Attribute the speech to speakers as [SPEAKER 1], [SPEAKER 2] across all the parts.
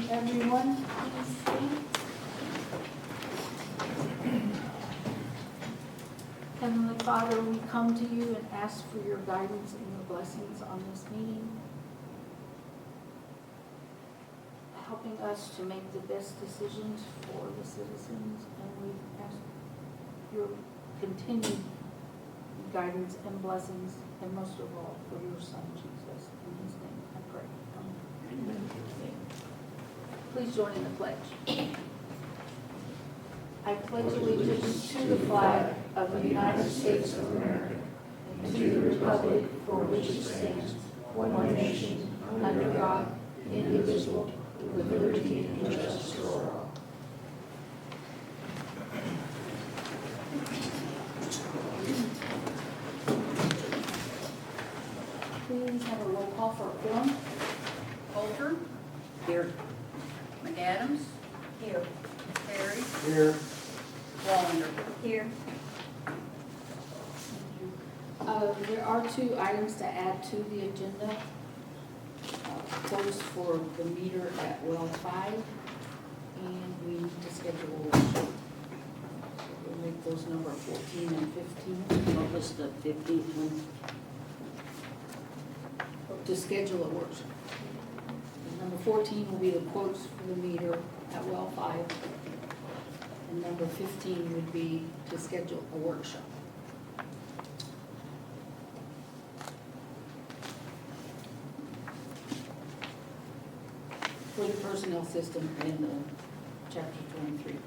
[SPEAKER 1] everyone, please stand. Heavenly Father, we come to you and ask for your guidance and your blessings on this meeting, helping us to make the best decisions for the citizens, and we ask your continued guidance and blessings, and most of all, for your Son, Jesus. In his name I pray. Amen. Please join in the pledge. I pledge allegiance to the flag of the United States of America and to the republic for which it stands, one nation, under God, indivisible, with liberty and justice for all. Please have a roll call for a quorum.
[SPEAKER 2] Coulter. Here. McAdams.
[SPEAKER 1] Here.
[SPEAKER 2] Perry.
[SPEAKER 3] Here.
[SPEAKER 2] Wallander.
[SPEAKER 1] Here. There are 2 items to add to the agenda. Those for the meter at well 5, and we need to schedule a workshop. So we'll make those number 14 and 15.
[SPEAKER 2] What was the 15th one?
[SPEAKER 1] To schedule a workshop. And number 14 will be the quotes for the meter at well 5. And number 15 would be to schedule a workshop. For the personnel system and the chapter 23 code.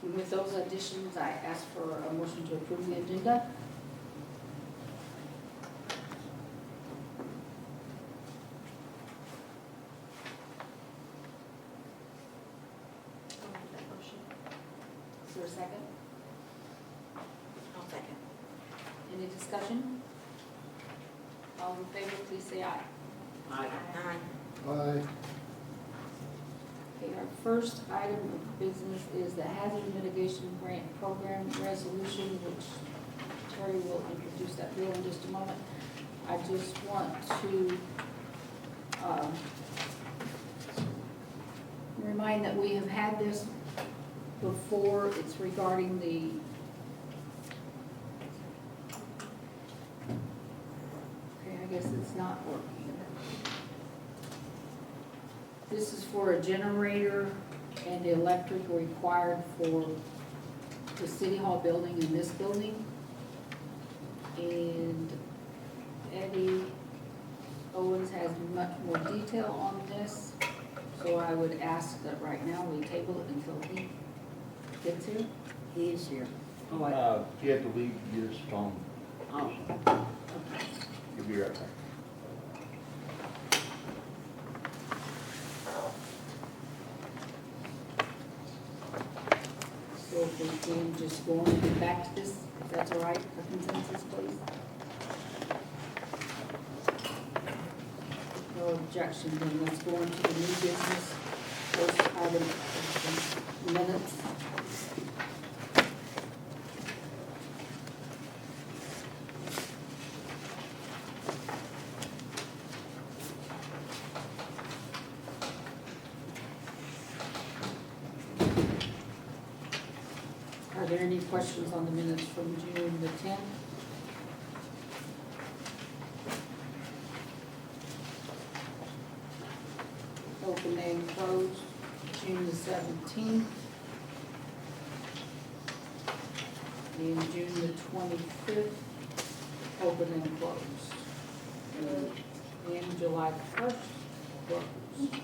[SPEAKER 1] And with those additions, I ask for a motion to approve the agenda. Is there a second?
[SPEAKER 2] I'll second.
[SPEAKER 1] Any discussion? All in favor, please say aye.
[SPEAKER 2] Aye.
[SPEAKER 3] Aye.
[SPEAKER 1] Okay, our first item of business is the Hazard Mitigation Grant Program Resolution, which Terry will introduce that bill in just a moment. I just want to remind that we have had this before. It's regarding the I guess it's not working. This is for a generator and electric required for the City Hall building and this building. And Eddie Owens has much more detail on this, so I would ask that right now we table it until he gets here.
[SPEAKER 2] He is here.
[SPEAKER 3] If you have to leave, you just phone.
[SPEAKER 2] Oh.
[SPEAKER 1] Okay.
[SPEAKER 3] You'll be right back.
[SPEAKER 1] So if we can just go on and get back to this, if that's all right, for consensus, please. No objection, then let's go into the new business. First item, minutes. Are there any questions on the minutes from June the 10th? Open and closed, June the 17th. And June the 25th, open and closed. And July 1st, closed.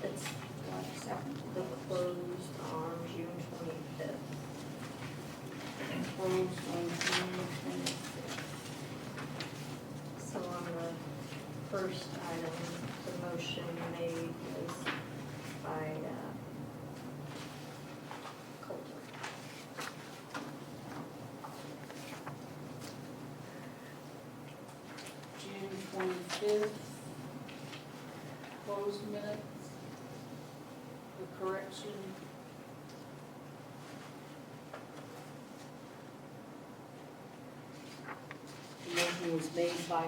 [SPEAKER 4] It's
[SPEAKER 1] July 2nd,
[SPEAKER 4] the closed on June 25th.
[SPEAKER 1] closed on June 25th.
[SPEAKER 4] So on the first item, the motion made was by Coulter.
[SPEAKER 1] June 25th, closed minutes, the correction. The motion motion was made by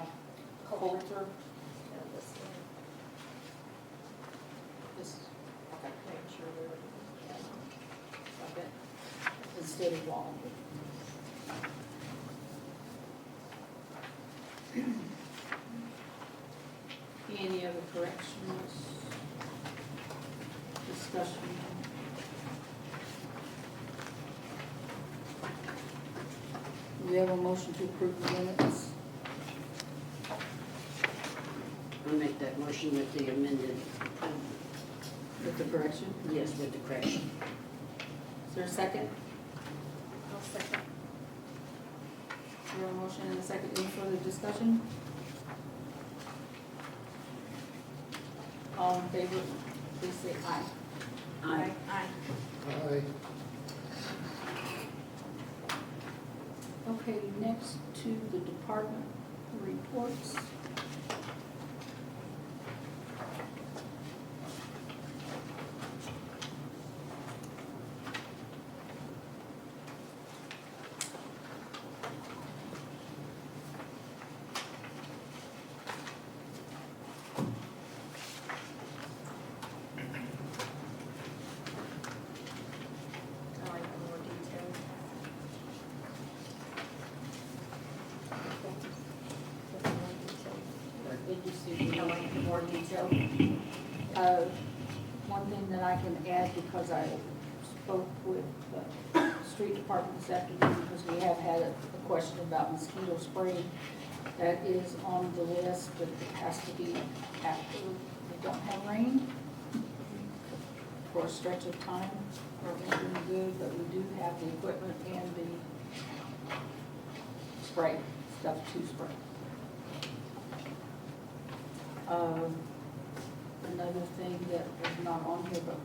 [SPEAKER 1] Coulter.
[SPEAKER 4] Yeah, this one,
[SPEAKER 1] Just, okay,
[SPEAKER 4] make sure they're,
[SPEAKER 1] okay. Instead of Wall. Any other corrections? Discussion? Do we have a motion to approve the minutes?
[SPEAKER 2] I'll make that motion with the amended,
[SPEAKER 1] With the correction?
[SPEAKER 2] yes, with the correction.
[SPEAKER 1] Is there a second?
[SPEAKER 4] I'll second.
[SPEAKER 1] We have a motion and a second. Any further discussion? All in favor, please say aye.
[SPEAKER 2] Aye.
[SPEAKER 4] Aye.
[SPEAKER 1] Okay, next to the department reports.
[SPEAKER 4] I like the more detailed. The more detailed.
[SPEAKER 1] Did you see, I like the more detail? One thing that I can add, because I spoke with the street department this afternoon, because we have had a question about mosquito spray. That is on the list, but it has to be after we don't have rain for a stretch of time. We're doing good, but we do have the equipment and the spray, stuff to spray. Another thing that was not on here, but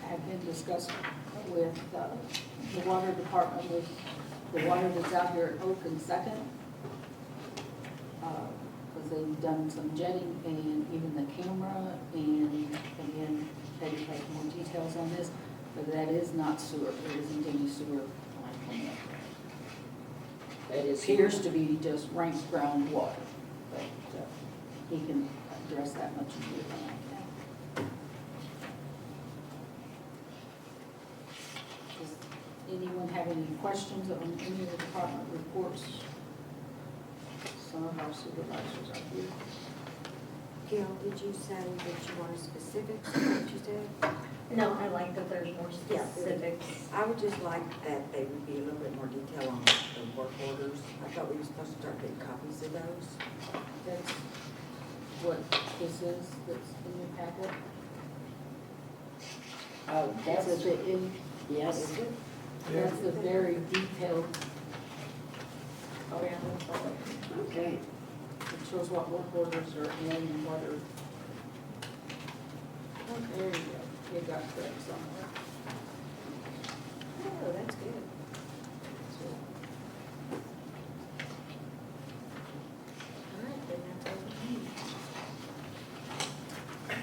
[SPEAKER 1] had been discussed with the water department, with the water that's out here at Oak and Second. Because they've done some jetting and even the camera, and again, they have more details on this, but that is not sewer, there isn't any sewer line coming up there.
[SPEAKER 2] That
[SPEAKER 1] It
[SPEAKER 2] is.
[SPEAKER 1] appears to be just rank groundwater, but he can address that much in detail. Does anyone have any questions on any of the department reports? Some of our supervisors are here.
[SPEAKER 5] Gail, did you say that you wanted specifics, is that what you said?
[SPEAKER 4] No, I like that there's more
[SPEAKER 5] Yeah.
[SPEAKER 4] specifics.
[SPEAKER 5] I would just like that they would be a little bit more detail on the work orders. I thought we were supposed to start getting copies of those.
[SPEAKER 1] That's what this is, that's in your packet.
[SPEAKER 2] Oh,
[SPEAKER 1] That's
[SPEAKER 2] that's,
[SPEAKER 1] at the end,
[SPEAKER 2] yes.
[SPEAKER 1] that's a very detailed,
[SPEAKER 4] Oh, yeah, that's all it.
[SPEAKER 2] Okay.
[SPEAKER 1] it shows what work orders are in and what are. There you go, you got correct somewhere.
[SPEAKER 5] Oh, that's good.
[SPEAKER 1] So,
[SPEAKER 4] All right, then that's all we need.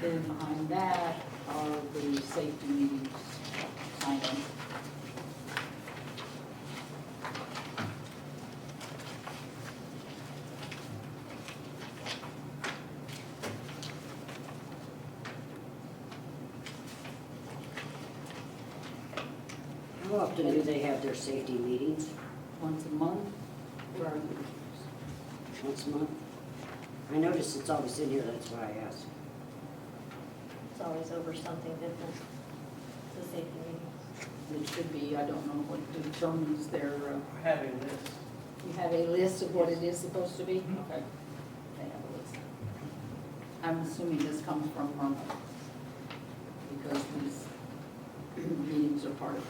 [SPEAKER 1] then behind that are the safety meetings items.
[SPEAKER 2] How often do they have their safety meetings?
[SPEAKER 1] Once a month for our members.
[SPEAKER 2] Once a month? I notice it's always in here, that's why I asked.
[SPEAKER 4] It's always over something different, the safety meetings.
[SPEAKER 1] It should be, I don't know what determines their,
[SPEAKER 6] Having this.
[SPEAKER 1] you have a list of what it is supposed to be? Okay. They have a list. I'm assuming this comes from Irma, because these meetings are part of it.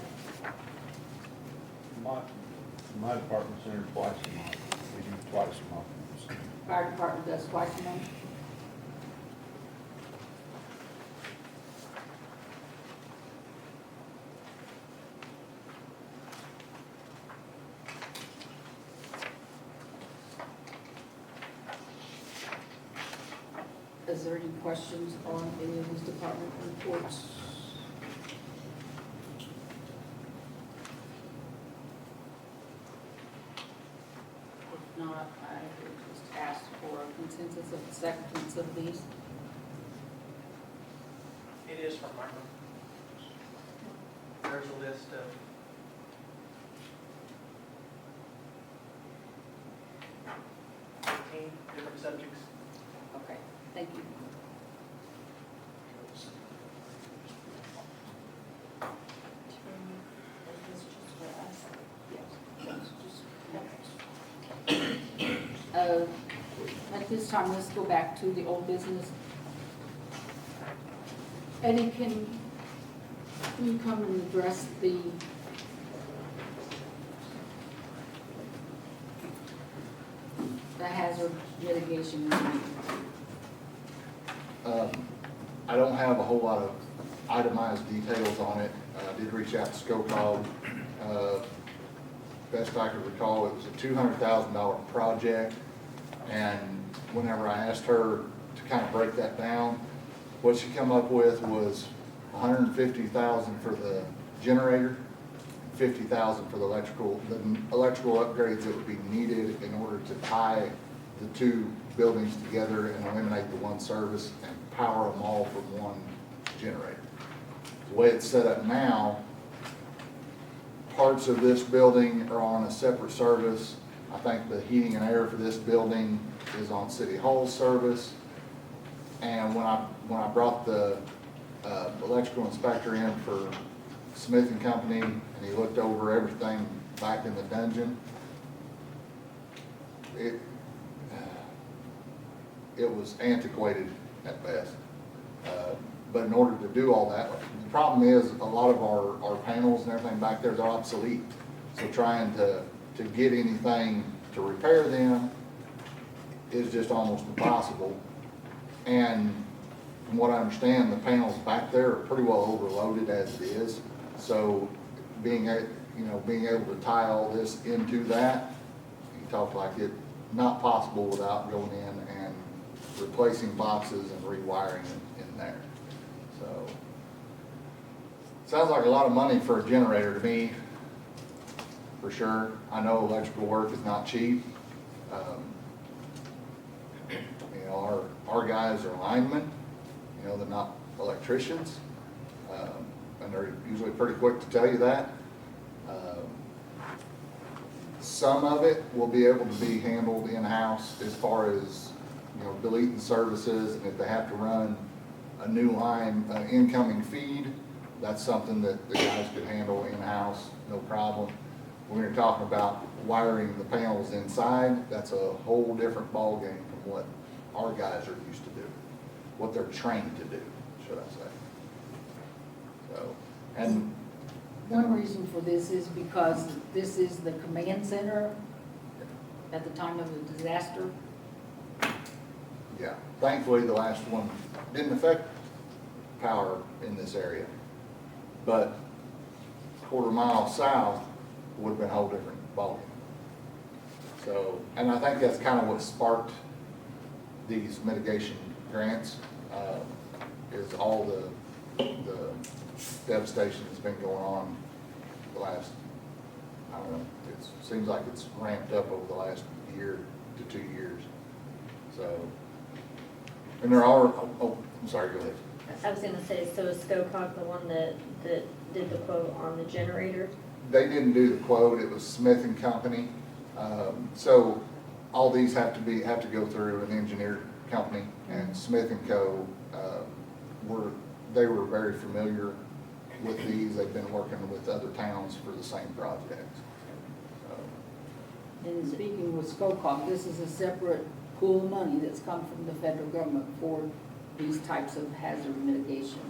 [SPEAKER 3] My department's in there twice a month. We do twice a month.
[SPEAKER 1] Fire department does twice a month. Is there any questions on any of these department reports? If not, I would just ask for a consensus of acceptance of these.
[SPEAKER 6] It is from Markham. There's a list of 15 different subjects.
[SPEAKER 1] Okay, thank you. At this time, let's go back to the old business. Eddie, can you come and address the hazard mitigation?
[SPEAKER 3] I don't have a whole lot of itemized details on it. I did reach out to SCOCOG. Best I could recall, it was a $200,000 project. And whenever I asked her to kind of break that down, what she come up with was $150,000 for the generator, $50,000 for the electrical upgrades that would be needed in order to tie the two buildings together and eliminate the one service and power them all from one generator. The way it's set up now, parts of this building are on a separate service. I think the heating and air for this building is on City Hall service. And when I brought the electrical inspector in for Smith and Company, and he looked over everything back in the dungeon, it was antiquated at best. But in order to do all that, the problem is a lot of our panels and everything back there is obsolete. So trying to get anything to repair them is just almost impossible. And from what I understand, the panels back there are pretty well overloaded as it is. So being able to tie all this into that, he talked like it not possible without going in and replacing boxes and rewiring it in there. So sounds like a lot of money for a generator to me, for sure. I know electrical work is not cheap. Our guys are linemen, they're not electricians, and they're usually pretty quick to tell you that. Some of it will be able to be handled in-house as far as, deleting services, and if they have to run a new line, incoming feed, that's something that the guys could handle in-house, no problem. When you're talking about wiring the panels inside, that's a whole different ballgame from what our guys are used to do, what they're trained to do, should I say. So, and
[SPEAKER 1] One reason for this is because this is the command center at the time of the disaster.
[SPEAKER 3] yeah, thankfully the last one didn't affect power in this area, but quarter mile south would have been a whole different ballgame. So, and I think that's kind of what sparked these mitigation grants, is all the devastation that's been going on the last, I don't know, it seems like it's ramped up over the last year to 2 years. So, and there are, I'm sorry, go ahead.
[SPEAKER 4] I was gonna say, so is SCOCOG the one that did the quote on the generator?
[SPEAKER 3] They didn't do the quote, it was Smith and Company. So all these have to go through an engineer company, and Smith and Co. They were very familiar with these. They've been working with other towns for the same project.
[SPEAKER 1] And speaking with SCOCOG, this is a separate pool of money that's come from the federal government for these types of hazard mitigation.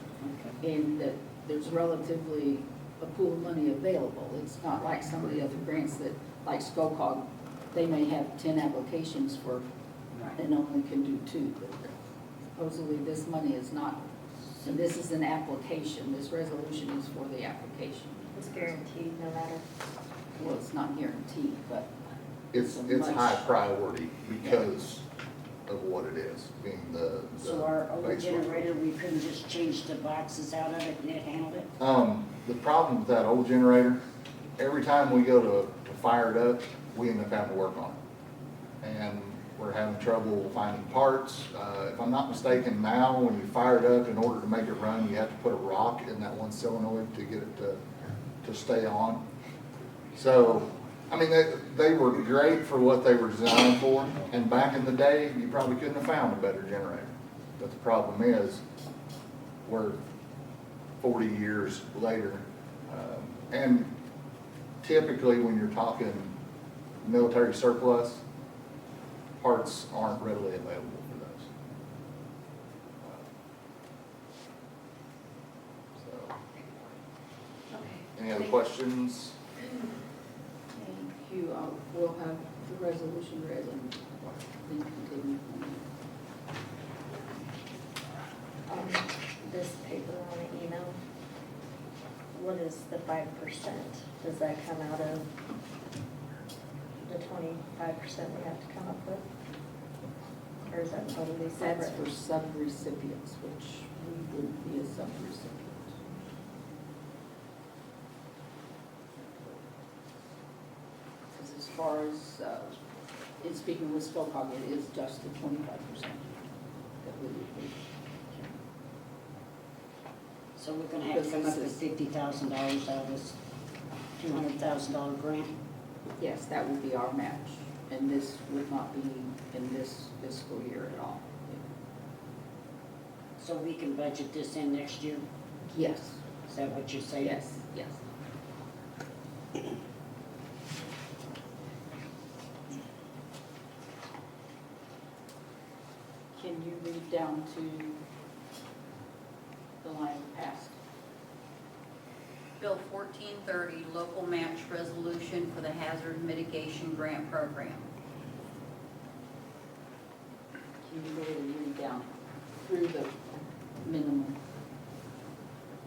[SPEAKER 1] And that there's relatively a pool of money available. It's not like some of the other grants that, like SCOCOG, they may have 10 applications for, and only can do 2. But supposedly this money is not, and this is an application. This resolution is for the application.
[SPEAKER 4] It's guaranteed no matter.
[SPEAKER 1] Well, it's not guaranteed, but
[SPEAKER 3] It's high priority because of what it is, being the
[SPEAKER 7] So our old
[SPEAKER 3] base load.
[SPEAKER 7] generator, we couldn't just change the boxes out of it and it handled it?
[SPEAKER 3] The problem with that old generator, every time we go to fire it up, we end up having to work on it. and we're having trouble finding parts. If I'm not mistaken, now when you fire it up, in order to make it run, you have to put a rock in that one solenoid to get it to stay on. So, I mean, they were great for what they were designed for, and back in the day, you probably couldn't have found a better generator. But the problem is, we're 40 years later, and typically when you're talking military surplus, parts aren't readily available for those. So, any other questions?
[SPEAKER 1] Thank you. We'll have the resolution read and then continue.
[SPEAKER 4] This paper on the email, what is the 5%? Does that come out of the 25% we have to come up with? Or is that totally
[SPEAKER 1] That's
[SPEAKER 4] separate?
[SPEAKER 1] for sub-recipients, which we wouldn't be a sub-recipient. Because as far as, in speaking with Spokog, it is just the 25% that we would be.
[SPEAKER 7] So we're gonna have to come up with $50,000 out of this $200,000 grant?
[SPEAKER 1] Yes, that would be our match, and this would not be in this fiscal year at all.
[SPEAKER 7] So we can budget this in next year?
[SPEAKER 1] Yes,
[SPEAKER 7] Is that what you're saying?
[SPEAKER 1] yes, yes. Can you read down to the line past?
[SPEAKER 8] Bill 1430, local match resolution for the hazard mitigation grant program.
[SPEAKER 1] Can you go ahead and read down through the minimum?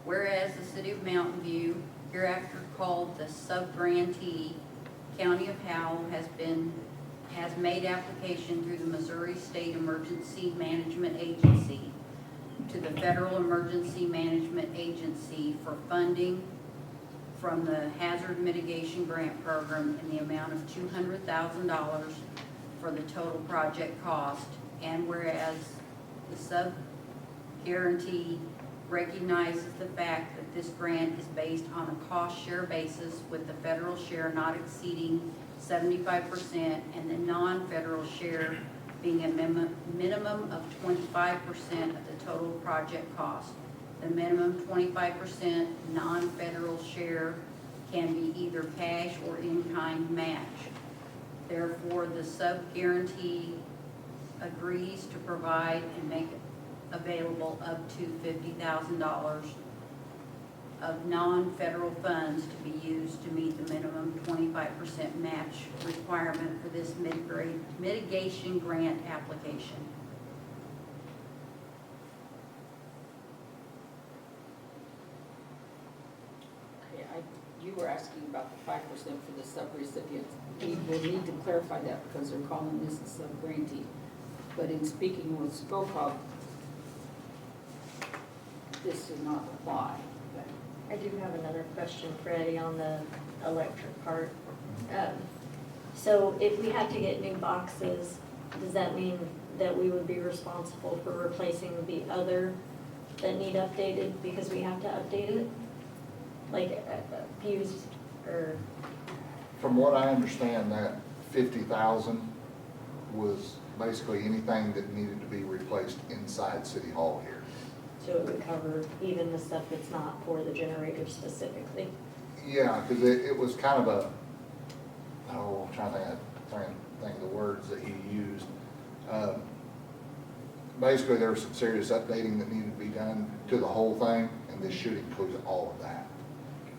[SPEAKER 8] Whereas the city of Mountain View, hereafter called the sub-grantee, County of Howell, has made application through the Missouri State Emergency Management Agency to the Federal Emergency Management Agency for funding from the Hazard Mitigation Grant Program in the amount of $200,000 for the total project cost. And whereas the sub-guarantee recognizes the fact that this grant is based on a cost-share basis with the federal share not exceeding 75% and the non-federal share being a minimum of 25% of the total project cost. The minimum 25% non-federal share can be either cash or in-kind match. Therefore, the sub-guarantee agrees to provide and make available up to $50,000 of non-federal funds to be used to meet the minimum 25% match requirement for this mitigation grant application.
[SPEAKER 1] Okay, you were asking about the 5% for the sub-recipients. We will need to clarify that because they're calling this a sub-grantee. But in speaking with Spokog, this does not apply.
[SPEAKER 4] I do have another question, Freddie, on the electric part. So if we had to get new boxes, does that mean that we would be responsible for replacing the other that need updated because we have to update it? Like fused or,
[SPEAKER 3] From what I understand, that 50,000 was basically anything that needed to be replaced inside City Hall here.
[SPEAKER 4] so it would cover even the stuff that's not for the generator specifically?
[SPEAKER 3] Yeah, because it was kind of a, I'm trying to think of the words that he used. Basically, there was some serious updating that needed to be done to the whole thing, and this should include all of that.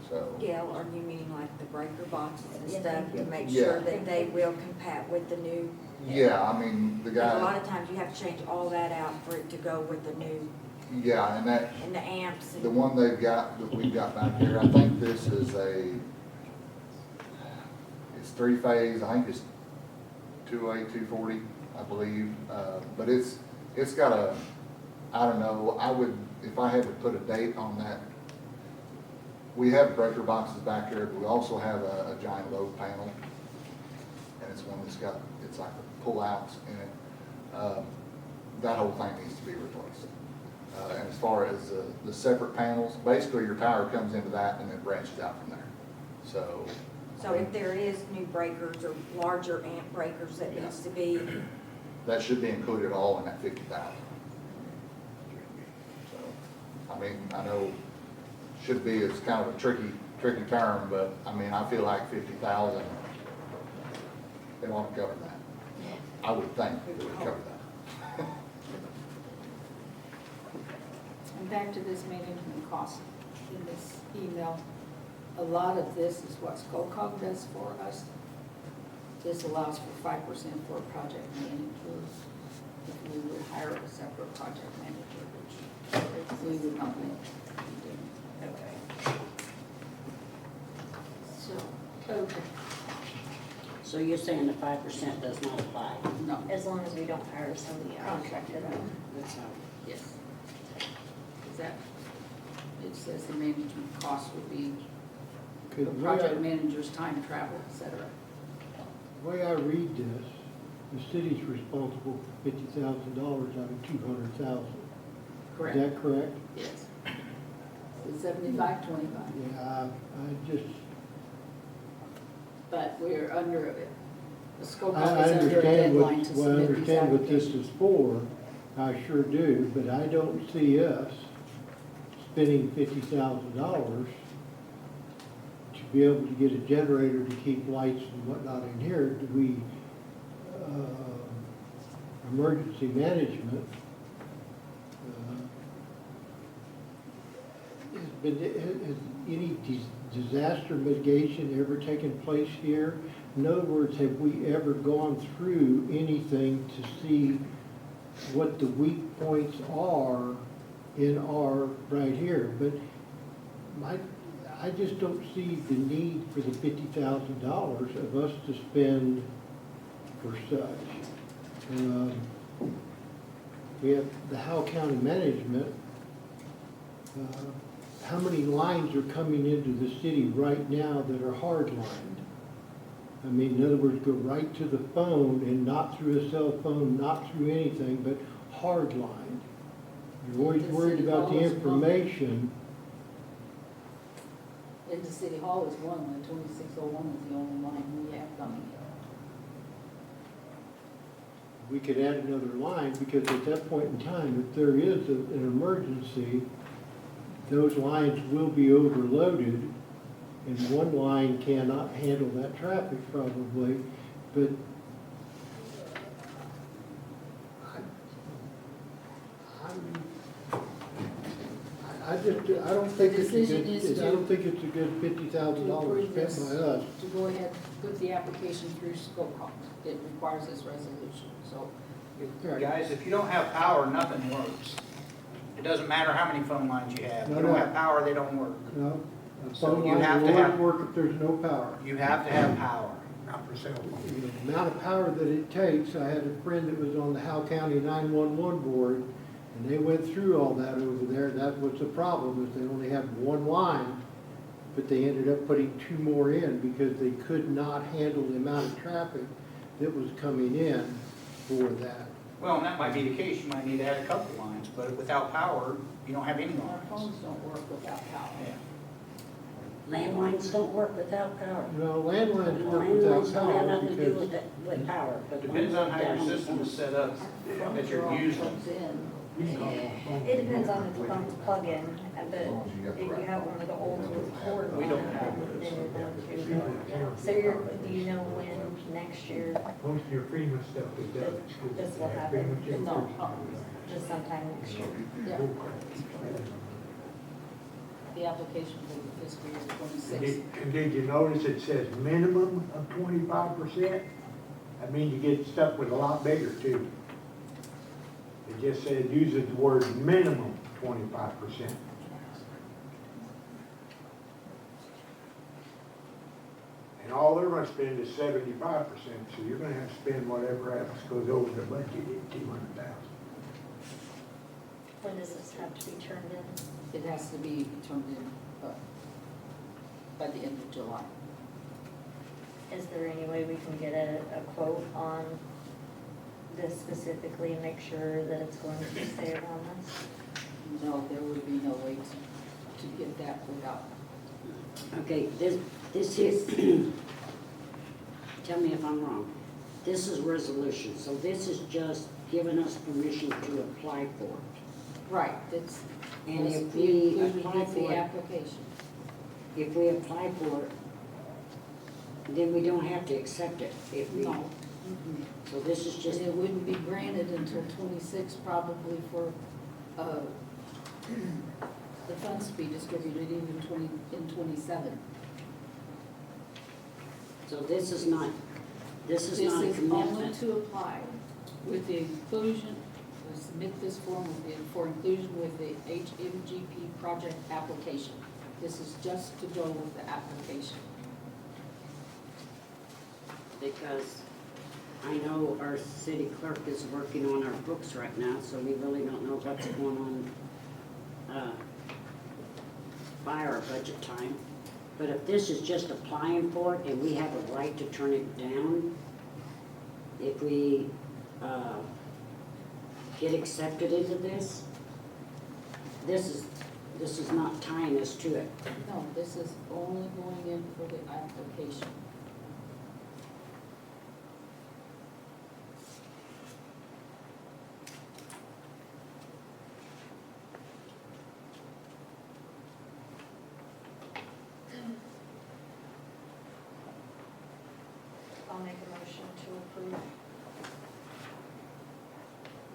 [SPEAKER 3] So,
[SPEAKER 5] Gail, are you meaning like the breaker boxes and
[SPEAKER 4] Yeah,
[SPEAKER 5] stuff
[SPEAKER 4] thank
[SPEAKER 5] to
[SPEAKER 4] you.
[SPEAKER 5] make
[SPEAKER 3] Yeah.
[SPEAKER 5] sure that they will compat with the new?
[SPEAKER 3] yeah, I mean, the
[SPEAKER 5] Because a lot
[SPEAKER 3] guy,
[SPEAKER 5] of times you have to change all that out for it to go with the new,
[SPEAKER 3] yeah, and that,
[SPEAKER 5] and the amps and.
[SPEAKER 3] the one they've got, that we've got back there, I think this is it's 3-phase, I think it's 2A, 240, I believe. But it's got a, I don't know, if I had to put a date on that, we have breaker boxes back there, but we also have a giant load panel. And it's one that's got, it's like pull-outs in it. That whole thing needs to be replaced. And as far as the separate panels, basically your tower comes into that and then branches out from there. So,
[SPEAKER 5] So if there is new breakers or larger amp breakers that needs to be,
[SPEAKER 3] that should be included all in that 50,000. So, I mean, I know should be, it's kind of a tricky term, but I mean, I feel like 50,000, they want to cover that. I would think they would cover that.
[SPEAKER 1] And back to this management cost in this email, a lot of this is what SCOCOG does for us. This allows for 5% for project managers. If we would hire a separate project manager, which we would not make.
[SPEAKER 4] Okay.
[SPEAKER 1] So, okay,
[SPEAKER 7] So you're saying the 5% does not apply?
[SPEAKER 1] no,
[SPEAKER 4] As long as we don't hire somebody contracted out.
[SPEAKER 7] That's not.
[SPEAKER 1] yes. Is that, it says the management cost would be
[SPEAKER 9] Okay,
[SPEAKER 1] the
[SPEAKER 9] the
[SPEAKER 1] project manager's time, travel, et cetera.
[SPEAKER 9] way I read this, the city's responsible for $50,000 out of $200,000. Is
[SPEAKER 1] Correct?
[SPEAKER 9] that correct?
[SPEAKER 1] Yes. It's 75, 25.
[SPEAKER 9] Yeah, I just,
[SPEAKER 1] But we're under, the scope
[SPEAKER 9] I
[SPEAKER 1] is under a
[SPEAKER 9] understand
[SPEAKER 1] deadline
[SPEAKER 9] what,
[SPEAKER 1] to
[SPEAKER 9] well, I
[SPEAKER 1] submit these
[SPEAKER 9] understand what this
[SPEAKER 1] applications.
[SPEAKER 9] is for. I sure do, but I don't see us spending $50,000 to be able to get a generator to keep lights and whatnot in here. Do we, emergency management, has any disaster mitigation ever taken place here? In other words, have we ever gone through anything to see what the weak points are in our, right here? But I just don't see the need for the $50,000 of us to spend for such. We have the Howell County Management. How many lines are coming into the city right now that are hard lined? I mean, in other words, go right to the phone and not through a cell phone, not through anything, but hard lined. You're always
[SPEAKER 1] The
[SPEAKER 9] worried
[SPEAKER 1] city
[SPEAKER 9] about the
[SPEAKER 1] hall is one.
[SPEAKER 9] information.
[SPEAKER 1] In the city hall is one, the 2601 is the only line we have coming here.
[SPEAKER 9] We could add another line, because at that point in time, if there is an emergency, those lines will be overloaded, and one line cannot handle that traffic probably, but I don't think it's a
[SPEAKER 1] Decision is
[SPEAKER 9] good,
[SPEAKER 1] to-
[SPEAKER 9] I don't think it's a good $50,000
[SPEAKER 1] To approve
[SPEAKER 9] spent
[SPEAKER 1] this,
[SPEAKER 9] by us.
[SPEAKER 1] to go ahead, put the application through SCOCOG. It requires this resolution, so.
[SPEAKER 6] Guys, if you don't have power, nothing works. It doesn't matter how many phone lines you have. If
[SPEAKER 9] No,
[SPEAKER 6] you don't
[SPEAKER 9] no.
[SPEAKER 6] have power, they don't work.
[SPEAKER 9] No, a
[SPEAKER 6] So
[SPEAKER 9] phone
[SPEAKER 6] you
[SPEAKER 9] line
[SPEAKER 6] have
[SPEAKER 9] will
[SPEAKER 6] to
[SPEAKER 9] only
[SPEAKER 6] have-
[SPEAKER 9] work if there's no power.
[SPEAKER 6] You have to have power, not for cell phone.
[SPEAKER 9] The amount of power that it takes, I had a friend that was on the Howell County 911 board, and they went through all that over there. That was the problem, is they only had one line, but they ended up putting two more in because they could not handle the amount of traffic that was coming in for that.
[SPEAKER 6] Well, and that might be the case, you might need to add a couple lines, but without power, you don't have any
[SPEAKER 1] Our
[SPEAKER 6] lines.
[SPEAKER 1] phones don't work without power.
[SPEAKER 6] Yeah.
[SPEAKER 7] Landlines don't work without power.
[SPEAKER 9] No, landlines work without
[SPEAKER 7] Landlines don't have
[SPEAKER 9] power
[SPEAKER 7] nothing to do
[SPEAKER 9] because,
[SPEAKER 7] with power. but
[SPEAKER 6] Depends on how your
[SPEAKER 7] ones down
[SPEAKER 6] system
[SPEAKER 7] on
[SPEAKER 6] is set up, that you're using.
[SPEAKER 1] Plugs in.
[SPEAKER 4] It depends on the phone's plug-in, but if you have one of the old with cord
[SPEAKER 6] We
[SPEAKER 4] on
[SPEAKER 6] don't
[SPEAKER 4] it,
[SPEAKER 6] have
[SPEAKER 4] then you're going to. So do you know when next year
[SPEAKER 10] Most of your FEMA stuff is done.
[SPEAKER 4] this will happen?
[SPEAKER 1] No,
[SPEAKER 4] Just sometime next year.
[SPEAKER 1] yeah. The application for the fiscal year
[SPEAKER 10] And
[SPEAKER 1] 26.
[SPEAKER 10] did you notice it says minimum of 25%? That means you get stuck with a lot bigger too. It just said, uses the word minimum 25%. And all they're gonna spend is 75%, so you're gonna have to spend whatever else goes over the budget at 200,000.
[SPEAKER 4] When does this have to be turned in?
[SPEAKER 1] It has to be turned in by the end of July.
[SPEAKER 4] Is there any way we can get a quote this specifically and make sure that it's going to stay around this?
[SPEAKER 1] No, there would be no way to get that without.
[SPEAKER 7] Okay, this is, tell me if I'm wrong. This is resolution, so this is just giving us permission to apply for it.
[SPEAKER 1] Right, that's.
[SPEAKER 7] And
[SPEAKER 1] must
[SPEAKER 7] if
[SPEAKER 1] be
[SPEAKER 7] we
[SPEAKER 1] included
[SPEAKER 7] apply
[SPEAKER 1] with the
[SPEAKER 7] for it,
[SPEAKER 1] application.
[SPEAKER 7] if we apply for it, then we don't have to accept it. If we,
[SPEAKER 1] No. Mm-mm.
[SPEAKER 7] so this is
[SPEAKER 1] And
[SPEAKER 7] just,
[SPEAKER 1] it wouldn't be granted until 26 probably for, the funds to be distributed even in 27.
[SPEAKER 7] so this is not a
[SPEAKER 1] This is only
[SPEAKER 7] commitment.
[SPEAKER 1] to apply with the inclusion, to submit this form for inclusion with the HMGP project application. This is just to go with the application.
[SPEAKER 7] Because I know our city clerk is working on our books right now, so we really don't know what's going on by our budget time. But if this is just applying for it and we have a right to turn it down, if we get accepted into this, this is not tying us to it.
[SPEAKER 1] No, this is only going in for the application.
[SPEAKER 4] I'll make a motion to approve.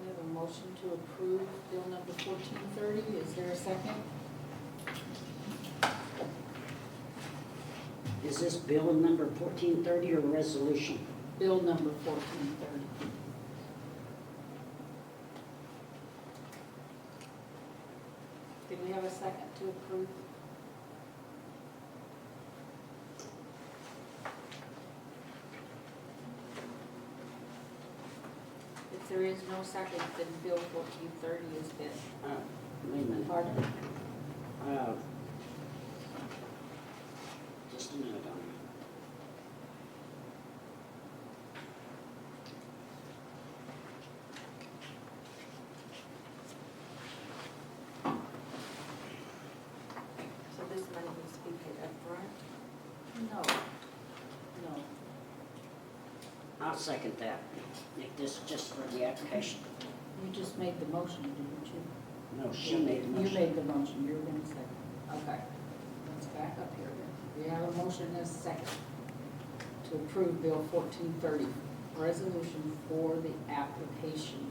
[SPEAKER 1] We have a motion to approve bill number 1430. Is there a second?
[SPEAKER 7] Is this bill number 1430 or resolution?
[SPEAKER 1] Bill number 1430. Did we have a second to approve? If there is no second, then Bill 1430 is been.
[SPEAKER 7] Wait a minute.
[SPEAKER 1] Pardon?
[SPEAKER 7] Just a minute on it.
[SPEAKER 5] So this money needs to be paid up front?
[SPEAKER 1] No. No.
[SPEAKER 7] I'll second that, if this is just for the application.
[SPEAKER 1] You just made the motion, didn't you?
[SPEAKER 7] No, she made the motion.
[SPEAKER 1] You made the motion, you're going to second. Okay. Let's back up here then. We have a motion and a second to approve Bill 1430, resolution for the application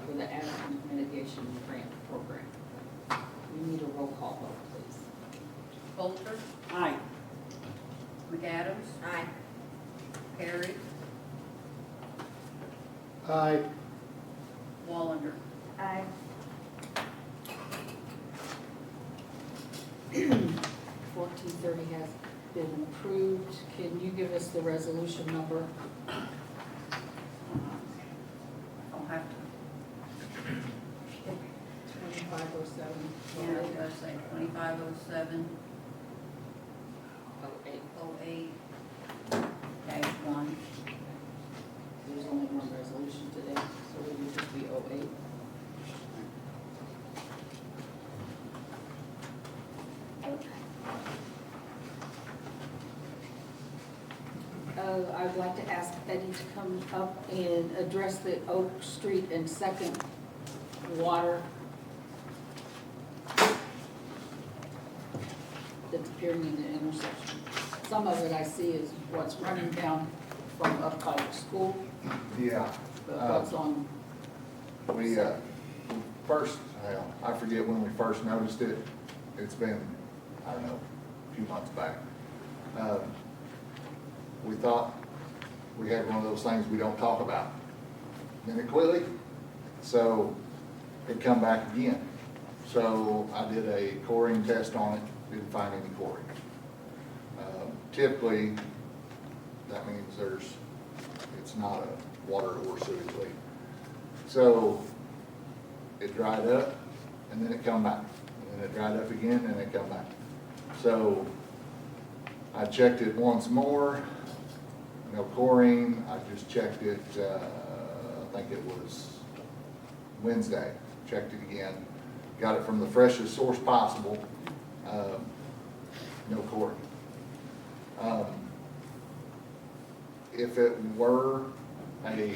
[SPEAKER 1] for the accident mitigation grant program. We need a roll call vote, please.
[SPEAKER 8] Coulter,
[SPEAKER 7] Aye.
[SPEAKER 8] McAdams,
[SPEAKER 5] Aye.
[SPEAKER 8] Perry,
[SPEAKER 9] Aye.
[SPEAKER 8] Wallander.
[SPEAKER 4] Aye.
[SPEAKER 1] 1430 has been approved. Can you give us the resolution number?
[SPEAKER 8] I'll have to,
[SPEAKER 1] 2507.
[SPEAKER 8] yeah, I was gonna say 2507
[SPEAKER 1] 08.
[SPEAKER 8] 08-1.
[SPEAKER 1] There's only one resolution today, so it would just be 08. I'd like to ask Eddie to come up and address the Oak Street and Second water that's appearing in the intersection. Some of it I see is what's running down from up by the school,
[SPEAKER 3] Yeah.
[SPEAKER 1] but what's on,
[SPEAKER 3] We, first, well, I forget when we first noticed it. It's been, I don't know, a few months back. We thought we had one of those things we don't talk about. Then it quit, so it come back again. So I did a coring test on it, didn't find any coring. Typically, that means it's not a water or sewage leak. So it dried up and then it come back. And then it dried up again and it come back. So I checked it once more, no coring. I just checked it think it was Wednesday, checked it again, got it from the freshest source possible, no chlorine. If it were a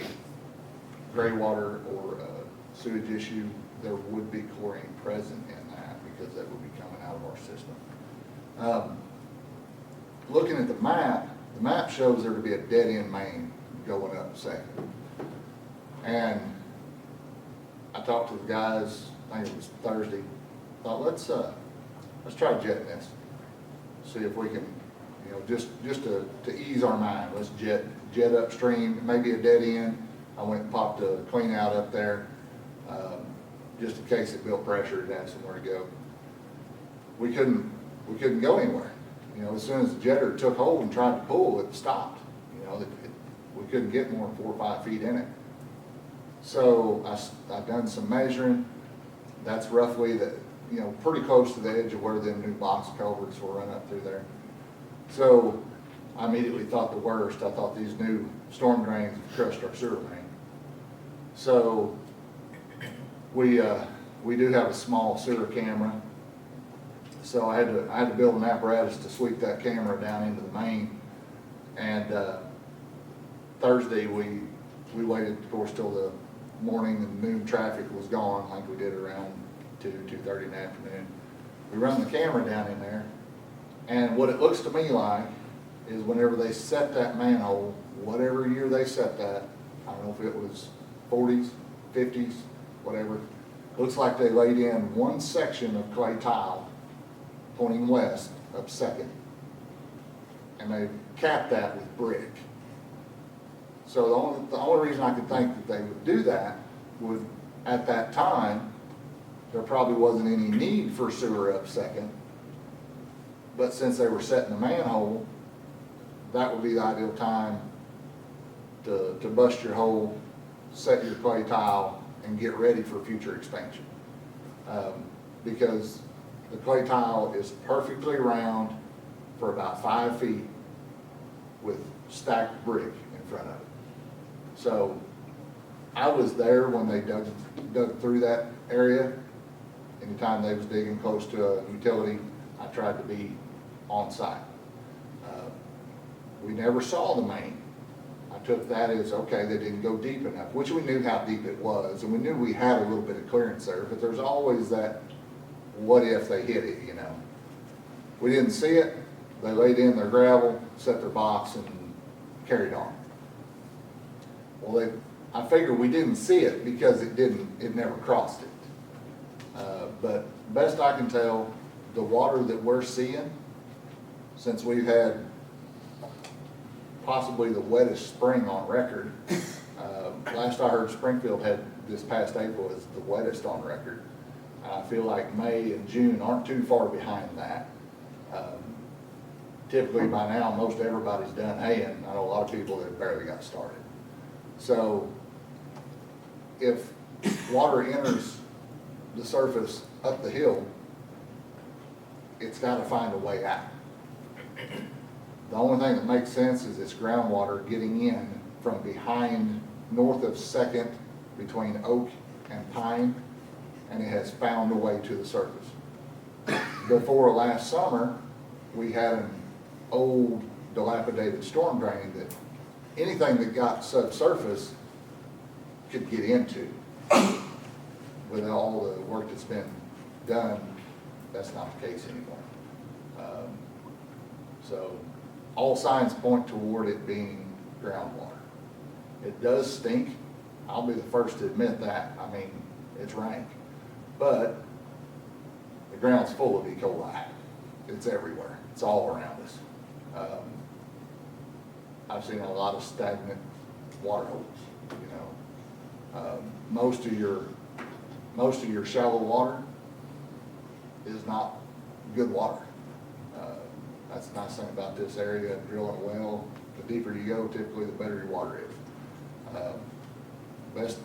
[SPEAKER 3] gray water or a sewage issue, there would be chlorine present in that because that would be coming out of our system. Looking at the map shows there to be a dead end main going up Second. And I talked to the guys, I think it was Thursday, thought let's try jetting this. See if we can, you know, just to ease our mind, let's jet upstream, maybe a dead end. I went and popped a clean out up there, just in case it built pressure, it had somewhere to go. We couldn't go anywhere. You know, as soon as the jetter took hold and tried to pull, it stopped. You know, we couldn't get more than 4 or 5 feet in it. So I've done some measuring. That's roughly pretty close to the edge of where them new box culverts will run up through there. So I immediately thought the worst. I thought these new storm drains crushed our sewer main. So we do have a small sewer camera. So I had to build an apparatus to sweep that camera down into the main. And Thursday we waited, of course, till the morning and noon traffic was gone, like we did around 2:30 in the afternoon. We run the camera down in there, and what it looks to me like is whenever they set that manhole, whatever year they set that, I don't know if it was 40s, 50s, whatever, looks like they laid in one section of clay tile pointing west up Second, and they capped that with brick. So the only reason I could think that they would do that was, at that time, there probably wasn't any need for sewer up Second, but since they were setting the manhole, that would be the ideal time to bust your hole, set your clay tile, and get ready for future expansion. Because the clay tile is perfectly round for about 5 feet with stacked brick in front of it. So I was there when they dug through that area. Anytime they was digging close to a utility, I tried to be on site. We never saw the main. I took that as, okay, they didn't go deep enough, which we knew how deep it was, and we knew we had a little bit of clearance there, but there's always that, what if they hit it, you know? We didn't see it. They laid in their gravel, set their box, and carried on. Well, I figured we didn't see it because it never crossed it. But best I can tell, the water that we're seeing, since we've had possibly the wettest spring on record, last I heard Springfield had this past April is the wettest on record. I feel like May and June aren't too far behind that. Typically by now, most everybody's done haying. I know a lot of people that barely got started. So if water enters the surface up the hill, it's got to find a way out. The only thing that makes sense is it's groundwater getting in from behind, north of Second, between Oak and Pine, and it has found a way to the surface. Before last summer, we had an old dilapidated storm drain that anything that got subsurface could get into. With all the work that's been done, that's not the case anymore. So all signs point toward it being groundwater. It does stink. I'll be the first to admit that. I mean, it's rank. But the ground's full of E. coli. It's everywhere. It's all around us. I've seen a lot of stagnant water holes, you know. Most of your shallow water is not good water. That's the nice thing about this area, drilling a well, the deeper you go, typically the better your water is.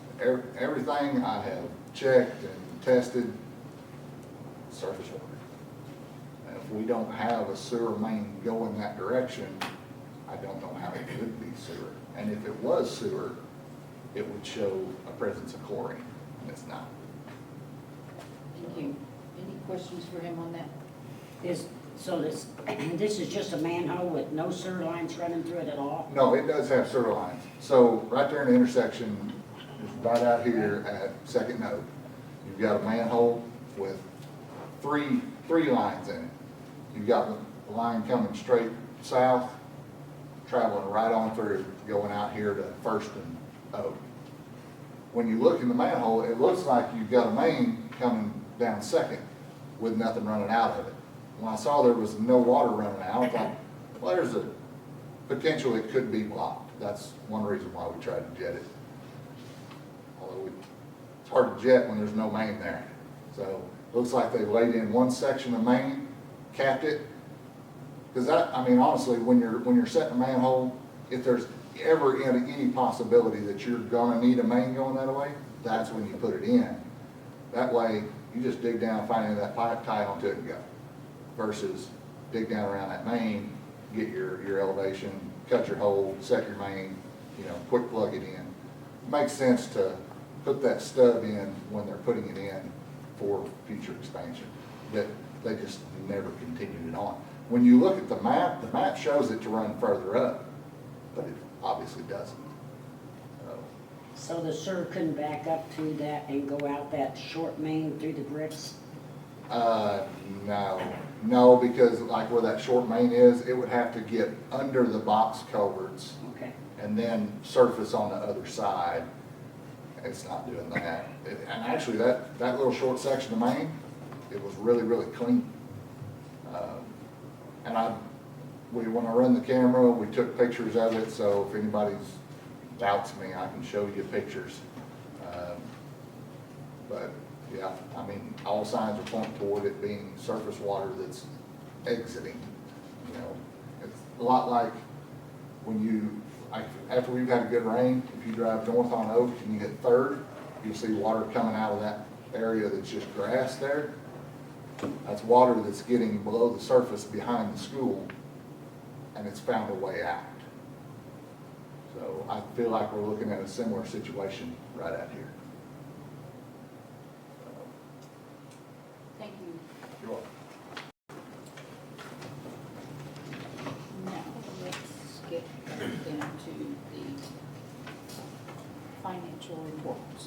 [SPEAKER 3] Everything I have checked and tested, surface water. And if we don't have a sewer main going that direction, I don't know how it could be sewer. And if it was sewer, it would show a presence of chlorine, and it's not.
[SPEAKER 1] Thank you. Any questions for him on that?
[SPEAKER 7] So this is just a manhole with no sewer lines running through it at all?
[SPEAKER 3] No, it does have sewer lines. So right there in the intersection, right out here at Second Node, you've got a manhole with three lines in it. You've got the line coming straight south, traveling right on through, going out here to First and Oak. When you look in the manhole, it looks like you've got a main coming down Second with nothing running out of it. When I saw there was no water running out, I thought, well, there's a potential it could be blocked. That's one reason why we tried to jet it. Although it's hard to jet when there's no main there. So it looks like they laid in one section of main, capped it. Because I mean, honestly, when you're setting a manhole, if there's ever any possibility that you're gonna need a main going that way, that's when you put it in. That way, you just dig down, find any of that pipe, tie it onto it and go. Versus dig down around that main, get your elevation, cut your hole, set your main, quick plug it in. It makes sense to put that stub in when they're putting it in for future expansion. That they just never continued it on. When you look at the map shows it to run further up, but it obviously doesn't.
[SPEAKER 7] So the sewer couldn't back up to that and go out that short main through the bricks?
[SPEAKER 3] No, because like where that short main is, it would have to get under the box culverts
[SPEAKER 7] Okay.
[SPEAKER 3] and then surface on the other side. It's not doing that. And actually, that little short section of main, it was really, really clean. And when I run the camera, we took pictures of it, so if anybody's doubts me, I can show you pictures. But yeah, I mean, all signs are pointing toward it being surface water that's exiting. It's a lot like when after we've had a good rain, if you drive north on Oak and you hit Third, you'll see water coming out of that area that's just grass there. That's water that's getting below the surface behind the school, and it's found a way out. So I feel like we're looking at a similar situation right out here.
[SPEAKER 1] Thank you.
[SPEAKER 3] You're welcome.
[SPEAKER 1] Now, let's get down to the financial reports.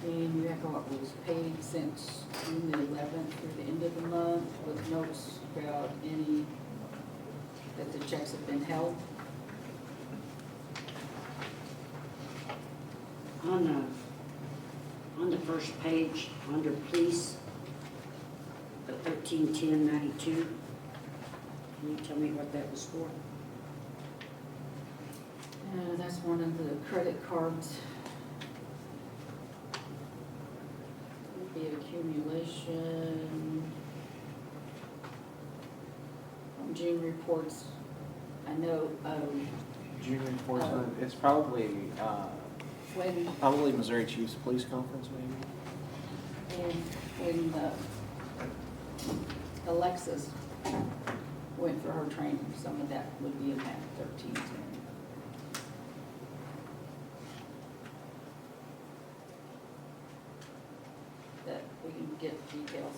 [SPEAKER 1] And you have what was paid since June the 11th through the end of the month, with notes about that the checks have been held.
[SPEAKER 7] On the first page, under police, the 131092, can you tell me what that was for?
[SPEAKER 1] That's one of the credit cards. Would be accumulation. June reports, I know,
[SPEAKER 11] June enforcement, it's probably
[SPEAKER 1] when,
[SPEAKER 11] Missouri Chiefs Police Conference maybe.
[SPEAKER 1] when Alexis went for her training, some of that would be in that 1310. That we can get details.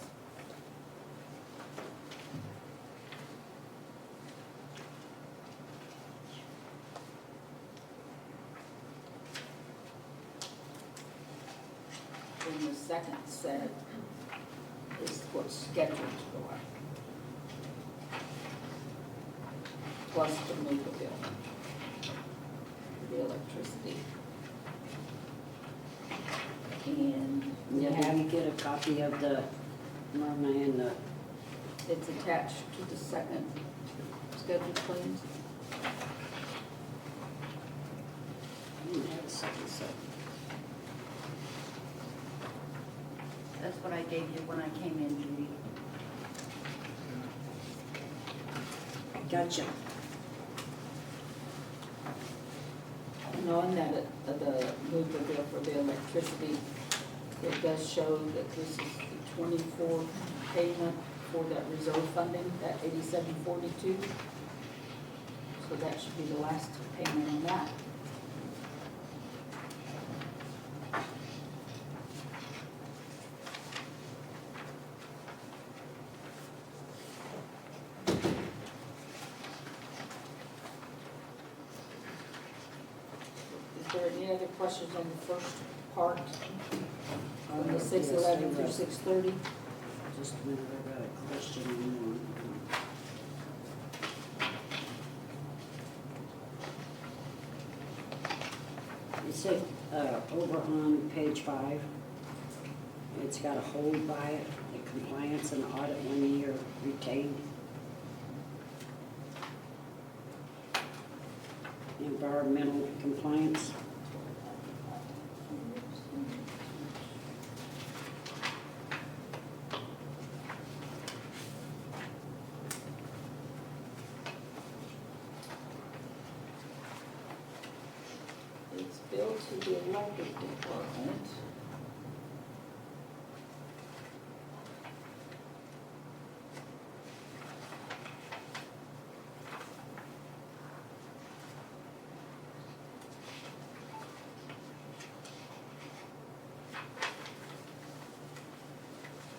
[SPEAKER 1] Then the second set is what's scheduled to go out. Plus the MOPA bill, the electricity. And
[SPEAKER 7] Yeah, have you get a copy of the Myrna and the,
[SPEAKER 1] it's attached to the second scheduled claims.
[SPEAKER 7] I didn't have a second set.
[SPEAKER 8] That's what I gave you when I came in, Judy.
[SPEAKER 7] Gotcha.
[SPEAKER 1] And on that, the MOPA bill for the electricity, it does show that this is the 24 payment for that reserve funding, that 8742. So that should be the last payment on that. Is there any other questions on the first part, from the 611 through 630?
[SPEAKER 7] Just a minute, I got a question on one. It said, over on page 5, it's got a hold by it, the compliance and audit 1 year retained. Environmental compliance.
[SPEAKER 1] It's billed to the electric department.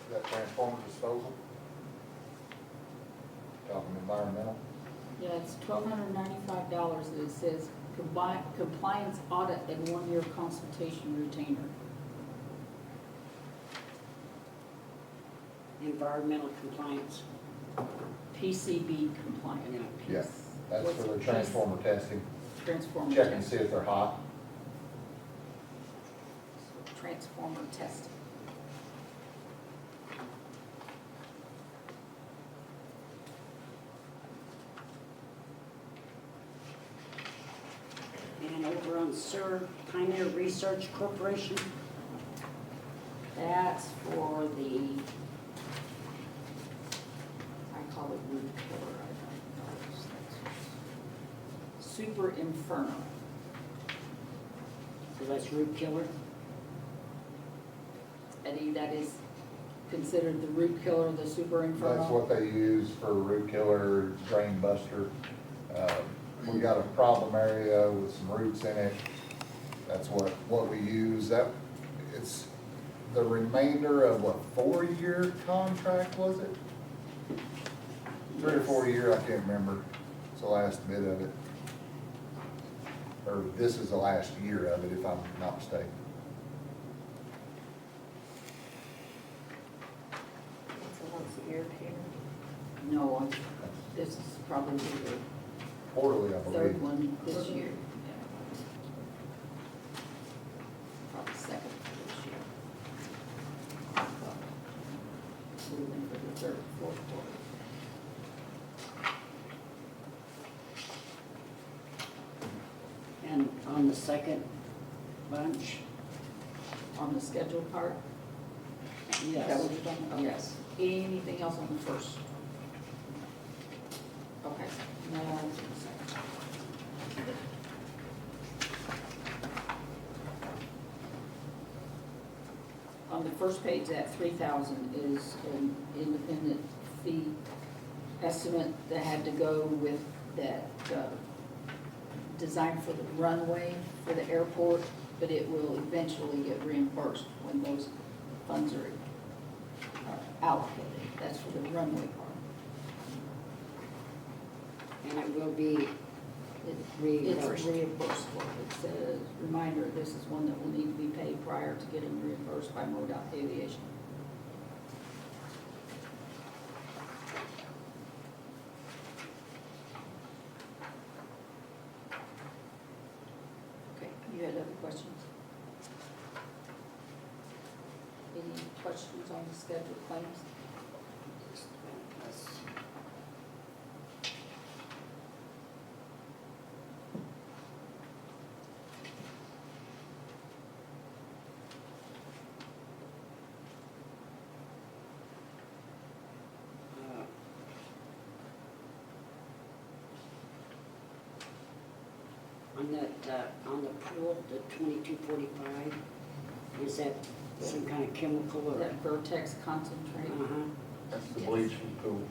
[SPEAKER 3] Is that transformer disposal? Talking environmental?
[SPEAKER 1] Yeah, it's $1,295 that it says compliance audit and 1 year consultation retainer.
[SPEAKER 7] Environmental compliance.
[SPEAKER 1] PCB compliant.
[SPEAKER 3] Yeah, that's
[SPEAKER 1] What's
[SPEAKER 3] for the
[SPEAKER 1] PC?
[SPEAKER 3] transformer testing,
[SPEAKER 1] Transformer
[SPEAKER 3] check and
[SPEAKER 1] test.
[SPEAKER 3] see if they're hot.
[SPEAKER 1] Transformer testing.
[SPEAKER 7] And over on Sir Pioneer Research Corporation,
[SPEAKER 1] That's for the, I call it root killer, I don't know. That's Super Inferno.
[SPEAKER 7] so that's root killer.
[SPEAKER 1] Eddie, that is considered the root killer, the Super Inferno?
[SPEAKER 3] That's what they use for root killer, drain buster. We got a problem area with some roots in it. That's what we use. It's the remainder of a 4-year contract, was it? 3 or 4 year, I can't remember. It's the last bit of it. Or this is the last year of it, if I'm not mistaken.
[SPEAKER 4] So that's the irritator.
[SPEAKER 1] No, this is probably the
[SPEAKER 3] Quarterly, I believe.
[SPEAKER 1] third one this year. Yeah. Probably second this year. Moving for the third, fourth quarter.
[SPEAKER 7] And on the second bunch,
[SPEAKER 1] On the schedule part? Is that
[SPEAKER 7] yes.
[SPEAKER 1] what you're talking about? Yes. Anything else on the first? Okay, now on to the second. On the first page, that 3,000 is an independent fee estimate that had to go with that, design for the runway for the airport, but it will eventually get reimbursed when those funds are allocated. That's for the runway part.
[SPEAKER 7] And it will be
[SPEAKER 1] It's
[SPEAKER 7] reimbursed.
[SPEAKER 1] reimbursable. It's a reminder, this is one that will need to be paid prior to getting reimbursed by MoDOT Aviation. Okay, you had other questions? Any questions on the scheduled claims?
[SPEAKER 7] On that, on the pool, the 2245, is that some kind of chemical or?
[SPEAKER 1] That Vertex concentrate?
[SPEAKER 7] Uh-huh.
[SPEAKER 3] That's the bleach from the pool.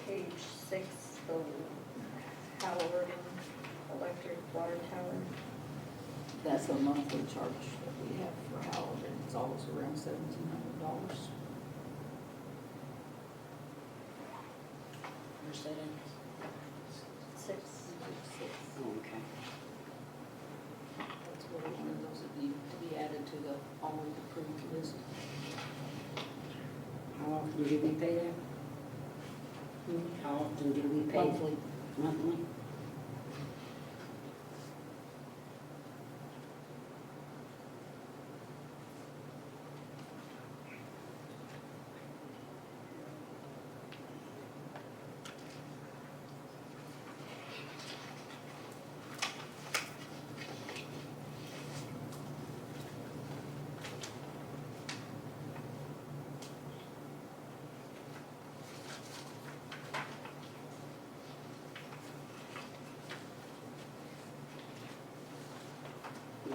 [SPEAKER 4] Page 6, the Halliburton Electric Water Tower.
[SPEAKER 1] That's a monthly charge that we have for Halliburton. It's always around $1,700.
[SPEAKER 7] Where's that at?
[SPEAKER 4] 6.
[SPEAKER 7] Oh, okay.
[SPEAKER 1] That's really one of those that need to be added to the already approved list.
[SPEAKER 7] How often do we pay that? How often do we pay?
[SPEAKER 1] Monthly.
[SPEAKER 7] Monthly?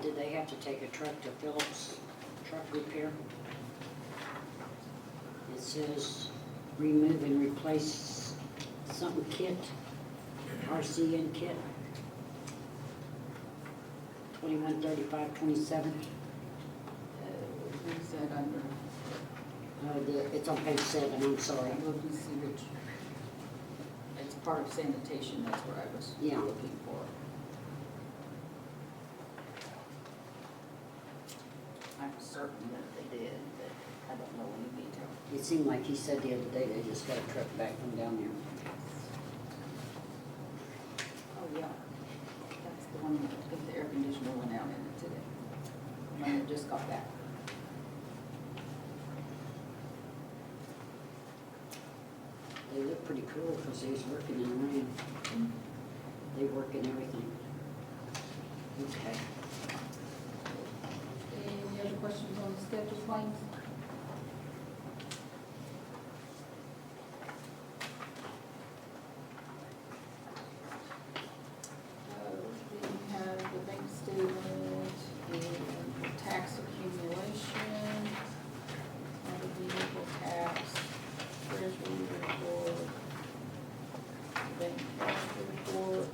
[SPEAKER 7] Did they have to take a truck to Phillips Truck Repair? It says remove and replace something kit, RCN kit. 213527.
[SPEAKER 1] Who's that under?
[SPEAKER 7] It's on page 7, I'm sorry.
[SPEAKER 1] Let me see which. It's part of sanitation, that's what I was
[SPEAKER 7] Yeah.
[SPEAKER 1] looking for. I'm certain that they did, but I don't know any detail.
[SPEAKER 7] It seemed like he said the other day they just got a truck back from down there.
[SPEAKER 1] Oh, yeah. That's the one that the air conditioner went out in it today. The one that just got back.
[SPEAKER 7] They look pretty cool because they was working in the rain. They work in everything. Okay.
[SPEAKER 1] Any other questions on the schedule claims? We have the bank statement and tax accumulation, motor vehicle tax, treasury report, bank cash report.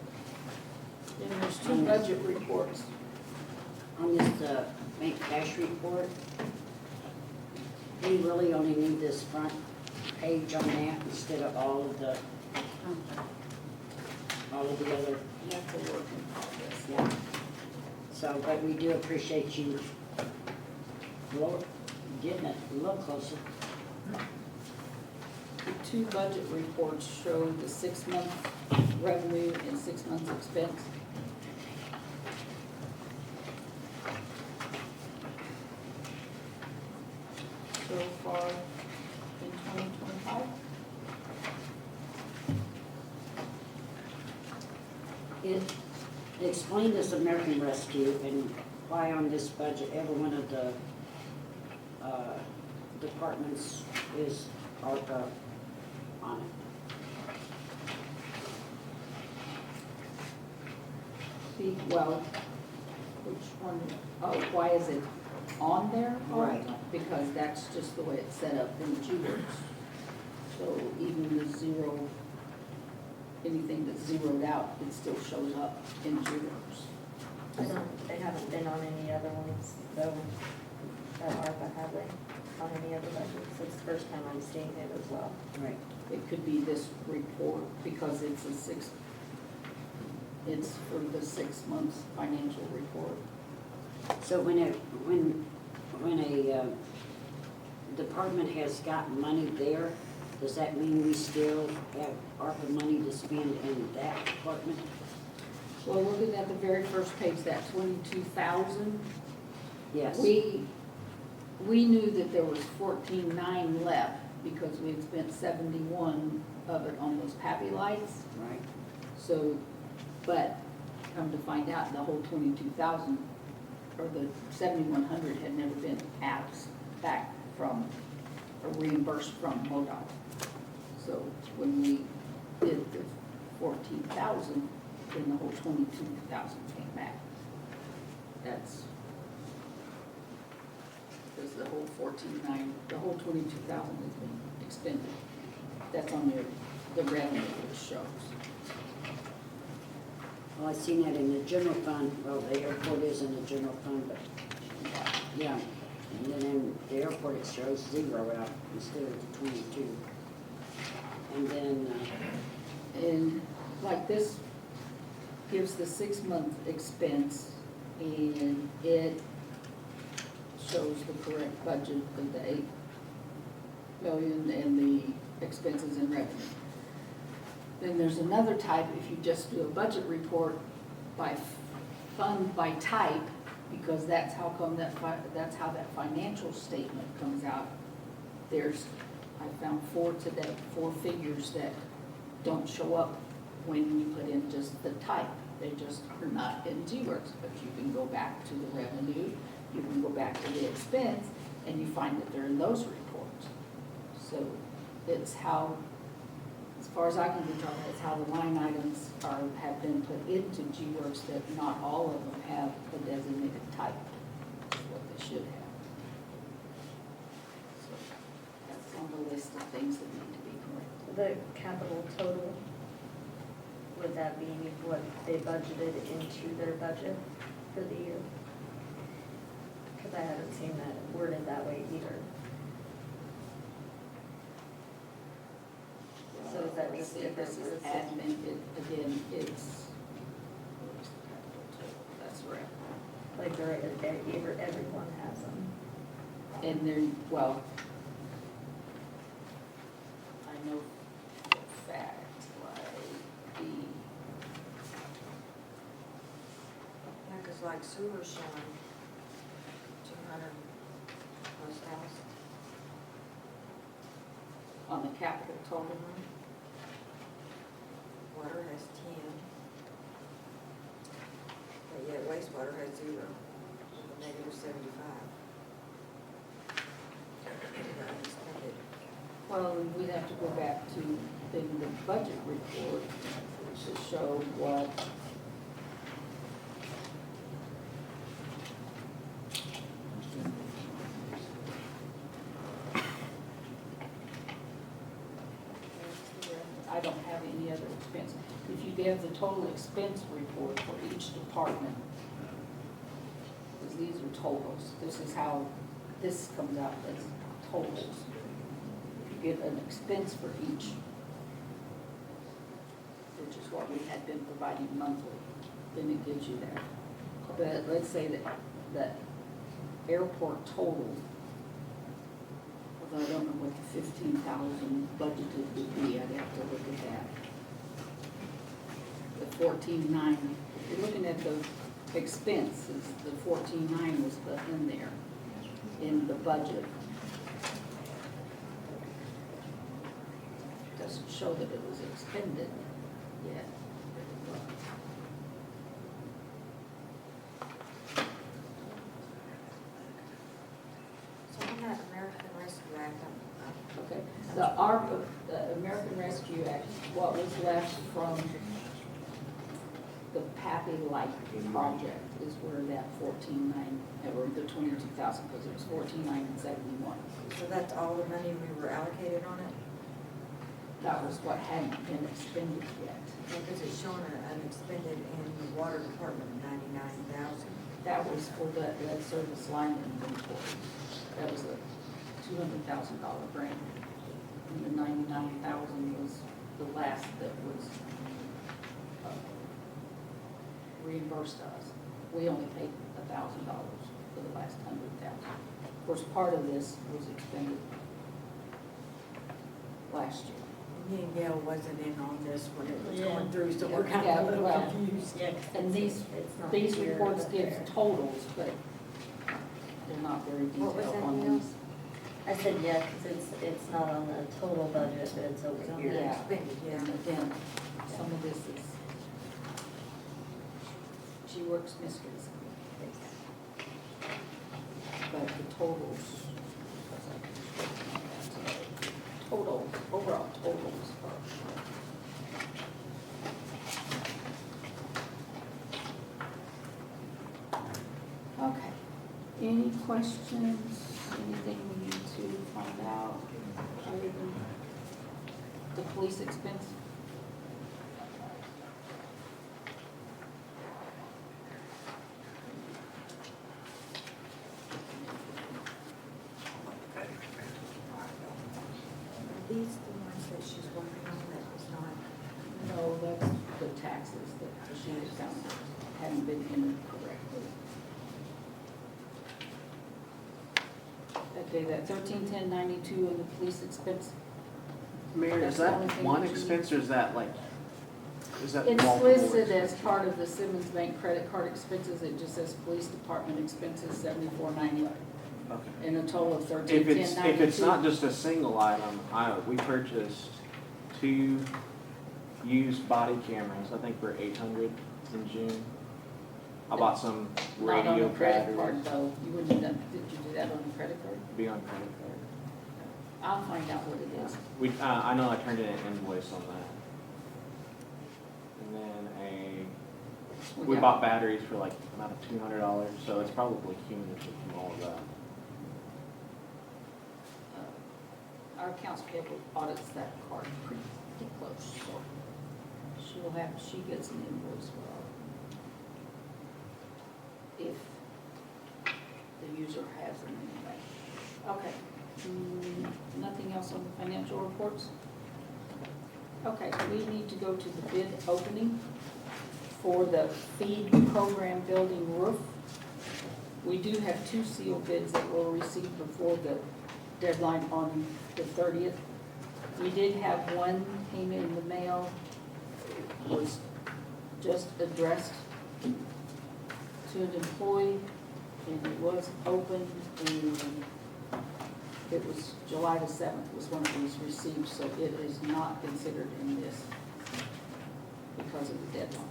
[SPEAKER 1] Then there's two budget reports.
[SPEAKER 7] On this bank cash report, we really only need this front page on that instead of all of the other.
[SPEAKER 1] That's a work in progress.
[SPEAKER 7] Yeah. So, but we do appreciate you getting it a little closer.
[SPEAKER 1] The two budget reports show the 6-month revenue and 6 months expense. So far in 2025.
[SPEAKER 7] It explained this American Rescue and why on this budget, every one of the departments is ARPA on it.
[SPEAKER 1] See, well, which one, oh, why is it on there?
[SPEAKER 7] Right.
[SPEAKER 1] Because that's just the way it's set up in the G-Works. So even the zero, anything that's zeroed out, it still shows up in G-Works.
[SPEAKER 4] They haven't been on any other ones, though, ARPA, have they? On any other budgets? It's the first time I'm seeing it as well.
[SPEAKER 7] Right.
[SPEAKER 1] It could be this report because it's it's for the 6 months financial report.
[SPEAKER 7] So when a department has got money there, does that mean we still have ARPA money to spend in that department?
[SPEAKER 1] Well, looking at the very first page, that 22,000.
[SPEAKER 7] Yes.
[SPEAKER 1] We knew that there was 14,900 left because we had spent 71 of it on those Pappy lights.
[SPEAKER 7] Right.
[SPEAKER 1] So, but come to find out, the whole 22,000 or the 7,100 had never been asked back from, or reimbursed from MoDOT. So when we did the 14,000, then the whole 22,000 came back. That's, because the whole 14,900, the whole 22,000 has been expended. That's on the revenue it shows.
[SPEAKER 7] Well, I seen that in the general fund, well, the airport is in the general fund, but, yeah. And then in the airport, it shows 0 out instead of the 22. And then,
[SPEAKER 1] And like this gives the 6-month expense, and it shows the correct budget of the 8 million and the expenses and revenue. Then there's another type, if you just do a budget report by fund by type, because that's how come that's how that financial statement comes out. There's, I found 4 today, 4 figures that don't show up when you put in just the type. They just are not in G-Works, but you can go back to the revenue, you can go back to the expense, and you find that they're in those reports. So it's how, as far as I can determine, it's how the line items have been put into G-Works, that not all of them have a designated type, is what they should have. So that's on the list of things that need to be corrected.
[SPEAKER 4] The capital total, would that be what they budgeted into their budget for the year? Because I haven't seen that worded that way either. So is that just
[SPEAKER 1] See,
[SPEAKER 4] different?
[SPEAKER 1] this is admin, again, it's, where's the capital total? That's right.
[SPEAKER 4] Like everyone has them.
[SPEAKER 1] And they're, well, I know for a fact, like,
[SPEAKER 5] Yeah, 'cause like sewer showing 200 plus thousand.
[SPEAKER 1] on the capital total,
[SPEAKER 5] Water has 10. But yet wastewater has 0, negative 75. Unexpended.
[SPEAKER 1] well, we'd have to go back to then the budget report to show what. I don't have any other expense. If you have the total expense report for each department, because these are totals, this is how this comes out as totals. You get an expense for each, which is what we had been providing monthly, then it gives you that. But let's say that airport total, although I don't know what the 15,000 budgeted would be, I'd have to look at that. The 14,900, if you're looking at the expenses, the 14,900 was put in there, in the budget. Doesn't show that it was expended yet.
[SPEAKER 5] So on that American Rescue Act,
[SPEAKER 1] Okay, the ARPA, the American Rescue Act, what was left from the Pappy Light project is where that 14,900, or the 22,000, because it was 14,971.
[SPEAKER 5] so that's all the money we were allocated on it?
[SPEAKER 1] That was what hadn't been expended yet.
[SPEAKER 5] Because it's showing unexpended in the water department, 99,000.
[SPEAKER 1] That was for the lead service line inventory. That was a $200,000 grant. And the 99,000 was the last that was reimbursed us. We only paid $1,000 for the last 100,000. Of course, part of this was expended last year.
[SPEAKER 5] Me and Gail wasn't in on this when it was
[SPEAKER 4] Yeah.
[SPEAKER 5] going through, so we're
[SPEAKER 1] Yeah,
[SPEAKER 5] kind of a little
[SPEAKER 1] well,
[SPEAKER 5] confused.
[SPEAKER 4] Yeah, 'cause
[SPEAKER 1] And
[SPEAKER 4] it's not
[SPEAKER 1] these
[SPEAKER 4] here,
[SPEAKER 1] reports
[SPEAKER 4] but
[SPEAKER 1] give
[SPEAKER 4] there.
[SPEAKER 1] totals, but they're not very
[SPEAKER 5] What was
[SPEAKER 1] detailed
[SPEAKER 5] that,
[SPEAKER 1] on
[SPEAKER 5] Gail?
[SPEAKER 1] these.
[SPEAKER 4] I said, yeah, because it's not on the total budget, but it's over
[SPEAKER 5] It's on
[SPEAKER 4] here.
[SPEAKER 5] the
[SPEAKER 1] Yeah.
[SPEAKER 5] expended, yeah.
[SPEAKER 1] And again, some of this is, she works mysteries. totals. Total, overall totals. Okay, any questions, anything we need to find out other than the police expense?
[SPEAKER 5] Are these the ones that she's working on that was not?
[SPEAKER 1] No, that's the taxes that she has found haven't been entered correctly. Okay, that 131092 and the police expense.
[SPEAKER 11] Mayor,
[SPEAKER 1] That's
[SPEAKER 11] is
[SPEAKER 1] the
[SPEAKER 11] that
[SPEAKER 1] only thing
[SPEAKER 11] one
[SPEAKER 1] that you-
[SPEAKER 11] expense or is that like, is that
[SPEAKER 1] It's
[SPEAKER 11] multiple
[SPEAKER 1] listed as
[SPEAKER 11] expenses?
[SPEAKER 1] part of the Simmons Bank credit card expenses. It just says police department expenses 7490
[SPEAKER 11] Okay.
[SPEAKER 1] in a total of
[SPEAKER 11] If
[SPEAKER 1] 131092.
[SPEAKER 11] if it's not just a single item, we purchased 2 used body cameras, I think for 800 in June. I bought some
[SPEAKER 1] Not on
[SPEAKER 11] radio
[SPEAKER 1] a credit card
[SPEAKER 11] batteries,
[SPEAKER 1] though. You wouldn't have done, did you do that on a credit card?
[SPEAKER 11] be on credit card.
[SPEAKER 1] I'll find out what it is.
[SPEAKER 11] I know I turned in an invoice on that. And then we
[SPEAKER 1] got-
[SPEAKER 11] bought batteries for like about $200, so it's probably cumulative from all of that.
[SPEAKER 1] Our accounts payable audits that card pretty close, so she gets an invoice for all. If the user has them anyway. Okay, nothing else on the financial reports? Okay, we need to go to the bid opening for the feed program building roof. We do have 2 sealed bids that we'll receive before the deadline on the 30th. We did have one came in the mail, was just addressed to an employee, and it was opened, and it was July the 7th was when it was received, so it is not considered in this because of the deadline.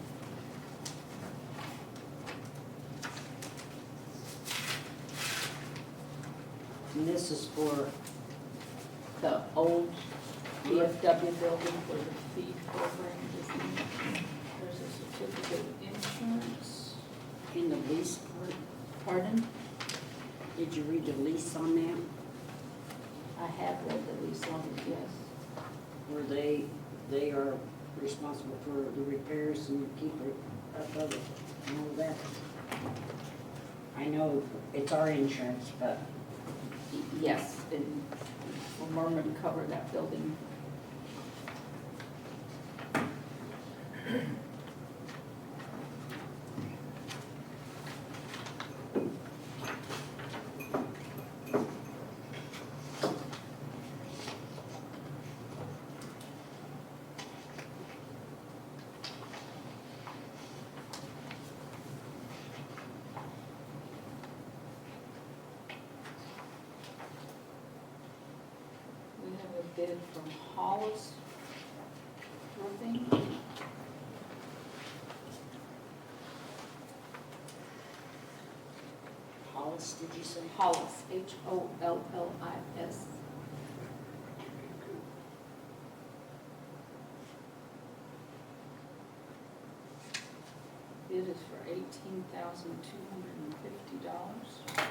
[SPEAKER 7] And this is for,
[SPEAKER 1] The old VFW building for the feed program is in, there's a certificate of insurance.
[SPEAKER 7] in the lease part,
[SPEAKER 1] Pardon?
[SPEAKER 7] did you read the lease on that?
[SPEAKER 1] I have read the lease on it, yes.
[SPEAKER 7] Where they are responsible for the repairs and keep it up of it and all that? I know it's our insurance, but
[SPEAKER 1] Yes, and for Merman cover that building. We have a bid from Hollis Roofing.
[SPEAKER 7] Hollis, did you say?
[SPEAKER 1] Hollis, Hollis. Bid is for $18,250.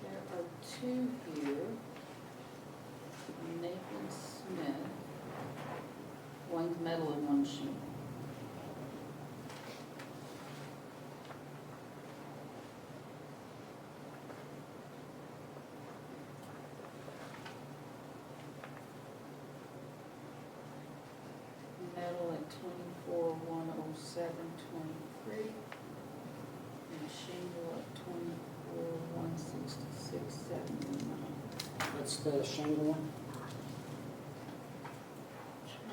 [SPEAKER 1] There are 2 here. Nathan Smith. One's metal and one's shingle. Metal at 24,107.23. shingle at 24,166.79.
[SPEAKER 7] What's the shingle one?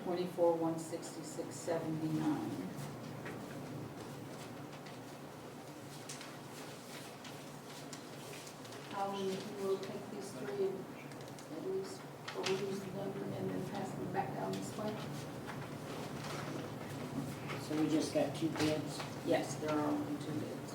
[SPEAKER 1] 24,166.79. Holly, we'll take these three and at least peruse them and then pass them back down this way.
[SPEAKER 7] So we just got 2 bids.
[SPEAKER 1] Yes, there are only 2 bids.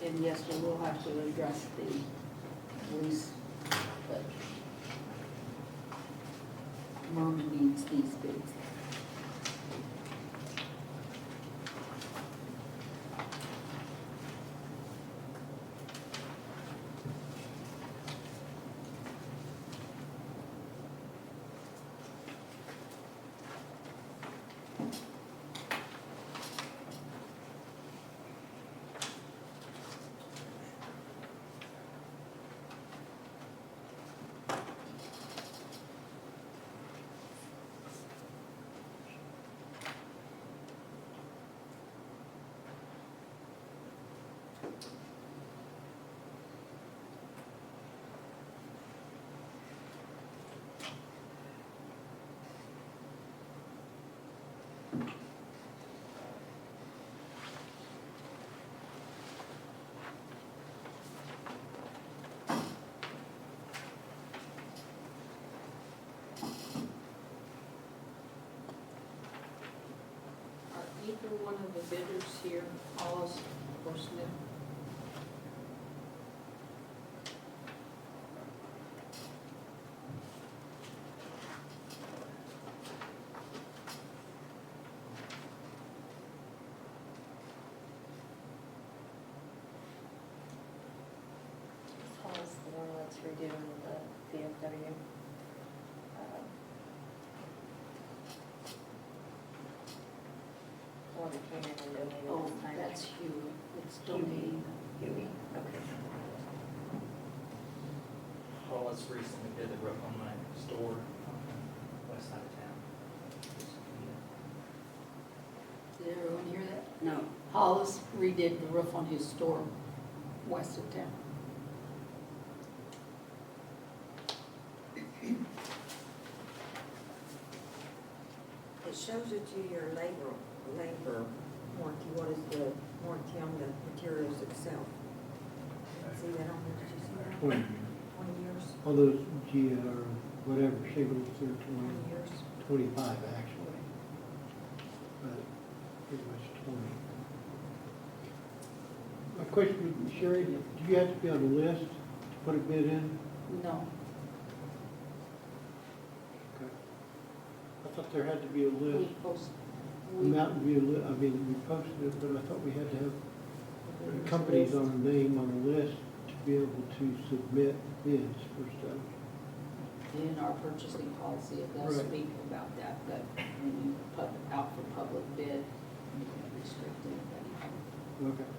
[SPEAKER 1] And yes, we will have to address the lease, but Merman needs these bids. Are either one of the bidders here, Hollis or Smith?
[SPEAKER 4] Paul's the one that's redoing the VFW. One that came in and donated
[SPEAKER 1] Oh,
[SPEAKER 4] this time.
[SPEAKER 1] that's Huey, it's donating.
[SPEAKER 4] Huey, okay.
[SPEAKER 12] Well, let's recently did the roof on my store on the west side of town.
[SPEAKER 1] Did everyone hear that?
[SPEAKER 7] No.
[SPEAKER 1] Hollis redid the roof on his store west of town.
[SPEAKER 5] It shows it to your labor warranty, what is the warranty on the materials itself? See that on there, did you see that?
[SPEAKER 9] 20 years.
[SPEAKER 5] 20 years?
[SPEAKER 9] All those or whatever shingles, they're
[SPEAKER 5] 20 years?
[SPEAKER 9] 25 actually. But pretty much 20. My question, Sherry, do you have to be on the list to put a bid in?
[SPEAKER 1] No,
[SPEAKER 9] Okay. I thought there had to be a
[SPEAKER 1] we
[SPEAKER 9] list.
[SPEAKER 1] post.
[SPEAKER 9] Mountain View, I mean, we posted it, but I thought we had to have companies on a name on the list to be able to submit bids for stuff.
[SPEAKER 1] In our purchasing policy, it does
[SPEAKER 9] Right.
[SPEAKER 1] speak about that, that when you put out for public bid, you can restrict anybody.
[SPEAKER 9] Okay.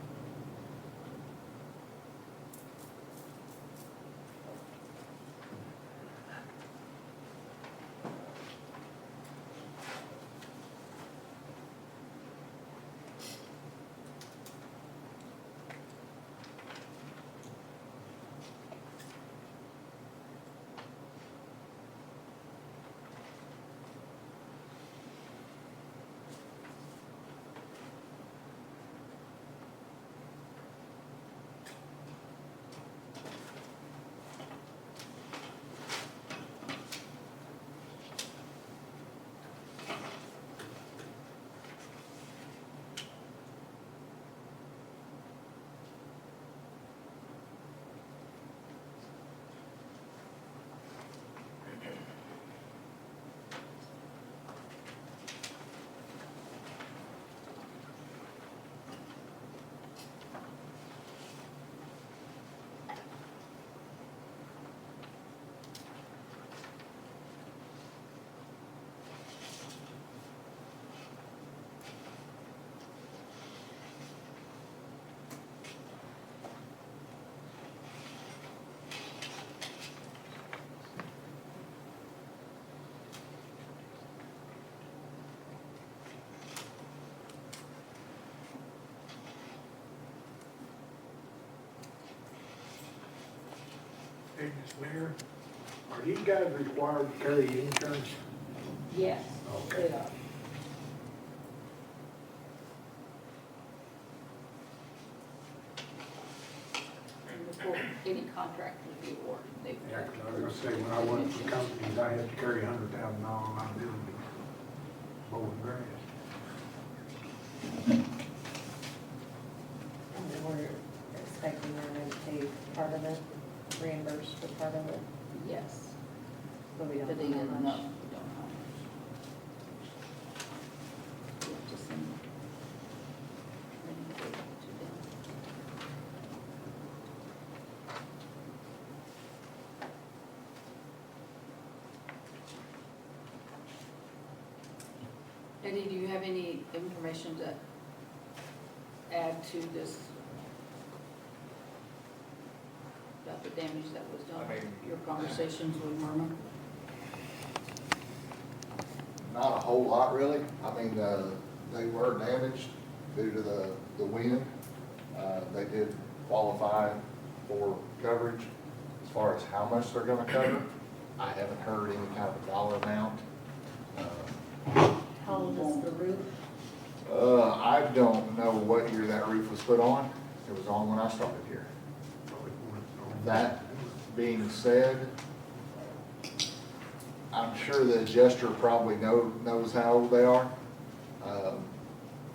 [SPEAKER 10] Okay, Ms. Mayor, are these guys required to carry insurance?
[SPEAKER 1] Yes,
[SPEAKER 10] Okay.
[SPEAKER 1] they are. And before any contract would be awarded, they.
[SPEAKER 10] Yeah, 'cause I was gonna say, when I went for companies, I had to carry $100,000 liability mowing grass.
[SPEAKER 5] And then we're expecting them to pay part of it, reimburse for part of it,
[SPEAKER 1] Yes.
[SPEAKER 5] but we don't
[SPEAKER 1] But they
[SPEAKER 5] know how
[SPEAKER 1] didn't know,
[SPEAKER 5] much.
[SPEAKER 1] we don't know how much. We have to send training data to them. Eddie, do you have any information to add to this? About the damage that was done,
[SPEAKER 11] I mean-
[SPEAKER 1] your conversations with Myrna?
[SPEAKER 3] Not a whole lot, really. I mean, they were damaged due to the wind. They did qualify for coverage. As far as how much they're gonna cover, I haven't heard any kind of a dollar amount.
[SPEAKER 5] How old is the roof?
[SPEAKER 3] I don't know what year that roof was put on. It was on when I started here. That being said, I'm sure the adjuster probably knows how old they are.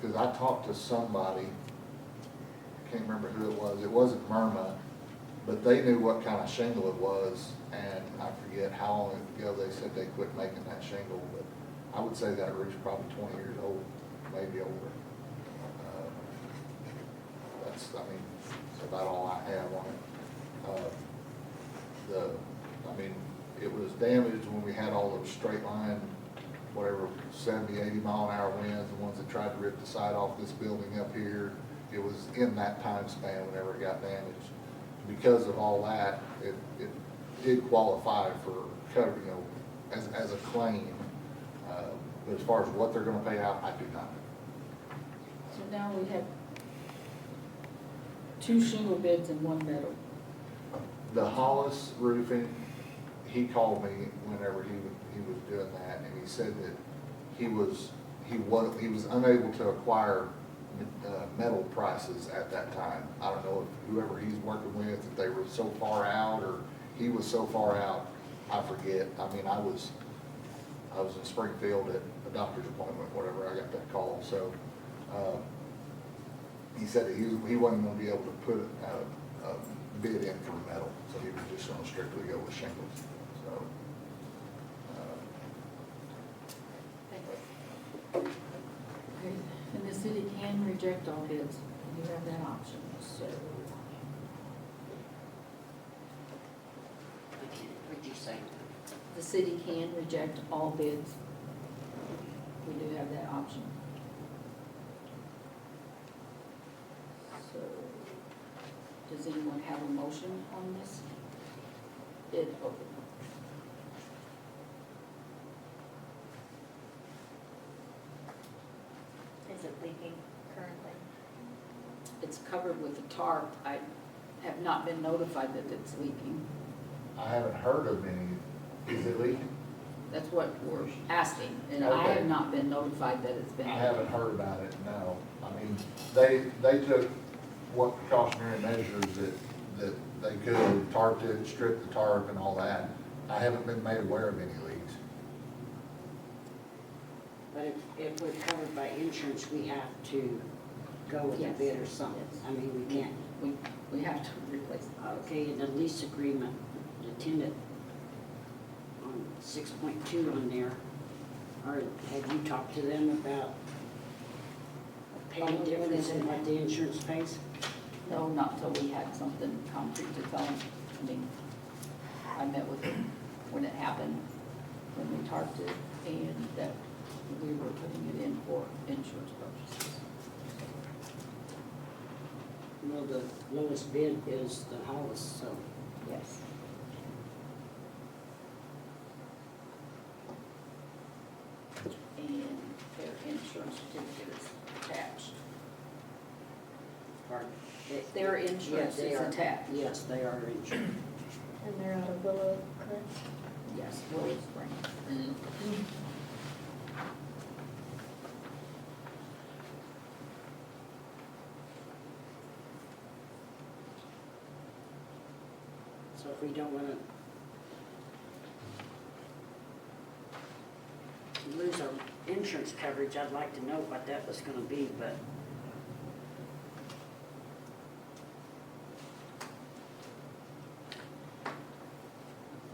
[SPEAKER 3] Because I talked to somebody, I can't remember who it was. It wasn't Myrna, but they knew what kind of shingle it was. And I forget how long ago they said they quit making that shingle, but I would say that roof's probably 20 years old, maybe older. That's about all I have on it. It was damaged when we had all those straight line, whatever, 70, 80 mile an hour winds, the ones that tried to rip the side off this building up here. It was in that time span whenever it got damaged. Because of all that, it did qualify for cover, as a claim. But as far as what they're gonna pay out, I do not know.
[SPEAKER 1] So now we have 2 shingle bids and 1 metal.
[SPEAKER 3] The Hollis Roofing, he called me whenever he was doing that, and he said that he was unable to acquire metal prices at that time. I don't know if whoever he's working with, if they were so far out, or he was so far out, I forget. I was in Springfield at a doctor's appointment, whatever, I got that call, so, he said that he wasn't gonna be able to put a bid in for metal, so he was just gonna strictly go with shingles, so.
[SPEAKER 1] Okay, and the city can reject all bids, you have that option, so.
[SPEAKER 7] What'd you say?
[SPEAKER 1] The city can reject all bids. We do have that option. So, does anyone have a motion on this bid open?
[SPEAKER 5] Is it leaking currently?
[SPEAKER 1] It's covered with a tarp. I have not been notified that it's leaking.
[SPEAKER 3] I haven't heard of any, is it leaking?
[SPEAKER 1] That's what we're asking, and I
[SPEAKER 3] Okay.
[SPEAKER 1] have not been notified that it's been.
[SPEAKER 3] I haven't heard about it, no. They took what precautionary measures that they could, tarped it, stripped the tarp and all that. I haven't been made aware of any leaks.
[SPEAKER 7] But if we're covered by insurance, we have to go with a
[SPEAKER 1] Yes.
[SPEAKER 7] bid or something.
[SPEAKER 1] Yes.
[SPEAKER 7] I mean, we can't.
[SPEAKER 1] We have to replace it.
[SPEAKER 7] Okay, and the lease agreement, the tenant on 6.2 on there, have you talked to them about paying difference in what the insurance pays?
[SPEAKER 1] No, not till we had something concrete to tell them. I met with them when it happened, when we tarped it, and that we were putting it in for insurance purposes.
[SPEAKER 7] Well, the lowest bid is the Hollis, so.
[SPEAKER 1] Yes. And their insurance certificate is attached.
[SPEAKER 7] Pardon?
[SPEAKER 1] Their insurance
[SPEAKER 7] Yes, they
[SPEAKER 1] is
[SPEAKER 7] are.
[SPEAKER 1] attached.
[SPEAKER 7] Yes, they are insured.
[SPEAKER 4] And they're out of Willow, correct?
[SPEAKER 1] Yes, Willow Spring.
[SPEAKER 7] So if we don't wanna lose our insurance coverage, I'd like to know what that was gonna be, but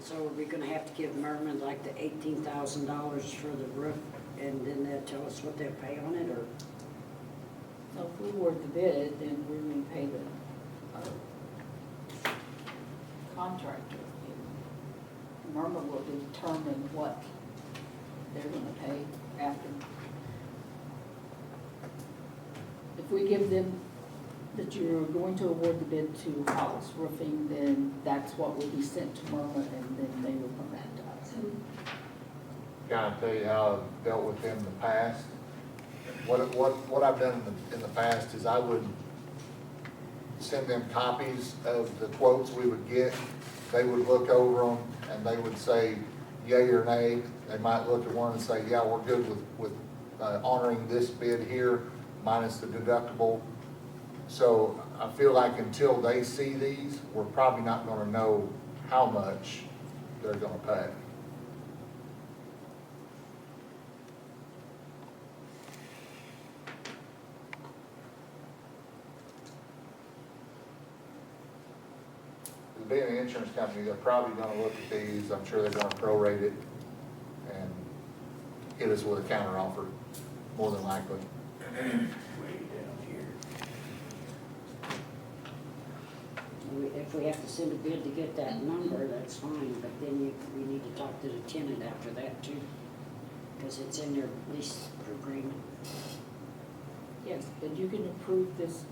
[SPEAKER 7] so are we gonna have to give Merman like the $18,000 for the roof, and then they'll tell us what they'll pay on it, or?
[SPEAKER 1] So if we award the bid, then we may pay the contractor. Murmur will determine what they're gonna pay after. If we give them that you're going to award the bid to Hollis Roofing, then that's what will be sent to Murmur, and then they will come back to us.
[SPEAKER 3] Kind of tell you how I've dealt with them in the past. What I've done in the past is I would send them copies of the quotes we would get. They would look over them and they would say yay or nay. They might look at one and say, yeah, we're good with honoring this bid here minus the deductible. So I feel like until they see these, we're probably not gonna know how much they're gonna pay. Being an insurance company, they're probably gonna look at these, I'm sure they're gonna prorate it and hit us with a counter offer, more than likely.
[SPEAKER 7] If we have to send a bid to get that number, that's fine, but then we need to talk to the tenant after that too, because it's in their lease agreement.
[SPEAKER 1] Yes, but you can approve this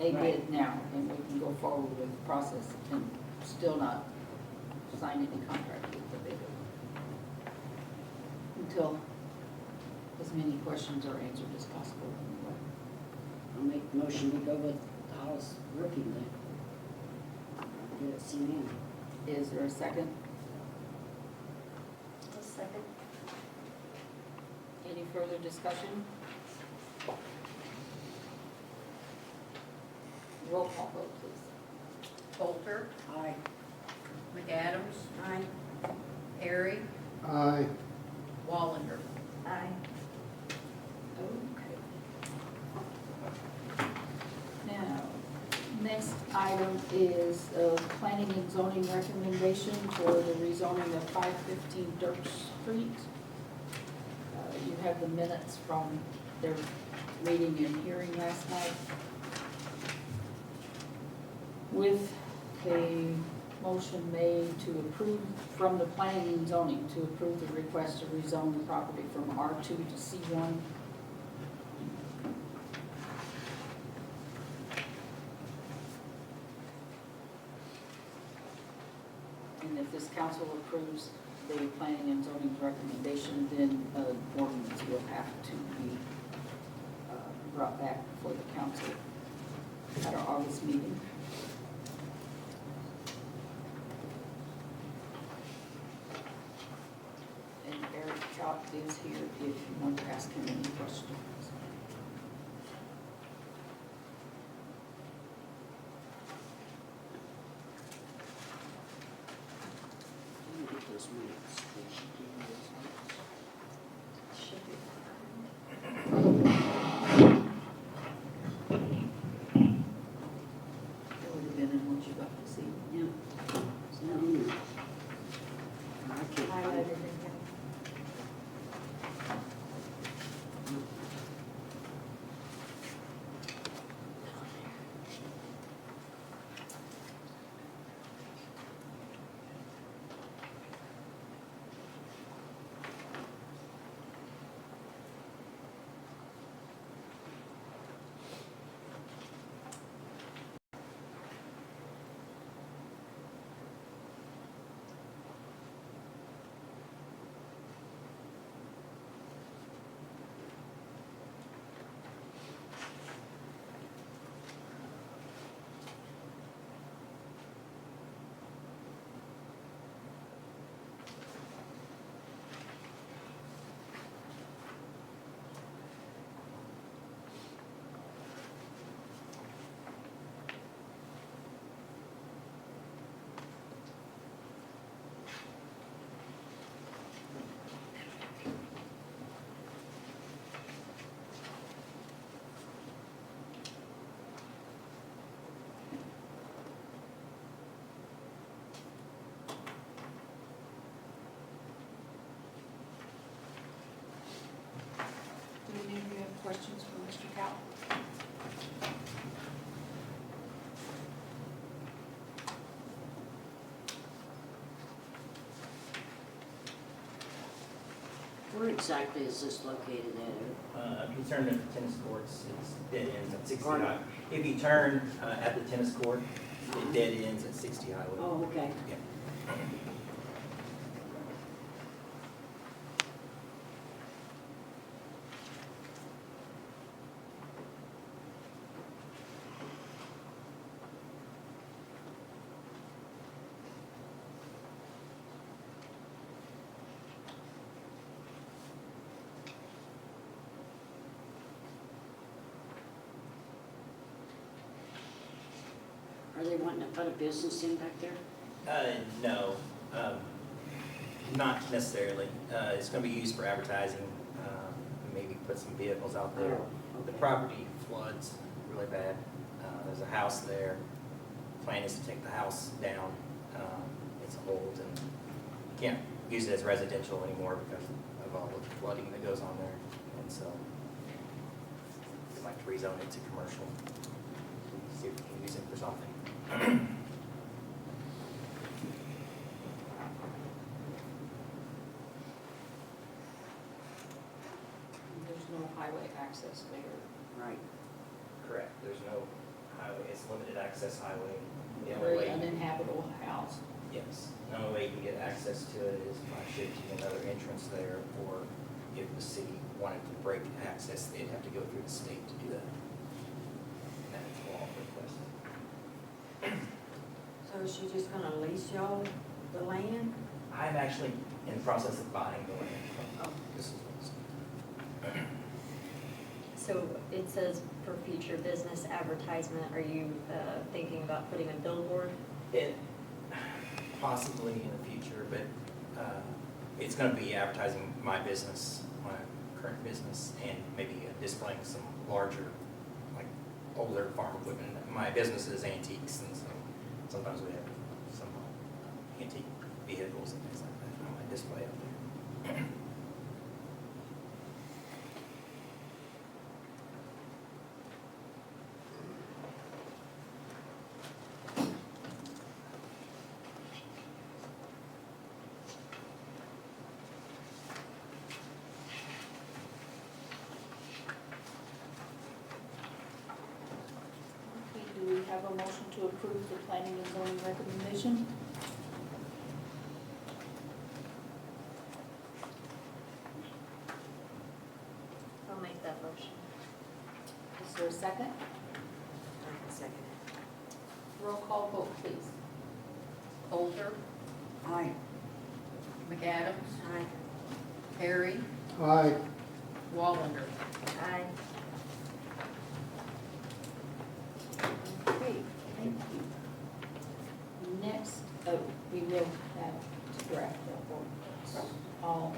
[SPEAKER 1] a bid
[SPEAKER 7] Right.
[SPEAKER 1] now, and we can go forward with the process and still not sign any contract with the bidder until as many questions are answered as possible.
[SPEAKER 7] I'll make the motion, we go with Hollis Roofing then. Get it seen in.
[SPEAKER 1] Is there a second?
[SPEAKER 4] A second.
[SPEAKER 1] Any further discussion? Roll call vote, please.
[SPEAKER 8] Coulter,
[SPEAKER 7] Aye.
[SPEAKER 8] McAdams,
[SPEAKER 5] Aye.
[SPEAKER 8] Harry,
[SPEAKER 9] Aye.
[SPEAKER 8] Wallander.
[SPEAKER 4] Aye.
[SPEAKER 1] Okay. Now, next item is planning and zoning recommendation for the rezoning of 515 Dirt Street. You have the minutes from their meeting and hearing last night. With a motion made to approve from the planning and zoning to approve the request to rezone the property from R2 to C1. And if this council approves the planning and zoning's recommendation, then ordinance will have to be brought back before the council at our August meeting. And Eric Chop is here if you want to ask him any questions.
[SPEAKER 7] Let me get those minutes.
[SPEAKER 4] Should be.
[SPEAKER 1] It would have been in what you got to see.
[SPEAKER 7] Yeah. It's not in there. I can't find
[SPEAKER 4] Highlighted
[SPEAKER 7] it.
[SPEAKER 4] in here.
[SPEAKER 7] Where exactly is this located at?
[SPEAKER 12] If you turn at the tennis courts, it's dead ends at 60
[SPEAKER 7] Pardon?
[SPEAKER 12] High. If you turn at the tennis court, it dead ends at 60 Highway.
[SPEAKER 7] Oh, okay.
[SPEAKER 12] Yeah.
[SPEAKER 7] Are they wanting to put a business in back there?
[SPEAKER 12] No, not necessarily. It's gonna be used for advertising, maybe put some vehicles out there.
[SPEAKER 7] Oh,
[SPEAKER 12] The
[SPEAKER 7] okay.
[SPEAKER 12] property floods really bad. There's a house there. Plan is to take the house down. It's old and can't use it as residential anymore because of all the flooding that goes on there. And so we'd like to rezone it to commercial. See if we can use it for something.
[SPEAKER 1] There's no highway access there.
[SPEAKER 7] Right.
[SPEAKER 12] Correct. There's no highway. It's limited access highway. The only
[SPEAKER 1] Very
[SPEAKER 12] way,
[SPEAKER 1] uninhabitable house.
[SPEAKER 12] yes, the only way you can get access to it is by shifting another entrance there, or if the city wanted to break access, they'd have to go through the state to do that. And that's law requested.
[SPEAKER 5] So is she just gonna lease y'all the land?
[SPEAKER 12] I'm actually in the process of buying the land from,
[SPEAKER 5] Oh.
[SPEAKER 12] this is what's.
[SPEAKER 4] So it says for future business advertisement, are you thinking about putting a billboard?
[SPEAKER 12] It, possibly in the future, but it's gonna be advertising my business, my current business, and maybe displaying some larger, like, older farm equipment. My business is antiques, and so sometimes we have some antique vehicles and things like that on my display up there.
[SPEAKER 1] Okay, do we have a motion to approve the planning and zoning recommendation?
[SPEAKER 4] I'll make that motion.
[SPEAKER 1] Is there a second?
[SPEAKER 5] I can second it.
[SPEAKER 1] Roll call vote, please.
[SPEAKER 8] Coulter,
[SPEAKER 5] Aye.
[SPEAKER 8] McAdams,
[SPEAKER 5] Aye.
[SPEAKER 8] Perry,
[SPEAKER 9] Aye.
[SPEAKER 8] Wallander.
[SPEAKER 4] Aye.
[SPEAKER 1] Okay, thank you. Next, we will have to draft that ordinance.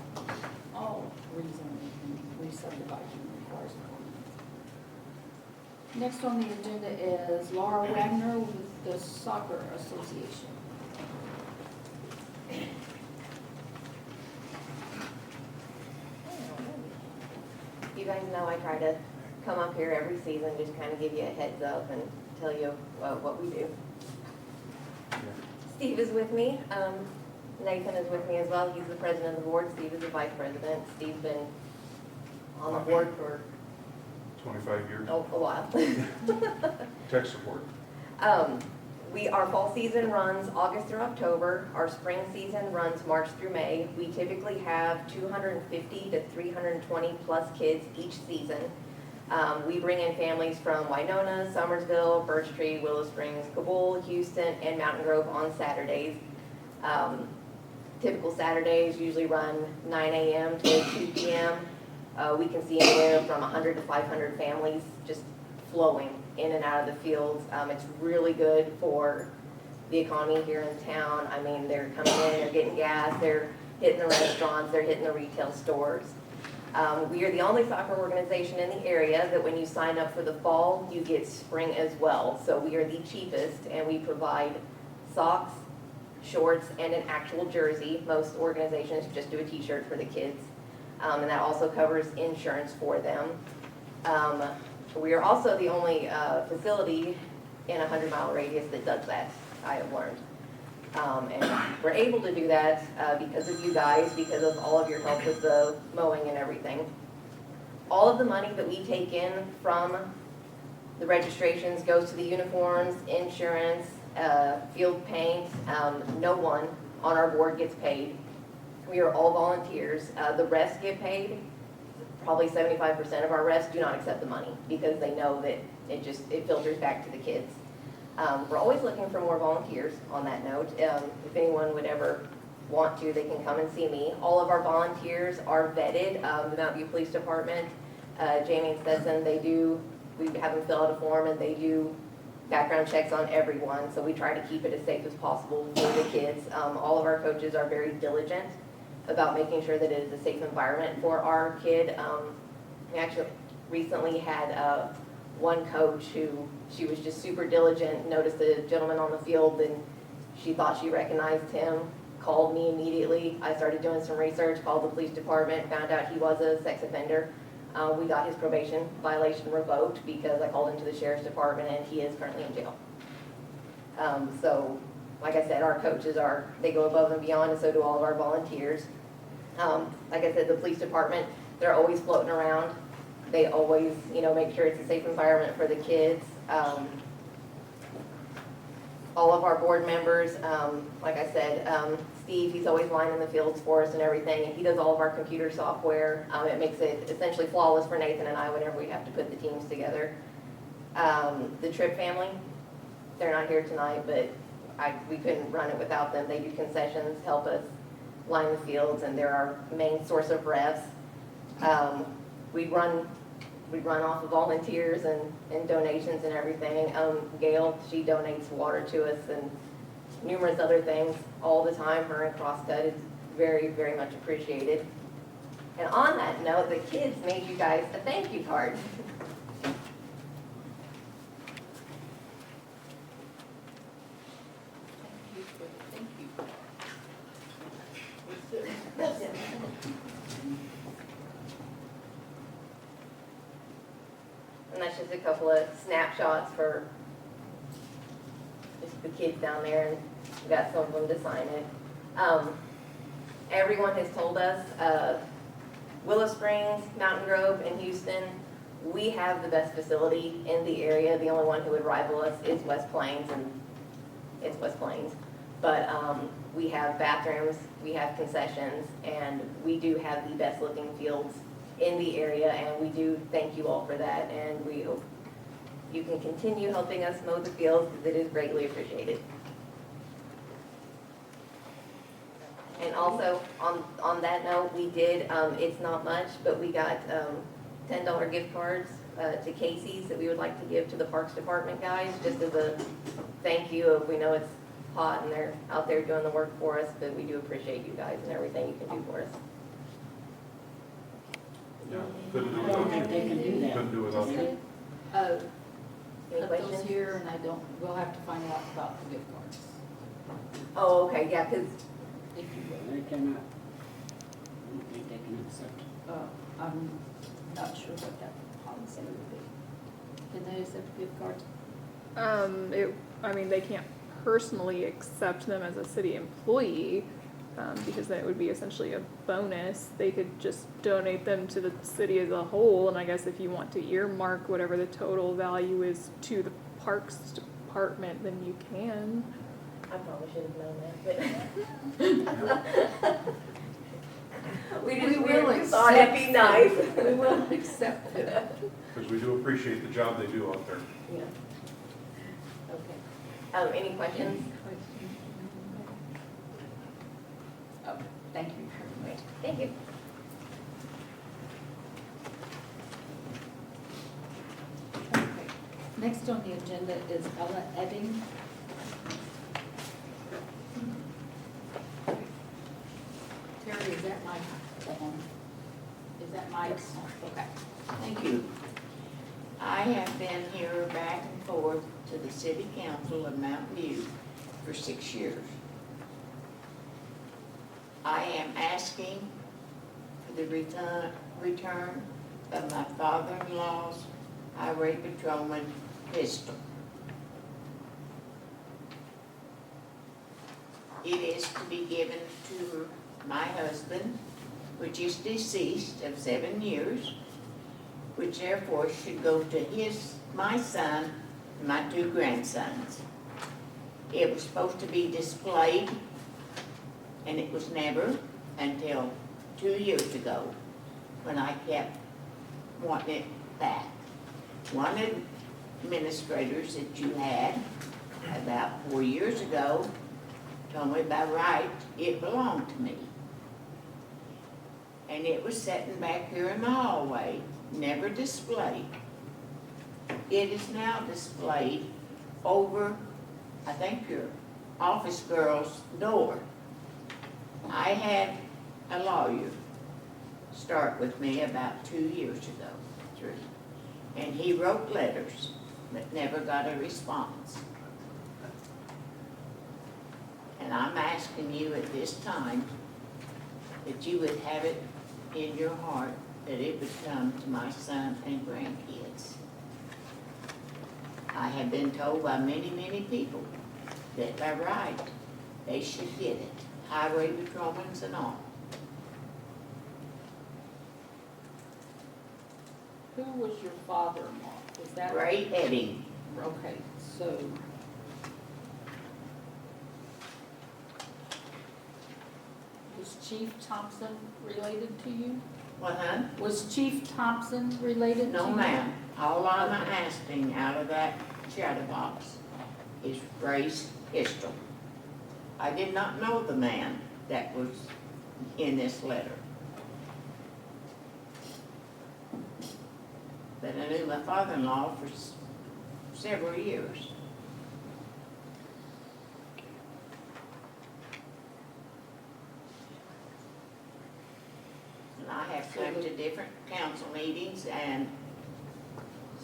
[SPEAKER 1] All rezoning and re-subdivision requires an ordinance. Next on the agenda is Laura Wagner with the Soccer Association.
[SPEAKER 13] You guys know I try to come up here every season, just kind of give you a heads up and tell you what we do. Steve is with me. Nathan is with me as well. He's the president of the board. Steve is the vice president. Steve's been on the board for
[SPEAKER 14] 25 years.
[SPEAKER 13] a while.
[SPEAKER 14] Tech support.
[SPEAKER 13] Our fall season runs August through October. Our spring season runs March through May. We typically have 250 to 320 plus kids each season. We bring in families from Winona, Summersville, Birch Tree, Willow Springs, Kabul, Houston, and Mountain Grove on Saturdays. Typical Saturdays usually run 9 a.m. to 2 p.m. We can see anywhere from 100 to 500 families just flowing in and out of the fields. It's really good for the economy here in town. I mean, they're coming in, they're getting gas, they're hitting the restaurants, they're hitting the retail stores. We are the only soccer organization in the area that when you sign up for the fall, you get spring as well. So we are the cheapest, and we provide socks, shorts, and an actual jersey. Most organizations just do a t-shirt for the kids. And that also covers insurance for them. We are also the only facility in a 100-mile radius that does that, I have learned. And we're able to do that because of you guys, because of all of your help with the mowing and everything. All of the money that we take in from the registrations goes to the uniforms, insurance, field paint. No one on our board gets paid. We are all volunteers. The rest get paid. Probably 75% of our rests do not accept the money because they know that it filters back to the kids. We're always looking for more volunteers on that note. If anyone would ever want to, they can come and see me. All of our volunteers are vetted. The Mountain View Police Department, Jamie and Stetson, we have them fill out a form and they do background checks on everyone. So we try to keep it as safe as possible for the kids. All of our coaches are very diligent about making sure that it is a safe environment for our kid. We actually recently had one coach who, she was just super diligent, noticed a gentleman on the field and she thought she recognized him, called me immediately. I started doing some research, called the police department, found out he was a sex offender. We got his probation violation revoked because I called into the sheriff's department and he is currently in jail. So, like I said, our coaches they go above and beyond, and so do all of our volunteers. Like I said, the police department, they're always floating around. They always, make sure it's a safe environment for the kids. All of our board members, like I said, Steve, he's always lining the fields for us and everything, and he does all of our computer software. It makes it essentially flawless for Nathan and I whenever we have to put the teams together. The Tripp family, they're not here tonight, but we couldn't run it without them. They do concessions, help us line the fields, and they're our main source of refs. We run off of volunteers and donations and everything. Gail, she donates water to us and numerous other things all the time. Her and Crosscut is very, very much appreciated. And on that note, the kids made you guys a thank you card. And that's just a couple of snapshots for just the kids down there, and we got some of them to sign it. Everyone has told us, Willow Springs, Mountain Grove, and Houston, we have the best facility in the area. The only one who would rival us is West Plains, and it's West Plains. But we have bathrooms, we have concessions, and we do have the best looking fields in the area, and we do thank you all for that, and we hope you can continue helping us mow the fields because it is greatly appreciated. And also, on that note, we did, it's not much, but we got $10 gift cards to Casey's that we would like to give to the Parks Department guys, just as a thank you. We know it's hot and they're out there doing the work for us, but we do appreciate you guys and everything you can do for us.
[SPEAKER 14] Yeah, couldn't do
[SPEAKER 7] I don't think
[SPEAKER 14] without
[SPEAKER 7] they
[SPEAKER 14] you.
[SPEAKER 7] can do that.
[SPEAKER 14] Couldn't do without you.
[SPEAKER 13] Any
[SPEAKER 1] Put those
[SPEAKER 13] questions?
[SPEAKER 1] here, and I don't, we'll have to find out about the gift cards,
[SPEAKER 13] Oh, okay, yeah, because
[SPEAKER 1] if you will.
[SPEAKER 7] They cannot, I don't think they can accept.
[SPEAKER 1] I'm not sure what that policy would be. Can they accept gift cards?
[SPEAKER 15] They can't personally accept them as a city employee, because that would be essentially a bonus. They could just donate them to the city as a whole, and I guess if you want to earmark whatever the total value is to the Parks Department, then you can.
[SPEAKER 13] I probably should have known that, but. We thought it'd be nice.
[SPEAKER 1] We will accept it.
[SPEAKER 14] Because we do appreciate the job they do out there.
[SPEAKER 13] Yeah. Okay. Any questions?
[SPEAKER 1] Oh, thank you very much.
[SPEAKER 13] Thank you.
[SPEAKER 1] Okay. Next on the agenda is Ella Ebbing. Terry, is that mic on? Is that mic on? Okay.
[SPEAKER 16] Thank you. I have been here back and forth to the city council of Mountain View for 6 years. I am asking for the return of my father-in-law's highway patrolman pistol. it is to be given to my husband, which is deceased of 7 years, which therefore should go to my son, and my 2 grandsons. It was supposed to be displayed, and it was never until 2 years ago when I kept wanting it back. One of the administrators that you had about 4 years ago told me by right it belonged to me. And it was sitting back here in the hallway, never displayed. It is now displayed over, I think, your office girl's door. I had a lawyer start with me about 2 years ago, 3. And he wrote letters, but never got a response. And I'm asking you at this time that you would have it in your heart that it would come to my son and grandkids. I have been told by many, many people that by right, they should get it, highway patrolmen and all.
[SPEAKER 1] Who was your father-in-law? Was that?
[SPEAKER 16] Ray Edding.
[SPEAKER 1] Okay, so. Was Chief Thompson related to you?
[SPEAKER 16] What, huh?
[SPEAKER 1] Was Chief Thompson related to you?
[SPEAKER 16] No, ma'am. All I'm asking out of that shadow box is Ray's pistol. I did not know the man that was in this letter. But I knew my father-in-law for several years. And I have come to different council meetings and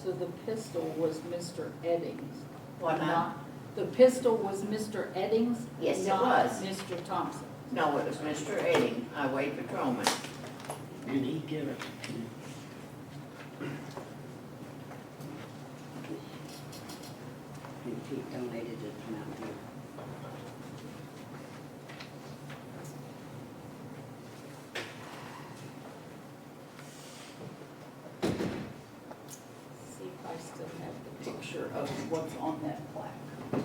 [SPEAKER 1] So the pistol was Mr. Eddings?
[SPEAKER 16] What, ma'am?
[SPEAKER 1] Not- The pistol was Mr. Eddings?
[SPEAKER 16] Yes, it
[SPEAKER 1] not
[SPEAKER 16] was.
[SPEAKER 1] Mr. Thompson?
[SPEAKER 16] no, it was Mr. Edding, highway patrolman.
[SPEAKER 2] And he give it.
[SPEAKER 7] And Pete donated it to Mountain View.
[SPEAKER 1] See if I still have the picture of what's on that plaque.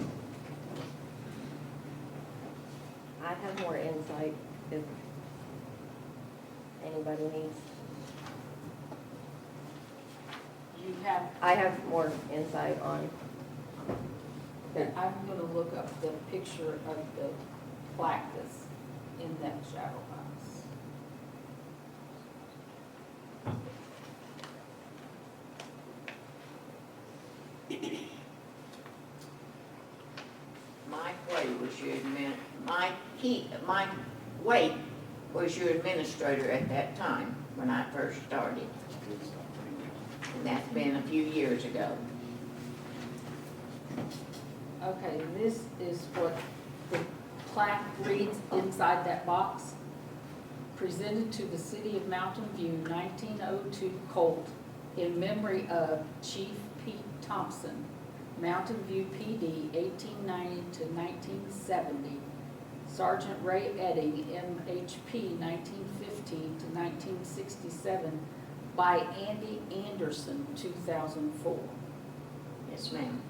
[SPEAKER 13] I have more insight if anybody needs.
[SPEAKER 1] You have,
[SPEAKER 13] I have more insight on.
[SPEAKER 1] I'm gonna look up the picture of the plaque that's in that shadow box.
[SPEAKER 16] Mike Wade was your Mike Wade was your administrator at that time when I first started. And that's been a few years ago.
[SPEAKER 1] Okay, this is what the plaque reads inside that box. Presented to the City of Mountain View, 1902 Colt, in memory of Chief Pete Thompson, Mountain View PD, 1890 to 1970. Sergeant Ray Edding, MHP, 1915 to 1967, by Andy Anderson, 2004.
[SPEAKER 16] Yes, ma'am.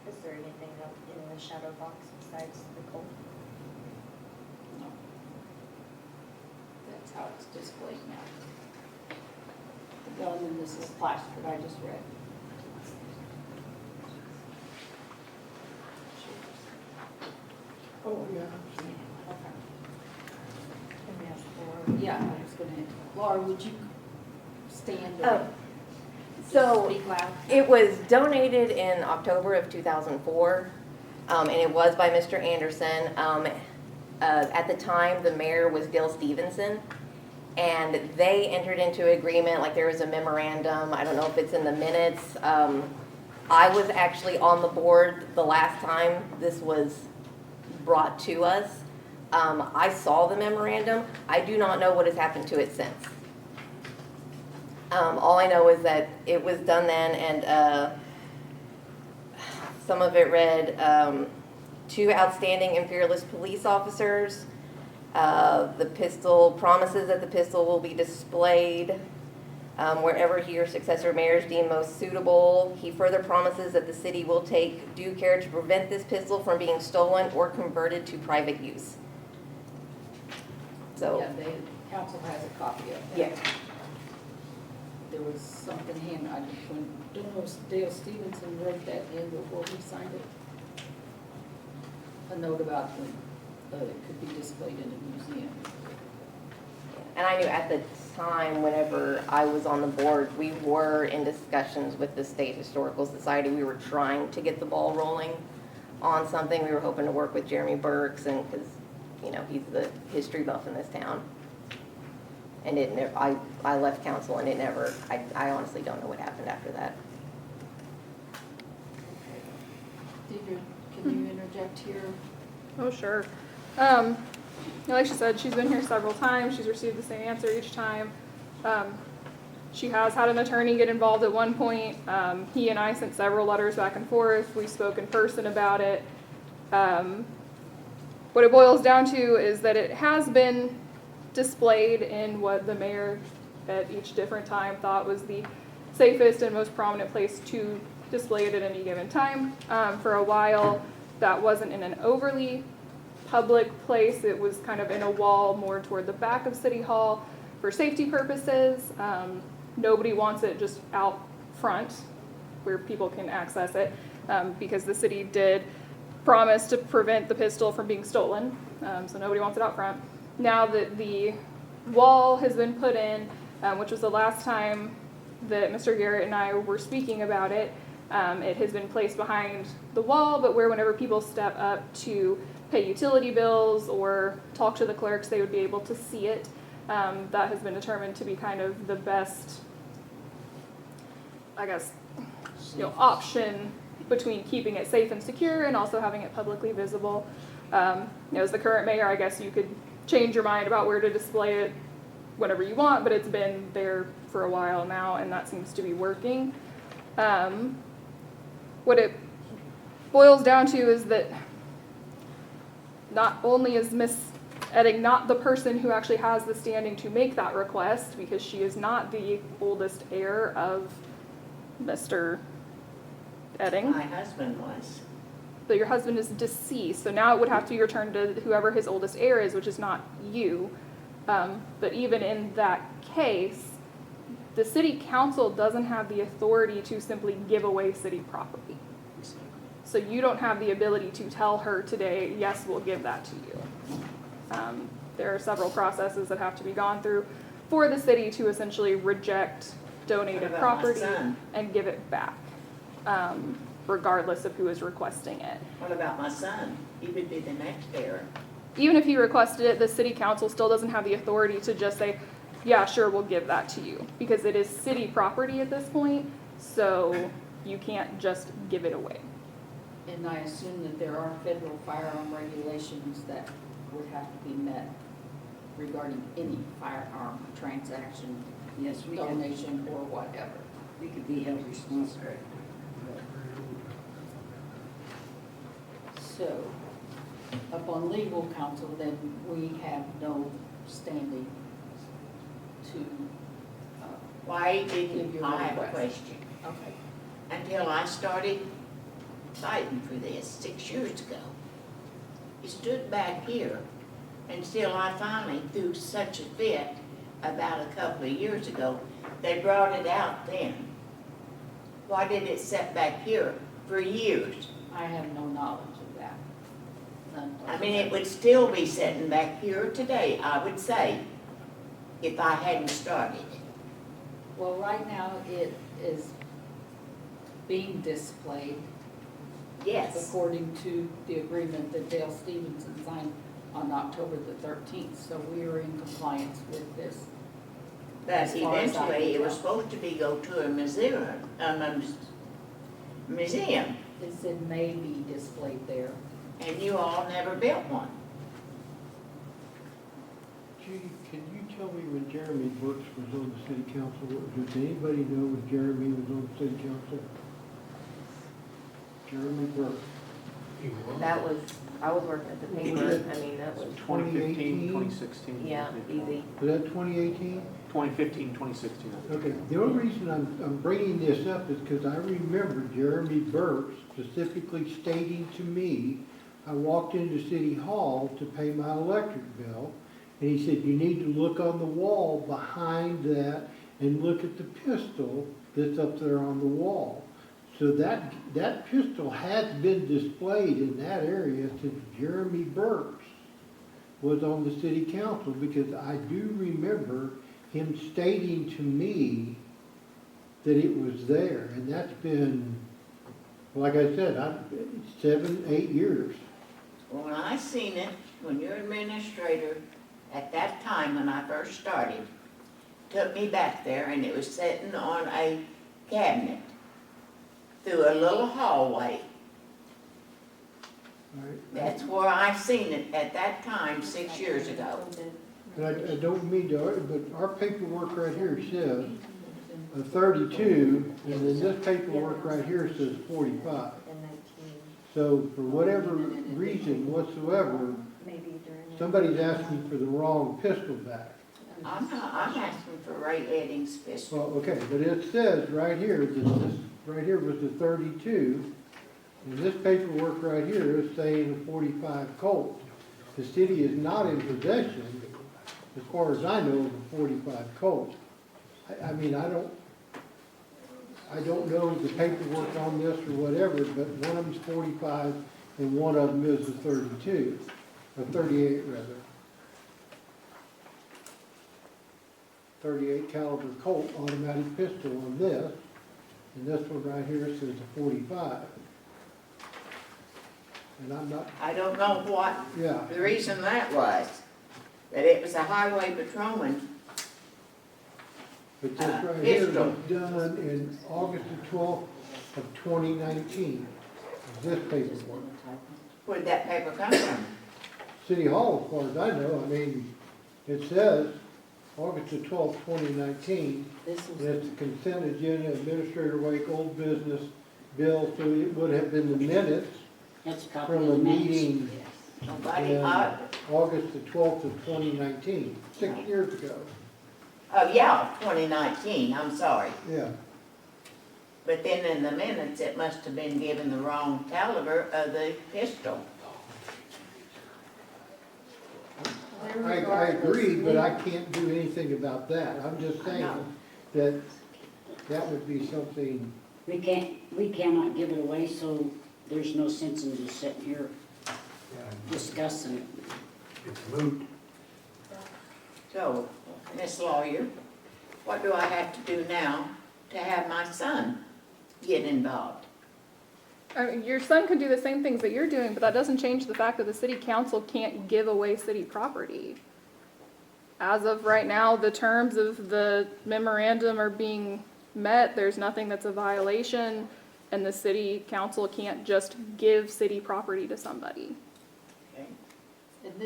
[SPEAKER 13] Is there anything up in the shadow box besides the Colt?
[SPEAKER 1] No. That's how it's displayed now. The gun, and this is plaque that I just read.
[SPEAKER 9] Oh, yeah.
[SPEAKER 1] Yeah, I was gonna, Laura, would you stand
[SPEAKER 13] Oh,
[SPEAKER 1] or
[SPEAKER 13] so
[SPEAKER 1] speak loud?
[SPEAKER 13] it was donated in October of 2004, and it was by Mr. Anderson. At the time, the mayor was Gil Stevenson, and they entered into an agreement, like there was a memorandum, I don't know if it's in the minutes. I was actually on the board the last time this was brought to us. I saw the memorandum. I do not know what has happened to it since. All I know is that it was done then, and Some of it read, 2 outstanding and fearless police officers. The pistol promises that the pistol will be displayed wherever he or successor mayors deem most suitable. He further promises that the city will take due care to prevent this pistol from being stolen or converted to private use. So,
[SPEAKER 1] Yeah, the council has a copy of that.
[SPEAKER 13] yeah.
[SPEAKER 1] There was something when Dale Stevenson wrote that in before he signed it. A note about when it could be displayed in a museum.
[SPEAKER 13] And I knew at the time, whenever I was on the board, we were in discussions with the State Historical Society. We were trying to get the ball rolling on something. We were hoping to work with Jeremy Burks, and because, you know, he's the history buff in this town. And it never, I left council and it never, I honestly don't know what happened after that.
[SPEAKER 1] Deidre, can you interject here?
[SPEAKER 15] Oh, sure. Like she said, she's been here several times. She's received the same answer each time. She has had an attorney get involved at one point. He and I sent several letters back and forth. We spoke in person about it. What it boils down to is that it has been displayed in what the mayor at each different time thought was the safest and most prominent place to display it at any given time. For a while, that wasn't in an overly public place. It was kind of in a wall more toward the back of City Hall for safety purposes. Nobody wants it just out front where people can access it, because the city did promise to prevent the pistol from being stolen, so nobody wants it out front. Now that the wall has been put in, which was the last time that Mr. Garrett and I were speaking about it, it has been placed behind the wall, but where whenever people step up to pay utility bills or talk to the clerks, they would be able to see it. That has been determined to be kind of the best, I guess, option between keeping it safe and secure and also having it publicly visible. As the current mayor, I guess you could change your mind about where to display it whenever you want, but it's been there for a while now, and that seems to be working. What it boils down to is that not only is Miss Edding not the person who actually has the standing to make that request, because she is not the oldest heir of Mr. Edding.
[SPEAKER 16] My husband was.
[SPEAKER 15] But your husband is deceased, so now it would have to be returned to whoever his oldest heir is, which is not you. But even in that case, the city council doesn't have the authority to simply give away city property. So you don't have the ability to tell her today, yes, we'll give that to you. There are several processes that have to be gone through for the city to essentially reject donated property and give it back, regardless of who is requesting it.
[SPEAKER 16] What about my son? He would be the next heir.
[SPEAKER 15] Even if he requested it, the city council still doesn't have the authority to just say, yeah, sure, we'll give that to you, because it is city property at this point, so you can't just give it away.
[SPEAKER 1] And I assume that there are federal firearm regulations that would have to be met regarding any firearm transaction,
[SPEAKER 7] Yes, we could,
[SPEAKER 1] donation, or whatever.
[SPEAKER 7] we could be held responsible.
[SPEAKER 1] So, upon legal counsel, then we have no standing to,
[SPEAKER 16] Why
[SPEAKER 1] give
[SPEAKER 16] didn't
[SPEAKER 1] your
[SPEAKER 16] I have a
[SPEAKER 1] request.
[SPEAKER 16] question?
[SPEAKER 1] Okay.
[SPEAKER 16] Until I started fighting for this 6 years ago. He stood back here until I finally threw such a fit about a couple of years ago. They brought it out then. Why did it sit back here for years?
[SPEAKER 1] I have no knowledge of that. None
[SPEAKER 16] I mean, it would still be sitting back here today, I would say, if I hadn't started it.
[SPEAKER 1] Well, right now, it is being displayed
[SPEAKER 16] Yes,
[SPEAKER 1] according to the agreement that Dale Stevenson signed on October the 13th. So we are in compliance with this.
[SPEAKER 16] but
[SPEAKER 1] As far as I
[SPEAKER 16] eventually
[SPEAKER 1] can
[SPEAKER 16] it was
[SPEAKER 1] tell.
[SPEAKER 16] supposed to be go to a museum, museum,
[SPEAKER 1] It said may be displayed there.
[SPEAKER 16] and you all never built one.
[SPEAKER 9] Judy, can you tell me when Jeremy Brooks was on the city council? Does anybody know when Jeremy was on the city council? Jeremy Burke.
[SPEAKER 13] That was, I was working at the paper, I mean, that was,
[SPEAKER 11] 2015, 2016.
[SPEAKER 13] yeah, easy.
[SPEAKER 9] Was that 2018?
[SPEAKER 11] 2015, 2016. I think.
[SPEAKER 9] Okay, the only reason I'm bringing this up is because I remember Jeremy Burke specifically stating to me, I walked into City Hall to pay my electric bill, and he said, you need to look on the wall behind that and look at the pistol that's up there on the wall. So that pistol has been displayed in that area since Jeremy Burke was on the city council, because I do remember him stating to me that it was there, and that's been, like I said, 7, 8 years.
[SPEAKER 16] When I seen it, when your administrator, at that time when I first started, took me back there and it was sitting on a cabinet through a little hallway. That's where I seen it at that time, 6 years ago.
[SPEAKER 9] And I don't mean to, but our paperwork right here says 32, and then this paperwork right here says 45. So for whatever reason whatsoever, somebody's asking for the wrong pistol back.
[SPEAKER 16] I'm asking for Ray Eddings' pistol.
[SPEAKER 9] Well, okay, but it says right here that this, right here was the 32, and this paperwork right here is saying a 45 Colt. The city is not in possession, as far as I know, of a 45 Colt. I mean, I don't know the paperwork on this or whatever, but one of them's 45 and one of them is a 32, or 38 rather. 38 caliber Colt automatic pistol on this, and this one right here says a 45. And I'm not,
[SPEAKER 16] I don't know what
[SPEAKER 9] yeah,
[SPEAKER 16] the reason that was, that it was a highway patrolman.
[SPEAKER 9] but this right here
[SPEAKER 16] pistol.
[SPEAKER 9] was done in August the 12th of 2019. This paperwork.
[SPEAKER 16] Where'd that paper come from?
[SPEAKER 9] City Hall, as far as I know, I mean, it says August the 12th, 2019.
[SPEAKER 1] This was,
[SPEAKER 9] And it's a consent agenda, Administrator Wake, old business, bill, so it would have been the minutes
[SPEAKER 7] That's a copy
[SPEAKER 9] from
[SPEAKER 7] of
[SPEAKER 9] a
[SPEAKER 7] the minutes.
[SPEAKER 9] meeting
[SPEAKER 16] Nobody,
[SPEAKER 9] in August the 12th of 2019, 6 years ago.
[SPEAKER 16] oh yeah, 2019, I'm sorry.
[SPEAKER 9] Yeah,
[SPEAKER 16] But then in the minutes, it must have been given the wrong caliber of the pistol.
[SPEAKER 9] I agree, but I can't do anything about that. I'm just saying that that would be something,
[SPEAKER 7] We cannot give it away, so there's no sense in just sitting here discussing it.
[SPEAKER 10] It's moot.
[SPEAKER 16] So, Miss Lawyer, what do I have to do now to have my son get involved?
[SPEAKER 15] I mean, your son could do the same things that you're doing, but that doesn't change the fact that the city council can't give away city property. As of right now, the terms of the memorandum are being met, there's nothing that's a violation, and the city council can't just give city property to somebody.
[SPEAKER 16] Okay.
[SPEAKER 1] and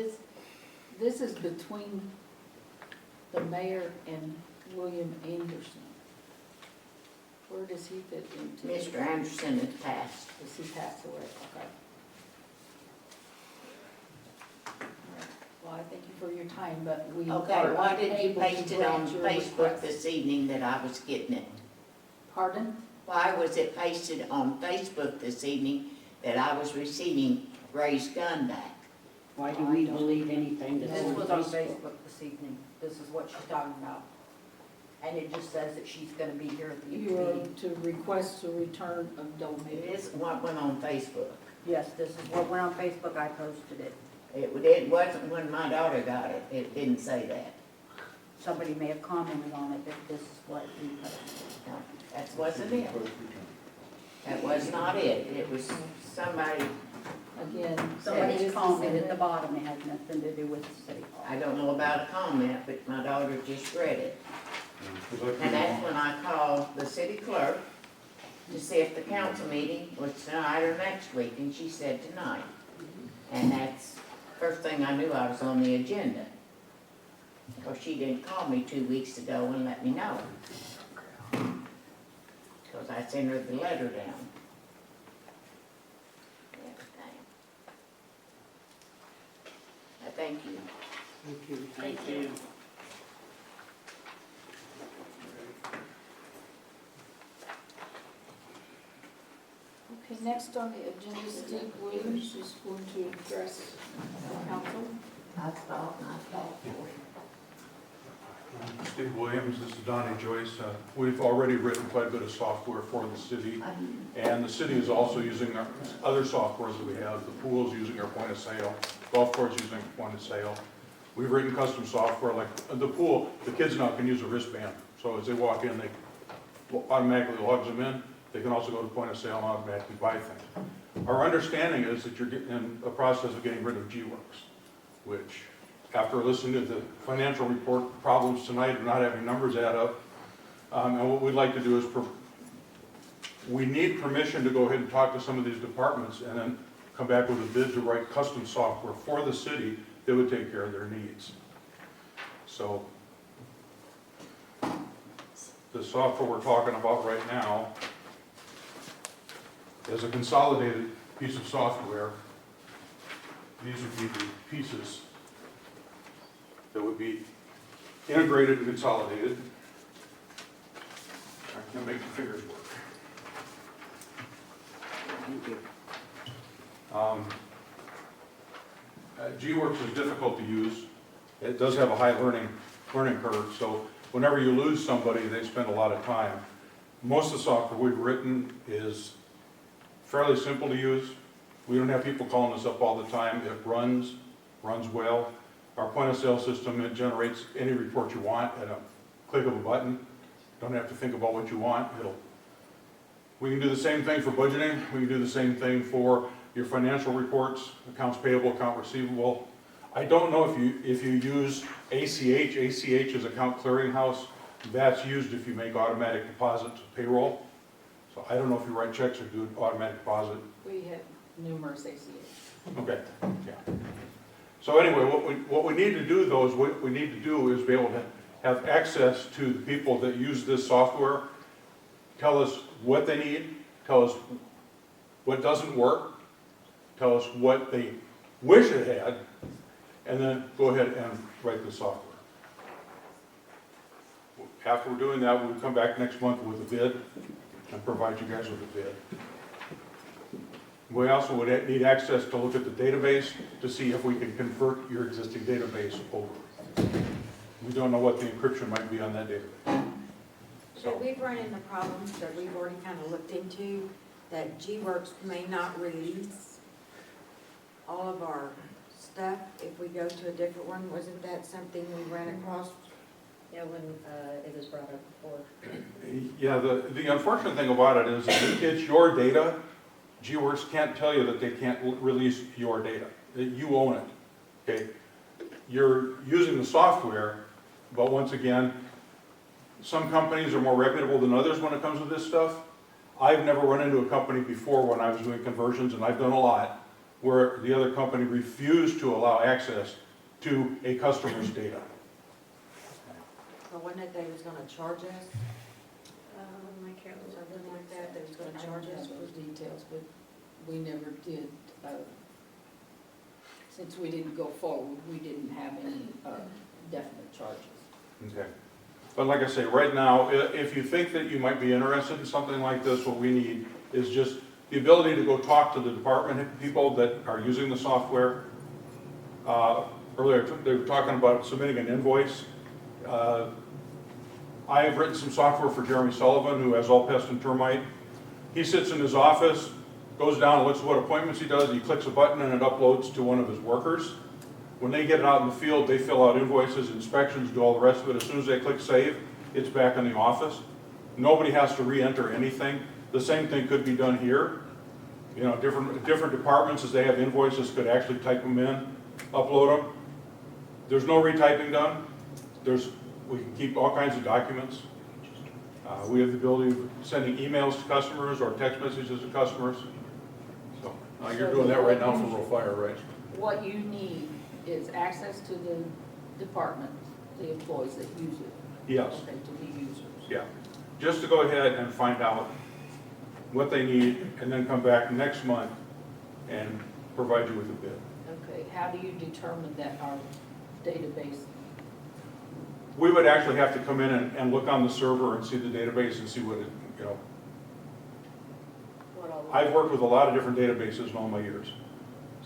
[SPEAKER 1] this is between the mayor and William Anderson. Where does he fit into?
[SPEAKER 16] Mr. Anderson has passed.
[SPEAKER 1] Does he pass away? Okay. Well, I thank you for your time, but we
[SPEAKER 16] Okay,
[SPEAKER 1] are
[SPEAKER 16] why did you
[SPEAKER 1] unable
[SPEAKER 16] paste
[SPEAKER 1] to
[SPEAKER 16] it on
[SPEAKER 1] grant your
[SPEAKER 16] Facebook
[SPEAKER 1] request.
[SPEAKER 16] this evening that I was getting it?
[SPEAKER 1] Pardon?
[SPEAKER 16] Why was it pasted on Facebook this evening that I was receiving Ray's gun back?
[SPEAKER 7] Why do we believe anything that's
[SPEAKER 5] This
[SPEAKER 7] on
[SPEAKER 5] was on
[SPEAKER 7] Facebook?
[SPEAKER 5] Facebook this evening. This is what she's talking about. And it just says that she's gonna be here at the
[SPEAKER 1] You're
[SPEAKER 5] meeting.
[SPEAKER 1] to request a return of
[SPEAKER 16] It
[SPEAKER 1] donated.
[SPEAKER 16] is what went on Facebook.
[SPEAKER 5] Yes, this is what went on Facebook. I posted it.
[SPEAKER 16] It wasn't when my daughter got it. It didn't say that.
[SPEAKER 5] Somebody may have commented on it, but this is what we posted.
[SPEAKER 16] No, that wasn't it. That was not it. It was somebody,
[SPEAKER 1] Again.
[SPEAKER 5] Somebody's
[SPEAKER 1] it is
[SPEAKER 5] comment at the
[SPEAKER 1] same-
[SPEAKER 5] bottom. It has nothing to do with the city hall.
[SPEAKER 16] I don't know about a comment, but my daughter just read it. And that's when I called the city clerk to see if the council meeting was tonight or next week, and she said tonight. And that's, first thing I knew, I was on the agenda. Because she didn't call me 2 weeks ago and let me know. Because I sent her the letter down. Thank you.
[SPEAKER 2] Thank you.
[SPEAKER 7] Thank you.
[SPEAKER 1] Okay, next on the agenda, Steve Williams is going to address the council.
[SPEAKER 14] Steve Williams, this is Donnie Joyce. We've already written quite a bit of software for the city, and the city is also using our other softwares that we have. The pool's using our point of sale, golf course using point of sale. We've written custom software, like the pool, the kids now can use a wristband. So as they walk in, they automatically logs them in. They can also go to point of sale and automatically buy things. Our understanding is that you're in a process of getting rid of G-Works, which, after listening to the financial report problems tonight of not having numbers add up, and what we'd like to do is, we need permission to go ahead and talk to some of these departments and then come back with a bid to write custom software for the city that would take care of their needs. So, the software we're talking about right now is a consolidated piece of software. These would be the pieces that would be integrated and consolidated. I can make the figures work.
[SPEAKER 7] Thank you.
[SPEAKER 14] G-Works is difficult to use. It does have a high learning curve, so whenever you lose somebody, they spend a lot of time. Most of the software we've written is fairly simple to use. We don't have people calling us up all the time. It runs well. Our point of sale system, it generates any report you want at a click of a button. Don't have to think about what you want. We can do the same thing for budgeting. We can do the same thing for your financial reports, accounts payable, account receivable. I don't know if you use ACH. ACH is account clearinghouse. That's used if you make automatic deposit to payroll. So I don't know if you write checks or do an automatic deposit.
[SPEAKER 1] We have numerous ACH.
[SPEAKER 14] Okay, yeah. So anyway, what we need to do though is what we need to do is be able to have access to the people that use this software, tell us what they need, tell us what doesn't work, tell us what they wish it had, and then go ahead and write the software. After we're doing that, we'll come back next month with a bid and provide you guys with a bid. We also would need access to look at the database to see if we can convert your existing database over. We don't know what the encryption might be on that database.
[SPEAKER 5] So we've run into problems that we've already kind of looked into, that G-Works may not release all of our stuff if we go to a different one. Wasn't that something we ran across?
[SPEAKER 4] Yeah, when it was brought up before.
[SPEAKER 14] Yeah, the unfortunate thing about it is that it's your data. G-Works can't tell you that they can't release your data. You own it, okay? You're using the software, but once again, some companies are more reputable than others when it comes to this stuff. I've never run into a company before when I was doing conversions, and I've done a lot, where the other company refused to allow access to a customer's data.
[SPEAKER 5] So wasn't it they was gonna charge us,
[SPEAKER 4] I can't remember.
[SPEAKER 5] something like that, they was gonna
[SPEAKER 1] I
[SPEAKER 5] charge
[SPEAKER 1] don't
[SPEAKER 5] us?
[SPEAKER 1] have those details, but we never did, since we didn't go forward, we didn't have any definite charges.
[SPEAKER 14] Okay. But like I say, right now, if you think that you might be interested in something like this, what we need is just the ability to go talk to the department people that are using the software. Earlier, they were talking about submitting an invoice. I have written some software for Jeremy Sullivan, who has all pest and termite. He sits in his office, goes down and looks at what appointments he does, he clicks a button and it uploads to one of his workers. When they get it out in the field, they fill out invoices, inspections, do all the rest of it. As soon as they click save, it's back in the office. Nobody has to re-enter anything. The same thing could be done here. You know, different departments, as they have invoices, could actually type them in, upload them. There's no retyping done. We can keep all kinds of documents. We have the ability of sending emails to customers or text messages to customers. So you're doing that right now for Rural Fire, right?
[SPEAKER 1] What you need is access to the department, the employees that use it.
[SPEAKER 14] Yes.
[SPEAKER 1] Okay, to be users.
[SPEAKER 14] Yeah. Just to go ahead and find out what they need and then come back next month and provide you with a bid.
[SPEAKER 1] Okay, how do you determine that our database?
[SPEAKER 14] We would actually have to come in and look on the server and see the database and see what it, you know.
[SPEAKER 4] What all the-
[SPEAKER 14] I've worked with a lot of different databases in all my years,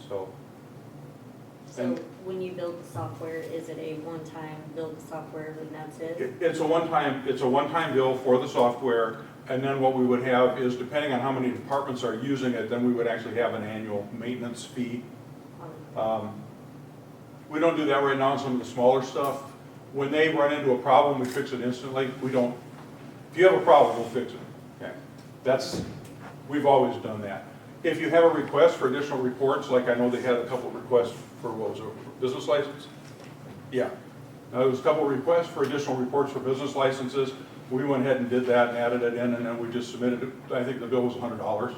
[SPEAKER 14] so.
[SPEAKER 4] So when you build the software, is it a one-time build the software and that's it?
[SPEAKER 14] It's a one-time bill for the software, and then what we would have is, depending on how many departments are using it, then we would actually have an annual maintenance fee. We don't do that right now on some of the smaller stuff. When they run into a problem, we fix it instantly. We don't, if you have a problem, we'll fix it. Okay. We've always done that. If you have a request for additional reports, like I know they had a couple of requests for, what was it, business license? Yeah. Now, there was a couple of requests for additional reports for business licenses. We went ahead and did that and added it in, and then we just submitted it. I think the bill was $100.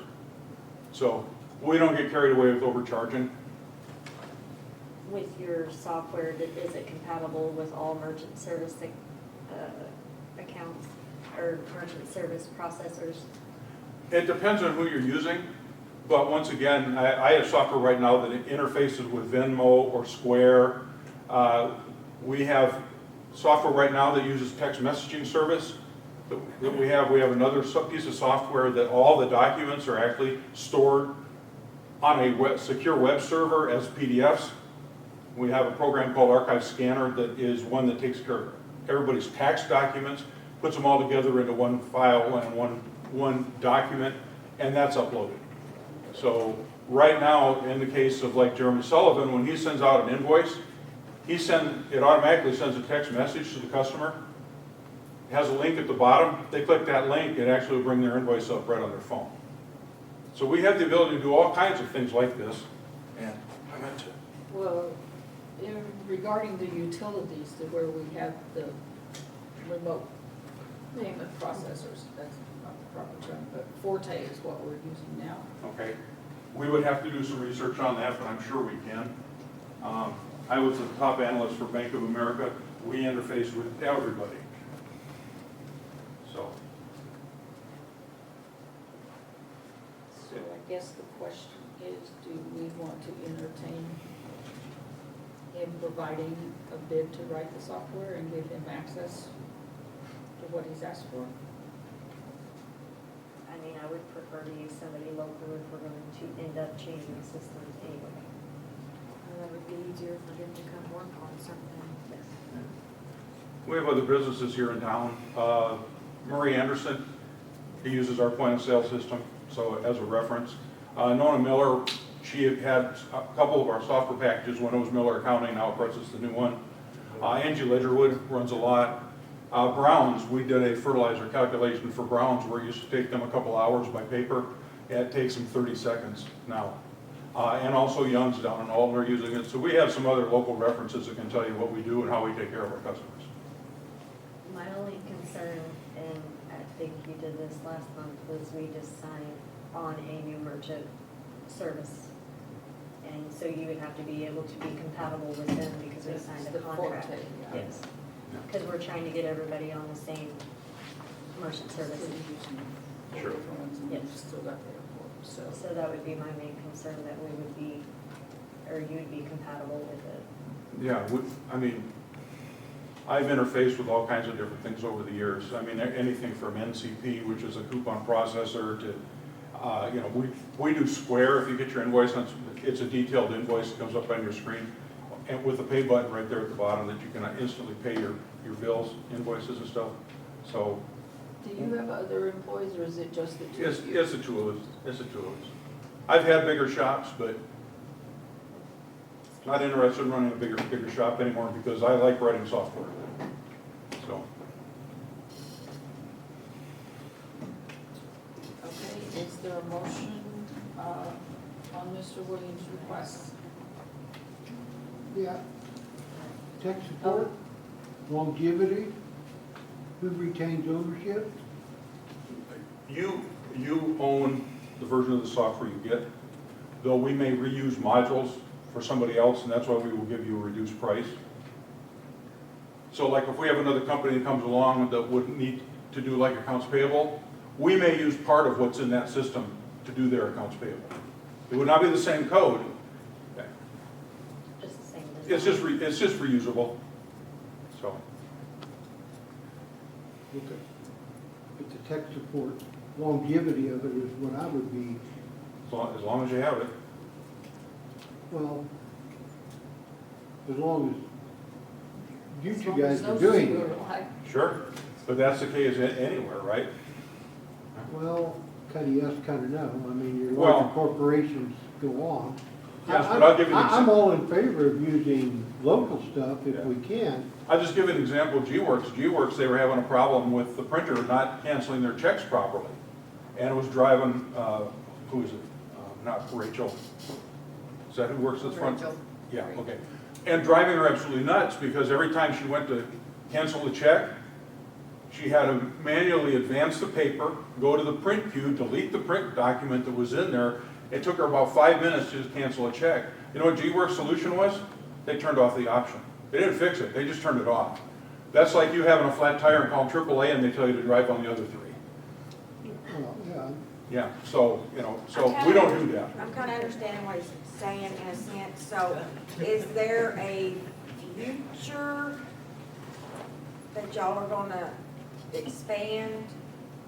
[SPEAKER 14] So we don't get carried away with overcharging.
[SPEAKER 4] With your software, is it compatible with all merchant service accounts or merchant service processors?
[SPEAKER 14] It depends on who you're using, but once again, I have software right now that interfaces with Venmo or Square. We have software right now that uses text messaging service. That we have another piece of software that all the documents are actually stored on a secure web server as PDFs. We have a program called Archive Scanner that is one that takes care of everybody's tax documents, puts them all together into one file and one document, and that's uploaded. So right now, in the case of like Jeremy Sullivan, when he sends out an invoice, it automatically sends a text message to the customer. It has a link at the bottom. They click that link, it actually will bring their invoice up right on their phone. So we have the ability to do all kinds of things like this, and I meant to.
[SPEAKER 1] Well, regarding the utilities, to where we have the remote payment processors, that's not the proper term, but Forte is what we're using now.
[SPEAKER 14] Okay, we would have to do some research on that, but I'm sure we can. I was the top analyst for Bank of America. We interface with everybody. So.
[SPEAKER 1] So I guess the question is, do we want to entertain him providing a bid to write the software and give him access to what he's asked for?
[SPEAKER 4] I mean, I would prefer to use somebody local if we're going to end up changing systems anyway.
[SPEAKER 5] That would be easier for him to come work on something.
[SPEAKER 4] Yes.
[SPEAKER 14] We have other businesses here in town. Murray Anderson, he uses our point of sale system, so as a reference. Nona Miller, she had a couple of our software packages when it was Miller Accounting, now of course it's the new one. Angie Ledgerwood runs a lot. Browns, we did a fertilizer calculation for Browns where it used to take them a couple hours by paper. It takes them 30 seconds now. And also Young's down in Alton are using it. So we have some other local references that can tell you what we do and how we take care of our customers.
[SPEAKER 4] My only concern, and I think you did this last month, was we just signed on a new merchant service. And so you would have to be able to be compatible with them because we signed a
[SPEAKER 1] The
[SPEAKER 4] contract.
[SPEAKER 1] Forte, yeah.
[SPEAKER 4] Yes, because we're trying to get everybody on the same merchant service.
[SPEAKER 14] Sure.
[SPEAKER 4] Yes.
[SPEAKER 1] Still got the airport, so.
[SPEAKER 4] So that would be my main concern, that we would be, or you would be compatible with it.
[SPEAKER 14] Yeah, I mean, I've interfaced with all kinds of different things over the years. I mean, anything from NCP, which is a coupon processor, to, you know, we do Square. If you get your invoice, it's a detailed invoice that comes up on your screen, and with a pay button right there at the bottom that you can instantly pay your bills, invoices and stuff. So.
[SPEAKER 1] Do you have other employees, or is it just the two?
[SPEAKER 14] It's the two of us. It's the two of us. I've had bigger shops, but not interested in running a bigger shop anymore because I like writing software. So.
[SPEAKER 1] Okay, is there a motion on Mr. Williams' request?
[SPEAKER 9] Yeah. Tech support, longevity, who retains ownership?
[SPEAKER 14] You own the version of the software you get, though we may reuse modules for somebody else, and that's why we will give you a reduced price. So like if we have another company that comes along that would need to do like accounts payable, we may use part of what's in that system to do their accounts payable. It would not be the same code, It's just reusable, so.
[SPEAKER 9] Okay. But the tech support longevity of it is what I would be,
[SPEAKER 14] As long as you have it.
[SPEAKER 9] well, as long as you
[SPEAKER 1] As
[SPEAKER 9] two
[SPEAKER 1] long as
[SPEAKER 9] guys are
[SPEAKER 1] those
[SPEAKER 9] doing
[SPEAKER 1] two
[SPEAKER 9] it.
[SPEAKER 1] are alive.
[SPEAKER 14] Sure, but that's the case anywhere, right?
[SPEAKER 9] Well, kind of yes, kind of no. I mean, your
[SPEAKER 14] Well-
[SPEAKER 9] larger corporations go on.
[SPEAKER 14] Yes, but I'll give you an
[SPEAKER 9] I'm
[SPEAKER 14] example.
[SPEAKER 9] all in favor of using local stuff if
[SPEAKER 14] Yeah.
[SPEAKER 9] we can.
[SPEAKER 14] I'll just give you an example of G-Works. G-Works, they were having a problem with the printer not canceling their checks properly. And it was driving, who is it? Not Rachel. Is that who works at the front?
[SPEAKER 8] Rachel.
[SPEAKER 14] Yeah, okay. And driving her absolutely nuts because every time she went to cancel the check, she had to manually advance the paper, go to the print queue, delete the print document that was in there. It took her about 5 minutes to just cancel a check. You know what G-Works solution was? They turned off the option. They didn't fix it, they just turned it off. That's like you having a flat tire and calling AAA and they tell you to drive on the other 3.
[SPEAKER 9] Well, yeah,
[SPEAKER 14] Yeah, so, so we don't do that.
[SPEAKER 5] I'm kind of understanding what he's saying in a sense. So is there a future that y'all are gonna expand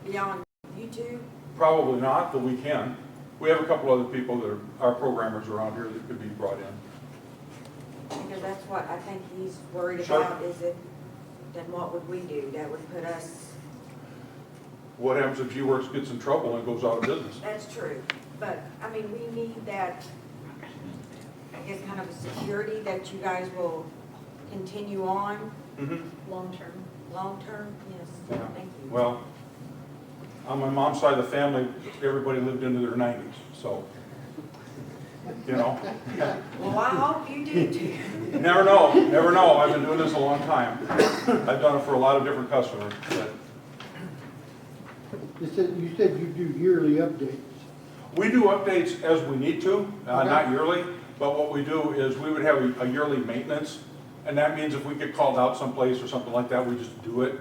[SPEAKER 5] beyond YouTube?
[SPEAKER 14] Probably not, but we can. We have a couple other people that are our programmers around here that could be brought in.
[SPEAKER 5] Because that's what I think he's worried
[SPEAKER 14] Sure.
[SPEAKER 5] about, is it, then what would we do? That would put us,
[SPEAKER 14] What happens if G-Works gets in trouble and goes out of business?
[SPEAKER 5] that's true. But, I mean, we need that, I guess, kind of a security that you guys will continue on
[SPEAKER 14] Mm-hmm.
[SPEAKER 4] Long-term.
[SPEAKER 5] long-term. Yes,
[SPEAKER 14] Yeah.
[SPEAKER 5] thank you.
[SPEAKER 14] Well, on my mom's side of the family, everybody lived into their 90s, so, you know.
[SPEAKER 5] Well, I hope you do too.
[SPEAKER 14] Never know, never know. I've been doing this a long time. I've done it for a lot of different customers, but
[SPEAKER 9] you said you do yearly updates.
[SPEAKER 14] we do updates as we need to,
[SPEAKER 9] Okay.
[SPEAKER 14] not yearly, but what we do is we would have a yearly maintenance, and that means if we get called out someplace or something like that, we just do it,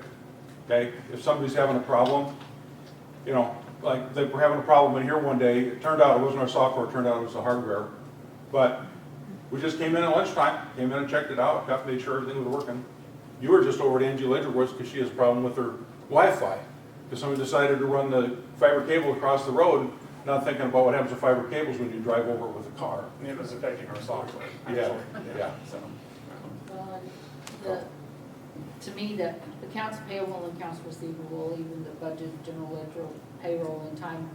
[SPEAKER 14] okay? If somebody's having a problem, you know, like they were having a problem in here one day, it turned out it wasn't our software, it turned out it was the hardware, but we just came in at lunchtime, came in and checked it out, made sure everything was working. You were just over at Angie Ledgerwood's because she has a problem with her Wi-Fi, because somebody decided to run the fiber cable across the road, not thinking about what happens to fiber cables when you drive over it with a car.
[SPEAKER 11] It was affecting our software,
[SPEAKER 14] Yeah,
[SPEAKER 11] actually.
[SPEAKER 14] yeah.
[SPEAKER 11] So,
[SPEAKER 1] Well, to me, the accounts payable and accounts receivable, even the budget, general ledger, payroll, and time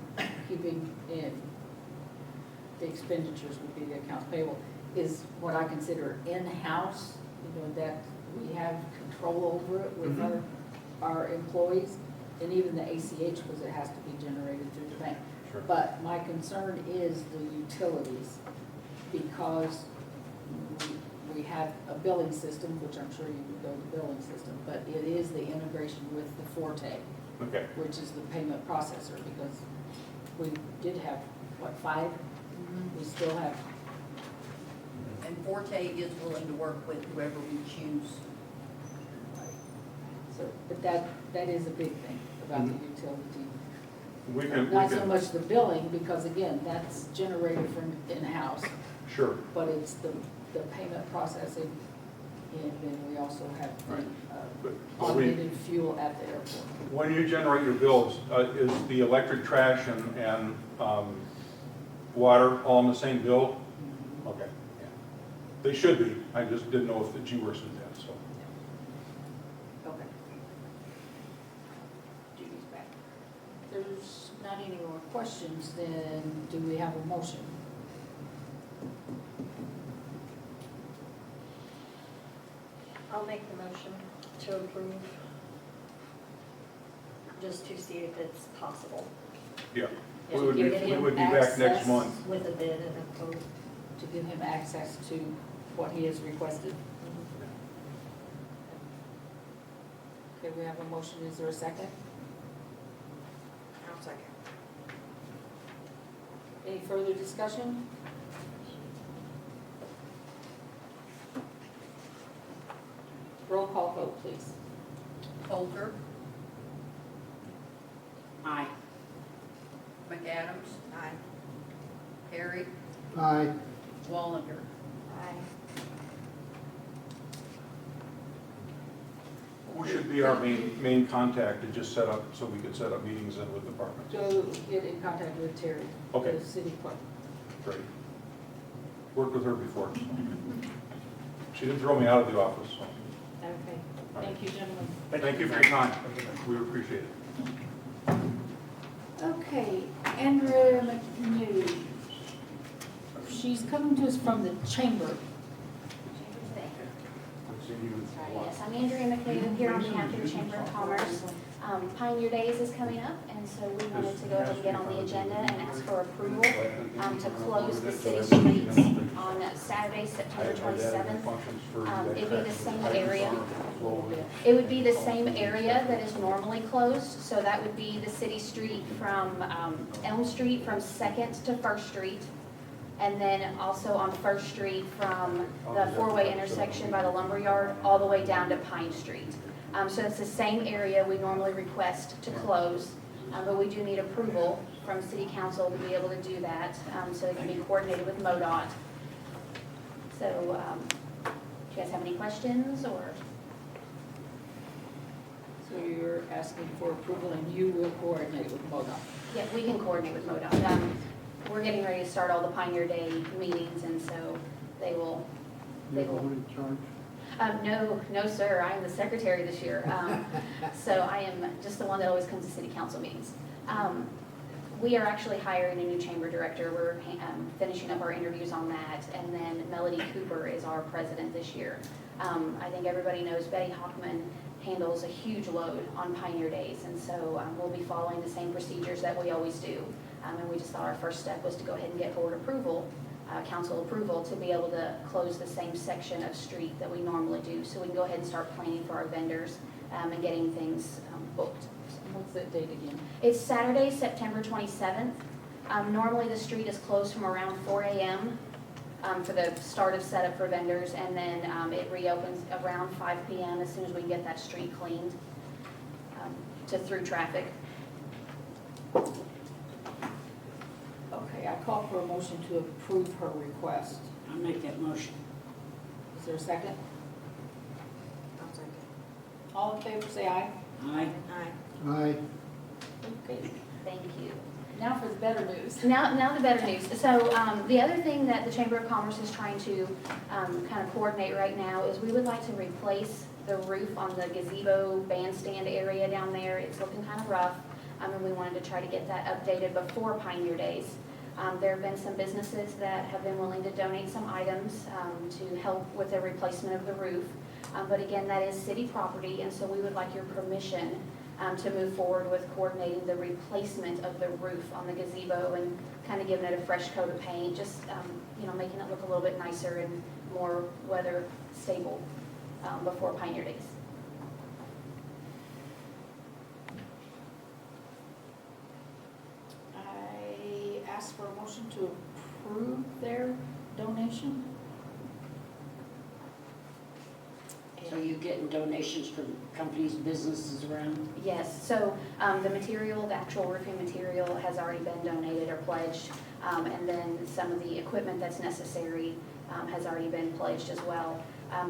[SPEAKER 1] keeping in the expenditures would be the accounts payable, is what I consider in-house, that we have control over it with
[SPEAKER 14] Mhm.
[SPEAKER 1] our employees, and even the ACH, because it has to be generated through the bank.
[SPEAKER 14] Sure.
[SPEAKER 1] But my concern is the utilities, because we have a billing system, which I'm sure you would go to billing system, but it is the integration with the Forte,
[SPEAKER 14] Okay.
[SPEAKER 1] which is the payment processor, because we did have, what, 5? We still have,
[SPEAKER 8] And Forte is willing to work with whoever we choose.
[SPEAKER 1] so, but that is a big thing about the
[SPEAKER 14] Mhm.
[SPEAKER 1] utility.
[SPEAKER 14] We can,
[SPEAKER 1] Not so much the billing, because again, that's generated from in-house,
[SPEAKER 14] sure.
[SPEAKER 1] but it's the payment processing, and then we also have
[SPEAKER 14] Right.
[SPEAKER 1] the
[SPEAKER 14] But we-
[SPEAKER 1] unlimited fuel at the airport.
[SPEAKER 14] When you generate your bills, is the electric, trash, and water all in the same bill? Okay, yeah. They should be. I just didn't know if the G-Works did that, so.
[SPEAKER 1] Okay. Judy's back. If there's not any more questions, then do we have a motion?
[SPEAKER 4] I'll make the motion to approve, just to see if it's possible.
[SPEAKER 14] Yeah.
[SPEAKER 1] Yeah,
[SPEAKER 14] We would be,
[SPEAKER 1] give
[SPEAKER 14] we
[SPEAKER 1] him
[SPEAKER 14] would be back next
[SPEAKER 1] access.
[SPEAKER 14] month.
[SPEAKER 4] With a bid and a quote.
[SPEAKER 1] To give him access to what he has requested. Okay, we have a motion, is there a second?
[SPEAKER 5] I'll second.
[SPEAKER 1] Any further discussion? Roll call vote, please.
[SPEAKER 8] Coulter,
[SPEAKER 7] Aye.
[SPEAKER 8] McAdams,
[SPEAKER 5] Aye.
[SPEAKER 8] Harry,
[SPEAKER 9] Aye.
[SPEAKER 8] Wallinger.
[SPEAKER 5] Aye.
[SPEAKER 14] Who should be our main contact to just set up, so we can set up meetings in with departments?
[SPEAKER 1] Go get in contact with Terry,
[SPEAKER 14] Okay.
[SPEAKER 1] the city clerk.
[SPEAKER 14] Great. Worked with her before. She didn't throw me out of the office, so.
[SPEAKER 1] Okay, thank you, gentlemen.
[SPEAKER 14] Thank you for your time. We appreciate it.
[SPEAKER 1] Okay, Andrea McNew. She's coming to us from the chamber.
[SPEAKER 17] Yes, I'm Andrea McNew here on behalf of the Chamber of Commerce. Pioneer Days is coming up, and so we wanted to go ahead and get on the agenda and ask for approval to close the city streets on Saturday, September 27th. It'd be the same area. It would be the same area that is normally closed, so that would be the city street from Elm Street from 2nd to 1st Street. And then also on First Street from the four-way intersection by the lumberyard all the way down to Pine Street. So it's the same area we normally request to close, but we do need approval from City Council to be able to do that, so it can be coordinated with MoDOT. So, do you guys have any questions, or?
[SPEAKER 1] So you're asking for approval and you will coordinate with MoDOT?
[SPEAKER 17] Yeah, we can coordinate with MoDOT. We're getting ready to start all the Pioneer Day meetings, and so they will.
[SPEAKER 9] You're the one in charge?
[SPEAKER 17] No, sir, I am the secretary this year. So I am just the one that always comes to city council meetings. We are actually hiring a new chamber director. We're finishing up our interviews on that. And then Melody Cooper is our president this year. I think everybody knows Betty Hockman handles a huge load on Pioneer Days. And so we'll be following the same procedures that we always do. And we just thought our first step was to go ahead and get board approval, council approval, to be able to close the same section of street that we normally do. So we can go ahead and start planning for our vendors and getting things booked.
[SPEAKER 1] What's that date again?
[SPEAKER 17] It's Saturday, September 27th. Normally the street is closed from around 4 a.m. For the start of setup for vendors, and then it reopens around 5 p.m. as soon as we get that street cleaned to through traffic.
[SPEAKER 1] Okay, I call for a motion to approve her request.
[SPEAKER 7] I'll make that motion.
[SPEAKER 1] Is there a second?
[SPEAKER 5] I'll second.
[SPEAKER 1] All in favor, say aye.
[SPEAKER 7] Aye.
[SPEAKER 5] Aye.
[SPEAKER 9] Aye.
[SPEAKER 1] Okay,
[SPEAKER 17] Thank you.
[SPEAKER 1] now for the better news.
[SPEAKER 17] Now the better news. So the other thing that the Chamber of Commerce is trying to kind of coordinate right now is we would like to replace the roof on the gazebo bandstand area down there. It's looking kind of rough, and we wanted to try to get that updated before Pioneer Days. There have been some businesses that have been willing to donate some items to help with the replacement of the roof. But again, that is city property, and so we would like your permission to move forward with coordinating the replacement of the roof on the gazebo and kind of giving it a fresh coat of paint, just making it look a little bit nicer and more weather stable before Pioneer Days.
[SPEAKER 1] I ask for a motion to approve their donation.
[SPEAKER 7] So you getting donations from companies, businesses around?
[SPEAKER 17] Yes, so the material, the actual roofing material has already been donated or pledged, and then some of the equipment that's necessary has already been pledged as well.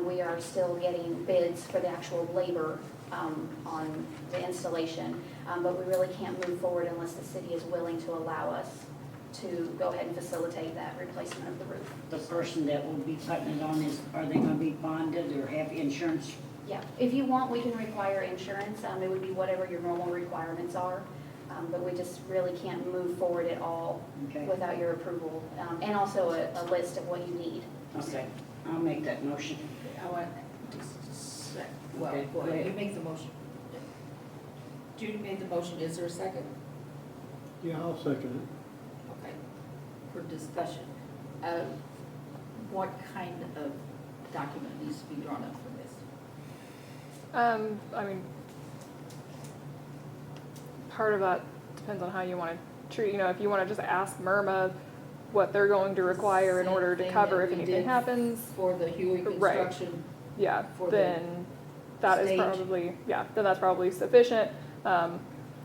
[SPEAKER 17] We are still getting bids for the actual labor on the installation, but we really can't move forward unless the city is willing to allow us to go ahead and facilitate that replacement of the roof.
[SPEAKER 7] The person that will be putting it on are they gonna be bonded or have insurance?
[SPEAKER 17] Yeah, if you want, we can require insurance. It would be whatever your normal requirements are, but we just really can't move forward at all
[SPEAKER 7] Okay.
[SPEAKER 17] without your approval, and also a list of what you need.
[SPEAKER 7] Okay, I'll make that motion.
[SPEAKER 1] I want, well,
[SPEAKER 7] Okay,
[SPEAKER 1] go
[SPEAKER 7] go
[SPEAKER 1] ahead,
[SPEAKER 7] ahead.
[SPEAKER 1] you make the motion. Judy made the motion, is there a second?
[SPEAKER 9] Yeah, I'll second
[SPEAKER 1] Okay, for discussion. What kind of document needs to be drawn up for this?
[SPEAKER 15] I mean, part of that depends on how you want to treat, if you want to just ask MIRMA what they're going to require in order to
[SPEAKER 1] Same
[SPEAKER 15] cover
[SPEAKER 1] thing
[SPEAKER 15] if
[SPEAKER 1] that we
[SPEAKER 15] anything
[SPEAKER 1] did
[SPEAKER 15] happens.
[SPEAKER 1] For the Huey
[SPEAKER 15] Right.
[SPEAKER 1] construction.
[SPEAKER 15] Yeah,
[SPEAKER 1] For the
[SPEAKER 15] then that is
[SPEAKER 1] stage.
[SPEAKER 15] probably, then that's probably sufficient.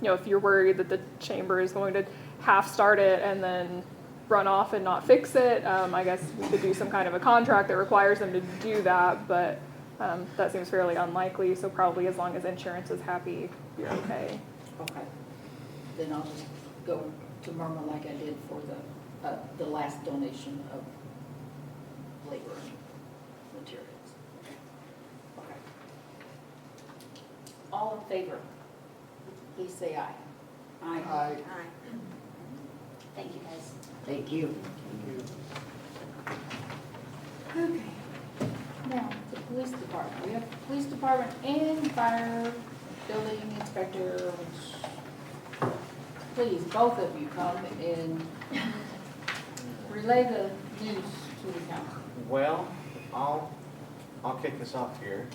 [SPEAKER 15] If you're worried that the chamber is going to half start it and then run off and not fix it, I guess we could do some kind of a contract that requires them to do that, but That seems fairly unlikely, so probably as long as insurance is happy, you're okay.
[SPEAKER 1] Okay. Then I'll just go to Murma like I did for the last donation of labor and materials. Okay. All in favor, please say aye.
[SPEAKER 7] Aye.
[SPEAKER 17] Thank you, guys.
[SPEAKER 7] Thank you.
[SPEAKER 1] Okay. Now, the police department. We have police department and fire building inspector, which, please, both of you come and relay the news to the council.
[SPEAKER 11] Well, I'll kick this off here.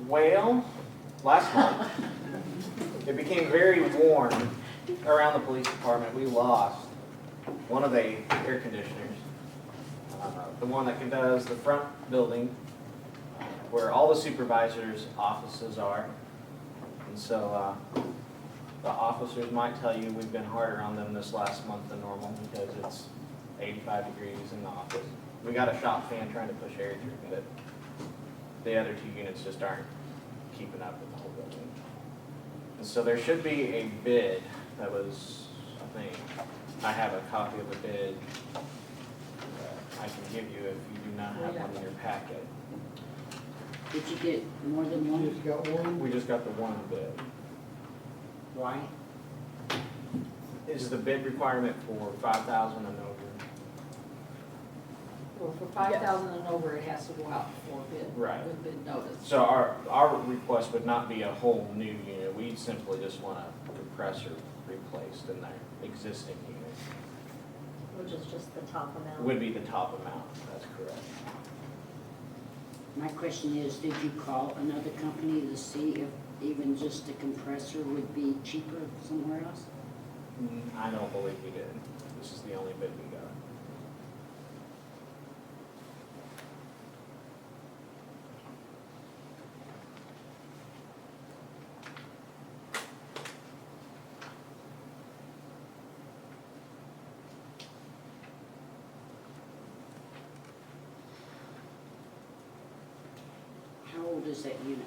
[SPEAKER 11] Well, last month, it became very warm around the police department. We lost one of the air conditioners, the one that does the front building, where all the supervisors' offices are. And so the officers might tell you we've been harder on them this last month than normal because it's 85 degrees in the office. We got a shop fan trying to push air through, but the other two units just aren't keeping up with the whole building. And so there should be a bid that was, I think, I have a copy of the bid that I can give you if you do not have one in your packet.
[SPEAKER 7] Did you get more than one?
[SPEAKER 9] Just got one?
[SPEAKER 11] We just got the one bid.
[SPEAKER 7] Why?
[SPEAKER 11] Is the bid requirement for 5,000 and over?
[SPEAKER 1] Well, for 5,000 and over, it has to go out for bid.
[SPEAKER 11] Right.
[SPEAKER 1] With bid notice.
[SPEAKER 11] So our request would not be a whole new unit. We simply just want a compressor replaced in their existing unit.
[SPEAKER 4] Which is just the top amount.
[SPEAKER 11] Would be the top amount, that's correct.
[SPEAKER 7] My question is, did you call another company to see if even just a compressor would be cheaper somewhere else?
[SPEAKER 11] I don't believe we did. This is the only bid we got.
[SPEAKER 7] How old is that unit?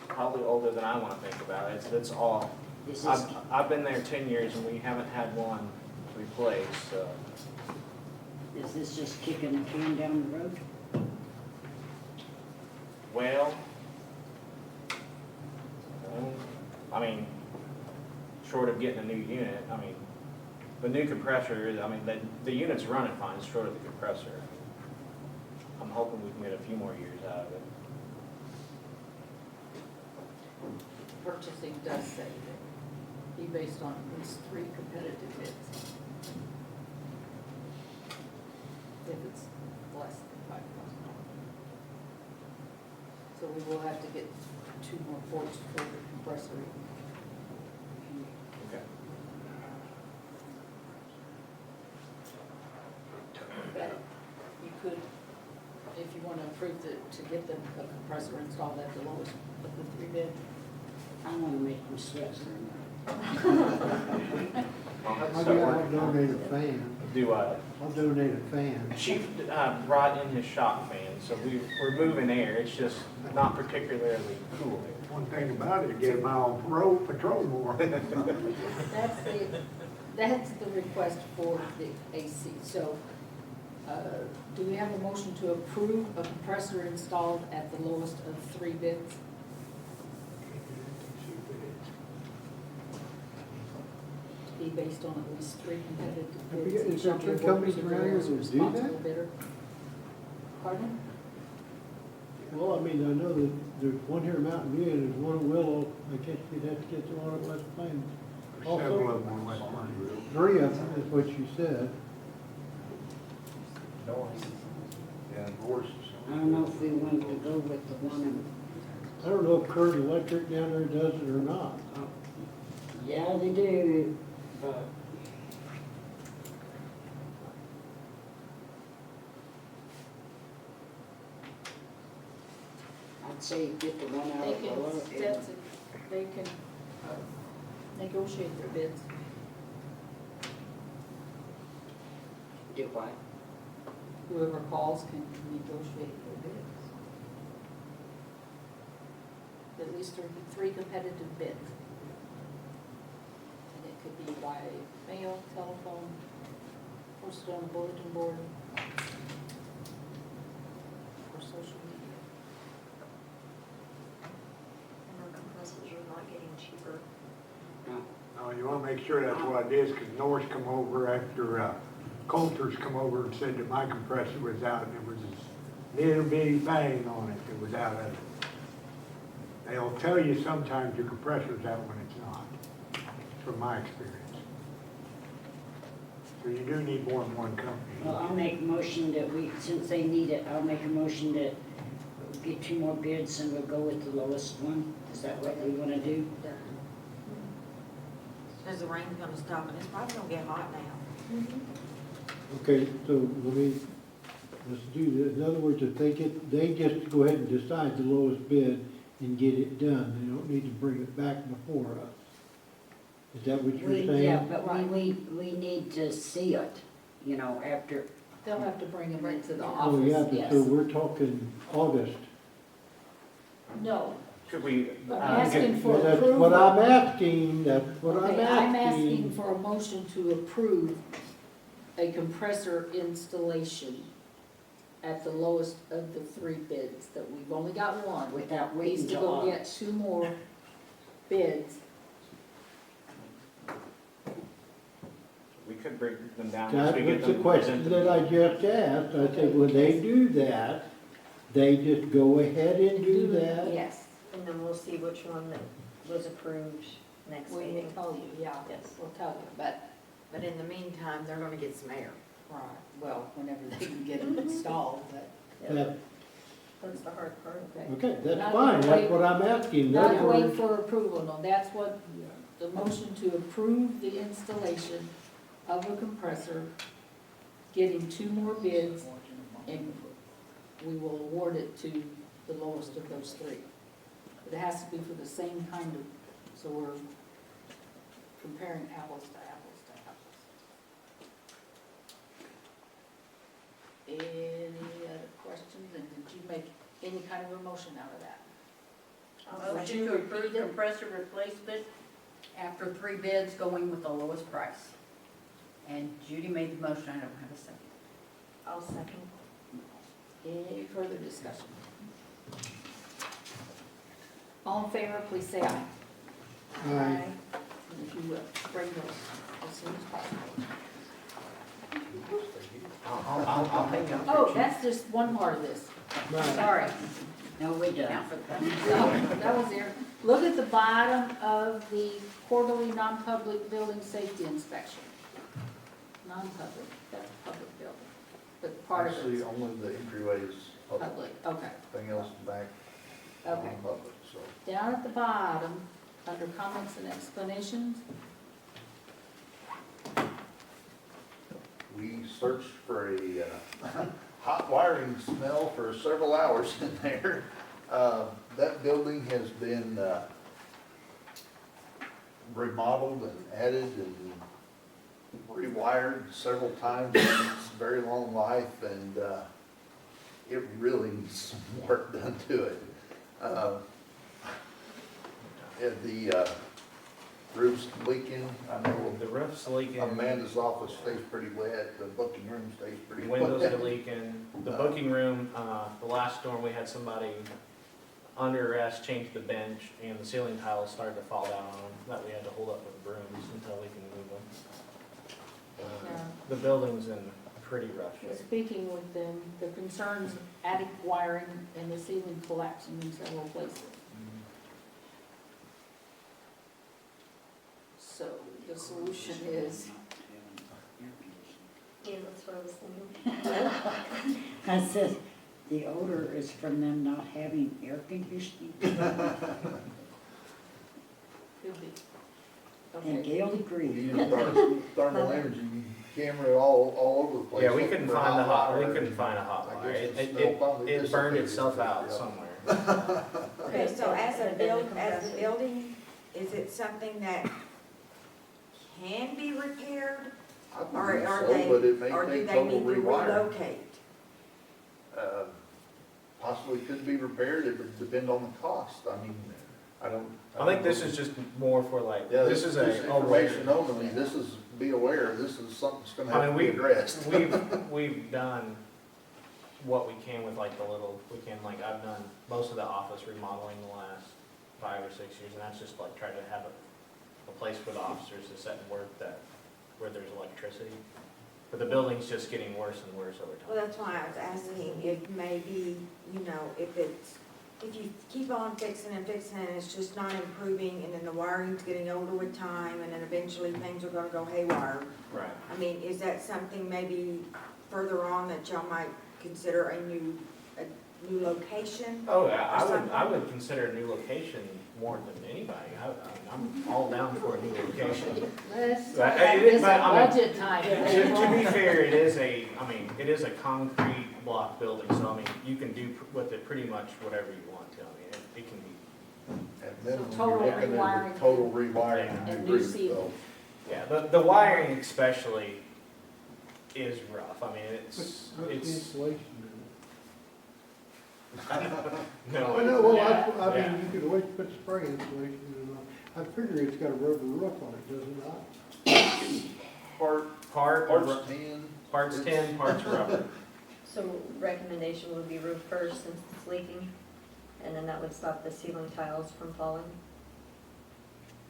[SPEAKER 11] Probably older than I want to think about it. It's all,
[SPEAKER 7] Is this,
[SPEAKER 11] I've been there 10 years and we haven't had one replaced, so.
[SPEAKER 7] is this just kicking a can down the road?
[SPEAKER 11] Well, I mean, short of getting a new unit, I mean, the new compressor, I mean, the unit's running fine, short of the compressor. I'm hoping we can get a few more years out of it.
[SPEAKER 1] Purchasing does say that be based on at least 3 competitive bids. If it's less than $5,000. So we will have to get 2 more quotes for the compressor.
[SPEAKER 11] Okay.
[SPEAKER 1] But you could, if you want to approve to get them a compressor installed at the lowest of the 3 bids.
[SPEAKER 7] I want to make them sweat.
[SPEAKER 9] I'll donate a fan.
[SPEAKER 11] Do what?
[SPEAKER 9] I'll donate a fan.
[SPEAKER 11] Chief brought in his shop fan, so we're moving air. It's just not particularly cool.
[SPEAKER 10] One thing about it, get them out on patrol more.
[SPEAKER 1] That's the request for the AC. So, do we have a motion to approve a compressor installed at the lowest of 3 bids? Be based on at least 3 competitive
[SPEAKER 9] Have we
[SPEAKER 1] bids.
[SPEAKER 9] got- is
[SPEAKER 1] Each
[SPEAKER 9] there
[SPEAKER 1] of
[SPEAKER 9] 3
[SPEAKER 1] the
[SPEAKER 9] companies
[SPEAKER 1] workers
[SPEAKER 9] around here
[SPEAKER 1] are
[SPEAKER 9] that do
[SPEAKER 1] responsible
[SPEAKER 9] that?
[SPEAKER 1] bidder. Pardon?
[SPEAKER 9] Well, I mean, I know that there's one here in Mountain View and there's one in Willow. I guess we'd have to get the one at West Plains.
[SPEAKER 10] Several of them on West Plains.
[SPEAKER 9] 3 of them is what you said.
[SPEAKER 10] Yeah, horses.
[SPEAKER 7] I don't know if we want to go with the one in,
[SPEAKER 9] I don't know if Curd Electric down there does it or not.
[SPEAKER 7] yeah, they do, but I'd say get the one out
[SPEAKER 1] They
[SPEAKER 7] of the
[SPEAKER 1] can,
[SPEAKER 7] low.
[SPEAKER 1] they can negotiate their bids.
[SPEAKER 7] Do what?
[SPEAKER 1] whoever calls can negotiate their bids. At least three competitive bids. And it could be by mail, telephone, posted on the bulletin board, or social media.
[SPEAKER 4] And our compressors are not getting cheaper.
[SPEAKER 10] No, you wanna make sure that's what it is, cause Norris come over after, Coulter's come over and said that my compressor was out, and there was this little bitty thing on it that was out of it. They'll tell you sometimes your compressor's out when it's not, from my experience. So you do need more than one company.
[SPEAKER 7] Well, I'll make a motion that we, since they need it, I'll make a motion that we get 2 more bids and we'll go with the lowest one. Is that what we wanna do?
[SPEAKER 5] As the rain's gonna stop, and it's probably gonna get hot now.
[SPEAKER 9] Okay, so let's do this. In other words, if they just go ahead and decide the lowest bid and get it done. They don't need to bring it back before us. Is that what you're saying?
[SPEAKER 7] Yeah, but we need to see it, you know, after.
[SPEAKER 1] They'll have to bring them into the
[SPEAKER 9] Oh,
[SPEAKER 1] office,
[SPEAKER 9] yeah,
[SPEAKER 1] yes.
[SPEAKER 9] so we're talking August.
[SPEAKER 1] No,
[SPEAKER 11] Could we?
[SPEAKER 1] I'm asking for
[SPEAKER 9] Well, that's
[SPEAKER 1] approval.
[SPEAKER 9] what I'm asking, that's what I'm
[SPEAKER 1] Okay, I'm asking
[SPEAKER 9] asking.
[SPEAKER 1] for a motion to approve a compressor installation at the lowest of the 3 bids, that we've only got one.
[SPEAKER 7] Without
[SPEAKER 1] Needs
[SPEAKER 7] waiting
[SPEAKER 1] to
[SPEAKER 7] till
[SPEAKER 1] go
[SPEAKER 7] August.
[SPEAKER 1] get 2 more bids.
[SPEAKER 11] We could break them down.
[SPEAKER 9] That
[SPEAKER 11] once we get
[SPEAKER 9] was the
[SPEAKER 11] them
[SPEAKER 9] question
[SPEAKER 11] presented.
[SPEAKER 9] that I just asked. I said, when they do that, they just go ahead and do that?
[SPEAKER 1] Yes,
[SPEAKER 4] And then we'll see which one that was approved next
[SPEAKER 1] we will
[SPEAKER 4] meeting.
[SPEAKER 1] tell you, yeah,
[SPEAKER 4] Yes.
[SPEAKER 1] we'll tell you,
[SPEAKER 5] But in the meantime, they're gonna get some air.
[SPEAKER 1] right, well, whenever they can get them installed, but.
[SPEAKER 9] That-
[SPEAKER 4] That's the hard part.
[SPEAKER 9] Okay, that's
[SPEAKER 1] Not
[SPEAKER 9] fine,
[SPEAKER 1] gonna
[SPEAKER 9] that's
[SPEAKER 1] wait-
[SPEAKER 9] what I'm asking. In
[SPEAKER 1] Not
[SPEAKER 9] other
[SPEAKER 1] wait
[SPEAKER 9] words,
[SPEAKER 1] for approval, no, that's what, the motion to approve the installation of a compressor, getting 2 more bids, and we will award it to the lowest of those 3. But it has to be for the same kind of, so we're comparing apples to apples to apples. Any other questions, and did you make any kind of a motion out of that?
[SPEAKER 8] Motion to approve compressor replacement after 3 bids going with the lowest price. And Judy made the motion, I don't have a second.
[SPEAKER 4] I'll second.
[SPEAKER 1] Any further discussion? All in favor, please say aye.
[SPEAKER 9] Aye.
[SPEAKER 1] And if you will, bring those as soon as possible.
[SPEAKER 11] I'll hang out.
[SPEAKER 1] Oh, that's just one part of this.
[SPEAKER 9] Right.
[SPEAKER 1] Sorry.
[SPEAKER 7] No, we
[SPEAKER 8] Now
[SPEAKER 7] don't.
[SPEAKER 8] for the.
[SPEAKER 1] No, that was there. Look at the bottom of the quarterly non-public building safety inspection. Non-public, that's a public building, but part of
[SPEAKER 3] Actually,
[SPEAKER 1] it's
[SPEAKER 3] only the entryway is public,
[SPEAKER 1] public, okay.
[SPEAKER 3] everything else is back
[SPEAKER 1] Okay.
[SPEAKER 3] non-public, so.
[SPEAKER 1] Down at the bottom, under comments and explanations,
[SPEAKER 3] We searched for a hot wiring smell for several hours in there. That building has been remodeled and added and rewired several times in its very long life, and it really needs some work done to it. The roof's leaking, I know
[SPEAKER 11] The roof's leaking.
[SPEAKER 3] Amanda's office stays pretty wet, the booking room stays pretty
[SPEAKER 11] The
[SPEAKER 3] wet.
[SPEAKER 11] windows are leaking. The booking room, the last storm, we had somebody under arrest change the bench, and the ceiling tiles started to fall down on them, that we had to hold up with brooms until we can move them.
[SPEAKER 1] Yeah.
[SPEAKER 11] The building's in pretty rough shape.
[SPEAKER 1] speaking with them, the concerns, attic wiring and the ceiling collapsing in several places. So the solution is,
[SPEAKER 4] Yeah, that's what I was thinking.
[SPEAKER 7] I said, the odor is from them not having air conditioning.
[SPEAKER 1] could be.
[SPEAKER 7] And
[SPEAKER 1] Okay.
[SPEAKER 7] Gail
[SPEAKER 3] We
[SPEAKER 7] agreed.
[SPEAKER 3] use thermal energy camera all over the place.
[SPEAKER 11] Yeah, we couldn't
[SPEAKER 3] looking for
[SPEAKER 11] find the hot, we
[SPEAKER 3] wire.
[SPEAKER 11] couldn't find a hot
[SPEAKER 3] I
[SPEAKER 11] wire.
[SPEAKER 3] guess
[SPEAKER 11] It,
[SPEAKER 3] the smell probably
[SPEAKER 11] it burned
[SPEAKER 3] dissipated.
[SPEAKER 11] itself out
[SPEAKER 3] Yeah.
[SPEAKER 11] somewhere.
[SPEAKER 5] Okay, so as a building, is it something that can be repaired?
[SPEAKER 3] I
[SPEAKER 5] Or
[SPEAKER 3] believe
[SPEAKER 5] are
[SPEAKER 3] so,
[SPEAKER 5] they,
[SPEAKER 3] but it may
[SPEAKER 5] or do
[SPEAKER 3] take
[SPEAKER 5] they
[SPEAKER 3] total
[SPEAKER 5] need to
[SPEAKER 3] rewiring.
[SPEAKER 5] relocate?
[SPEAKER 3] possibly could be repaired, it would depend on the cost, I mean, I don't.
[SPEAKER 11] I think this is just more for like,
[SPEAKER 3] Yeah,
[SPEAKER 11] this is a
[SPEAKER 3] information
[SPEAKER 11] awareness.
[SPEAKER 3] only, this is, be aware, this is something that's gonna
[SPEAKER 11] I
[SPEAKER 3] have
[SPEAKER 11] mean,
[SPEAKER 3] to be addressed.
[SPEAKER 11] we've done what we can with like the little, like I've done most of the office remodeling the last 5 or 6 years, and that's just like trying to have a place for the officers to sit and work where there's electricity. But the building's just getting worse and worse over
[SPEAKER 5] Well,
[SPEAKER 11] time.
[SPEAKER 5] that's why I was asking if maybe, you know, if you keep on fixing and fixing and it's just not improving, and then the wiring's getting older with time, and then eventually things are gonna go haywire.
[SPEAKER 11] Right.
[SPEAKER 5] I mean, is that something maybe further on that y'all might consider a new location?
[SPEAKER 11] Oh, yeah,
[SPEAKER 5] or
[SPEAKER 11] I would consider a new location more than anybody. I'm all down for a new location.
[SPEAKER 1] Let's
[SPEAKER 11] But,
[SPEAKER 1] talk about this
[SPEAKER 11] but,
[SPEAKER 1] at
[SPEAKER 11] I mean,
[SPEAKER 1] budget time.
[SPEAKER 11] To be fair, it is a concrete block building, so I mean, you can do with it pretty much whatever you want to. I mean, it can be.
[SPEAKER 3] At minimum,
[SPEAKER 1] So total
[SPEAKER 3] you're looking at
[SPEAKER 1] rewiring.
[SPEAKER 3] the total rewiring
[SPEAKER 11] Yeah.
[SPEAKER 3] and
[SPEAKER 1] And
[SPEAKER 3] new
[SPEAKER 1] new
[SPEAKER 3] roof,
[SPEAKER 1] ceiling.
[SPEAKER 3] though.
[SPEAKER 11] Yeah, the wiring especially is rough. I mean,
[SPEAKER 9] What's the
[SPEAKER 11] it's,
[SPEAKER 9] insulation
[SPEAKER 11] no.
[SPEAKER 9] I know, well,
[SPEAKER 11] yeah,
[SPEAKER 9] I
[SPEAKER 11] yeah.
[SPEAKER 9] mean, you could always put spray insulation in it. I figure it's got a rubber roof on it, does it not?
[SPEAKER 3] Parts 10.
[SPEAKER 11] Parts 10, parts rubber.
[SPEAKER 4] So recommendation would be roof first since it's leaking, and then that would stop the ceiling tiles from falling.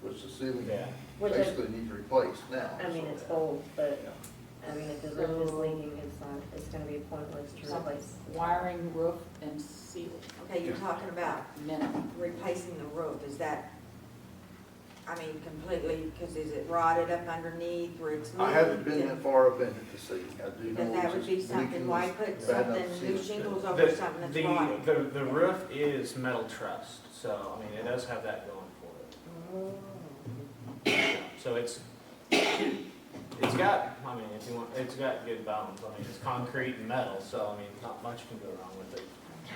[SPEAKER 3] Which the ceiling
[SPEAKER 11] Yeah.
[SPEAKER 4] Which I-
[SPEAKER 3] basically needs replaced now.
[SPEAKER 4] I mean,
[SPEAKER 3] so-
[SPEAKER 4] it's old, but, I mean, if the roof is
[SPEAKER 1] So-
[SPEAKER 4] leaking, it's gonna be pointless to
[SPEAKER 1] So
[SPEAKER 4] replace.
[SPEAKER 1] wiring, roof, and ceiling,
[SPEAKER 5] Okay, you're talking about
[SPEAKER 1] minimum.
[SPEAKER 5] replacing the roof, is that, I mean, completely, because is it rotted up underneath where it's leaked?
[SPEAKER 3] I haven't been that
[SPEAKER 5] and-
[SPEAKER 3] far up in it to see, I do know.
[SPEAKER 5] Because that would be
[SPEAKER 3] it's
[SPEAKER 5] something,
[SPEAKER 3] leaking
[SPEAKER 5] why
[SPEAKER 3] was
[SPEAKER 5] put
[SPEAKER 3] bad enough
[SPEAKER 5] something,
[SPEAKER 3] to see
[SPEAKER 5] new
[SPEAKER 3] it.
[SPEAKER 5] shingles over
[SPEAKER 11] The,
[SPEAKER 5] something that's
[SPEAKER 11] the,
[SPEAKER 5] rotted?
[SPEAKER 11] the roof is metal trussed, so, I mean, it does have that going for it. So it's got, I mean, if you want, it's got good bones. I mean, it's concrete and metal, so, I mean, not much can go wrong with it.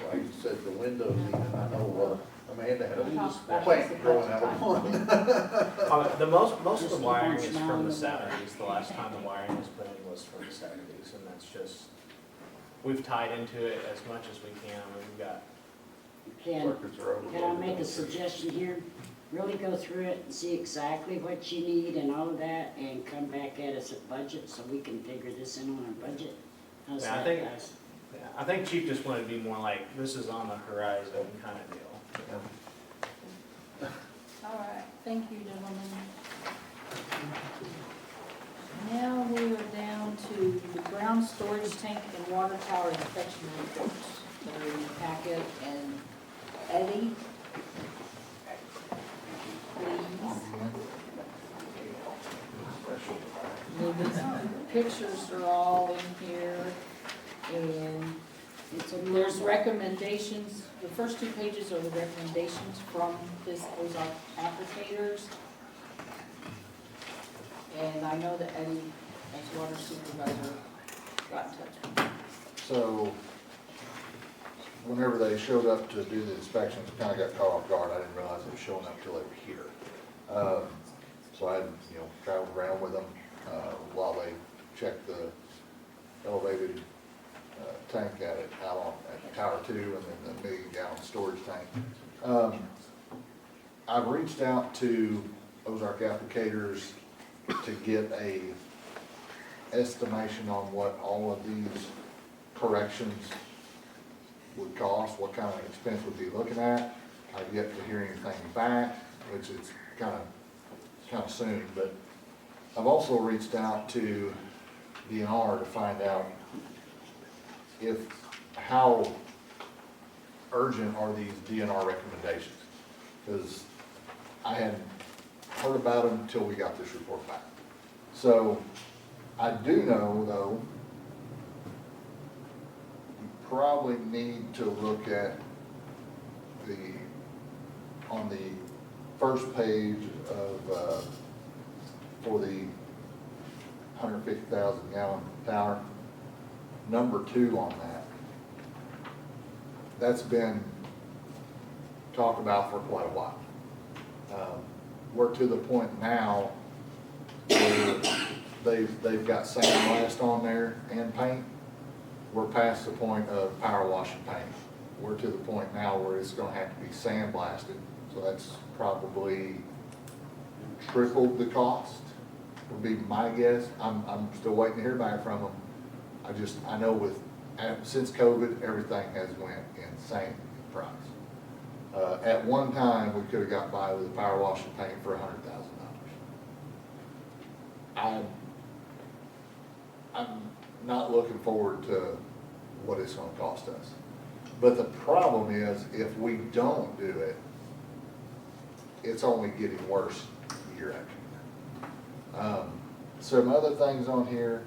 [SPEAKER 3] Like you said, the windows even, I know, Amanda had
[SPEAKER 1] We'll talk
[SPEAKER 3] a
[SPEAKER 1] about
[SPEAKER 3] plant
[SPEAKER 1] this at
[SPEAKER 3] growing
[SPEAKER 1] budget
[SPEAKER 3] out of
[SPEAKER 1] time.
[SPEAKER 3] one.
[SPEAKER 11] Most of the
[SPEAKER 7] Just
[SPEAKER 11] wiring
[SPEAKER 7] keep on
[SPEAKER 11] is from the
[SPEAKER 7] smiling.
[SPEAKER 11] 70s. The last time the wiring was put in was from the 70s, and that's just, we've tied into it as much as we can. I mean, we've got,
[SPEAKER 3] Circuits are over.
[SPEAKER 7] Can I make a suggestion here? Really go through it and see exactly what you need and all of that, and come back at us at budget, so we can figure this in on our budget. How's
[SPEAKER 11] Yeah, I
[SPEAKER 7] that,
[SPEAKER 11] think-
[SPEAKER 7] guys?
[SPEAKER 11] yeah, I think Chief just wanted to be more like, this is on the horizon kind of deal.
[SPEAKER 1] All right, thank you, gentlemen. Now we are down to the ground storage tank and water tower inspection reports that are in the packet, and Eddie, please. These pictures are all in here, and there's recommendations. The first 2 pages are the recommendations from this Ozark applicators. And I know that Eddie, as water supervisor, got in touch with them.
[SPEAKER 3] So, whenever they showed up to do the inspections, kind of got caught off guard. I didn't realize they were showing up till they were here. So I, traveled around with them, while they checked the elevated, tank at Tower 2 and then the million-gallon storage tank. I've reached out to Ozark applicators to get a estimation on what all of these corrections would cost, what kind of expense we'd be looking at. I've yet to hear anything back, which is kind of soon, but I've also reached out to DNR to find out how urgent are these DNR recommendations? Because I hadn't heard about them until we got this report back. So I do know, though, you probably need to look at on the first page of, for the 150,000 gallon tower, number 2 on that. That's been talked about for quite a while. We're to the point now where they've got sandblast on there and paint, we're past the point of power wash and paint. We're to the point now where it's gonna have to be sandblasted, so that's probably tripled the cost, would be my guess. I'm still waiting to hear back from them. I know since COVID, everything has went insane in price. At one time, we could have got by with a power wash and paint for $100,000. I'm not looking forward to what it's gonna cost us. But the problem is, if we don't do it, it's only getting worse year after year. Some other things on here,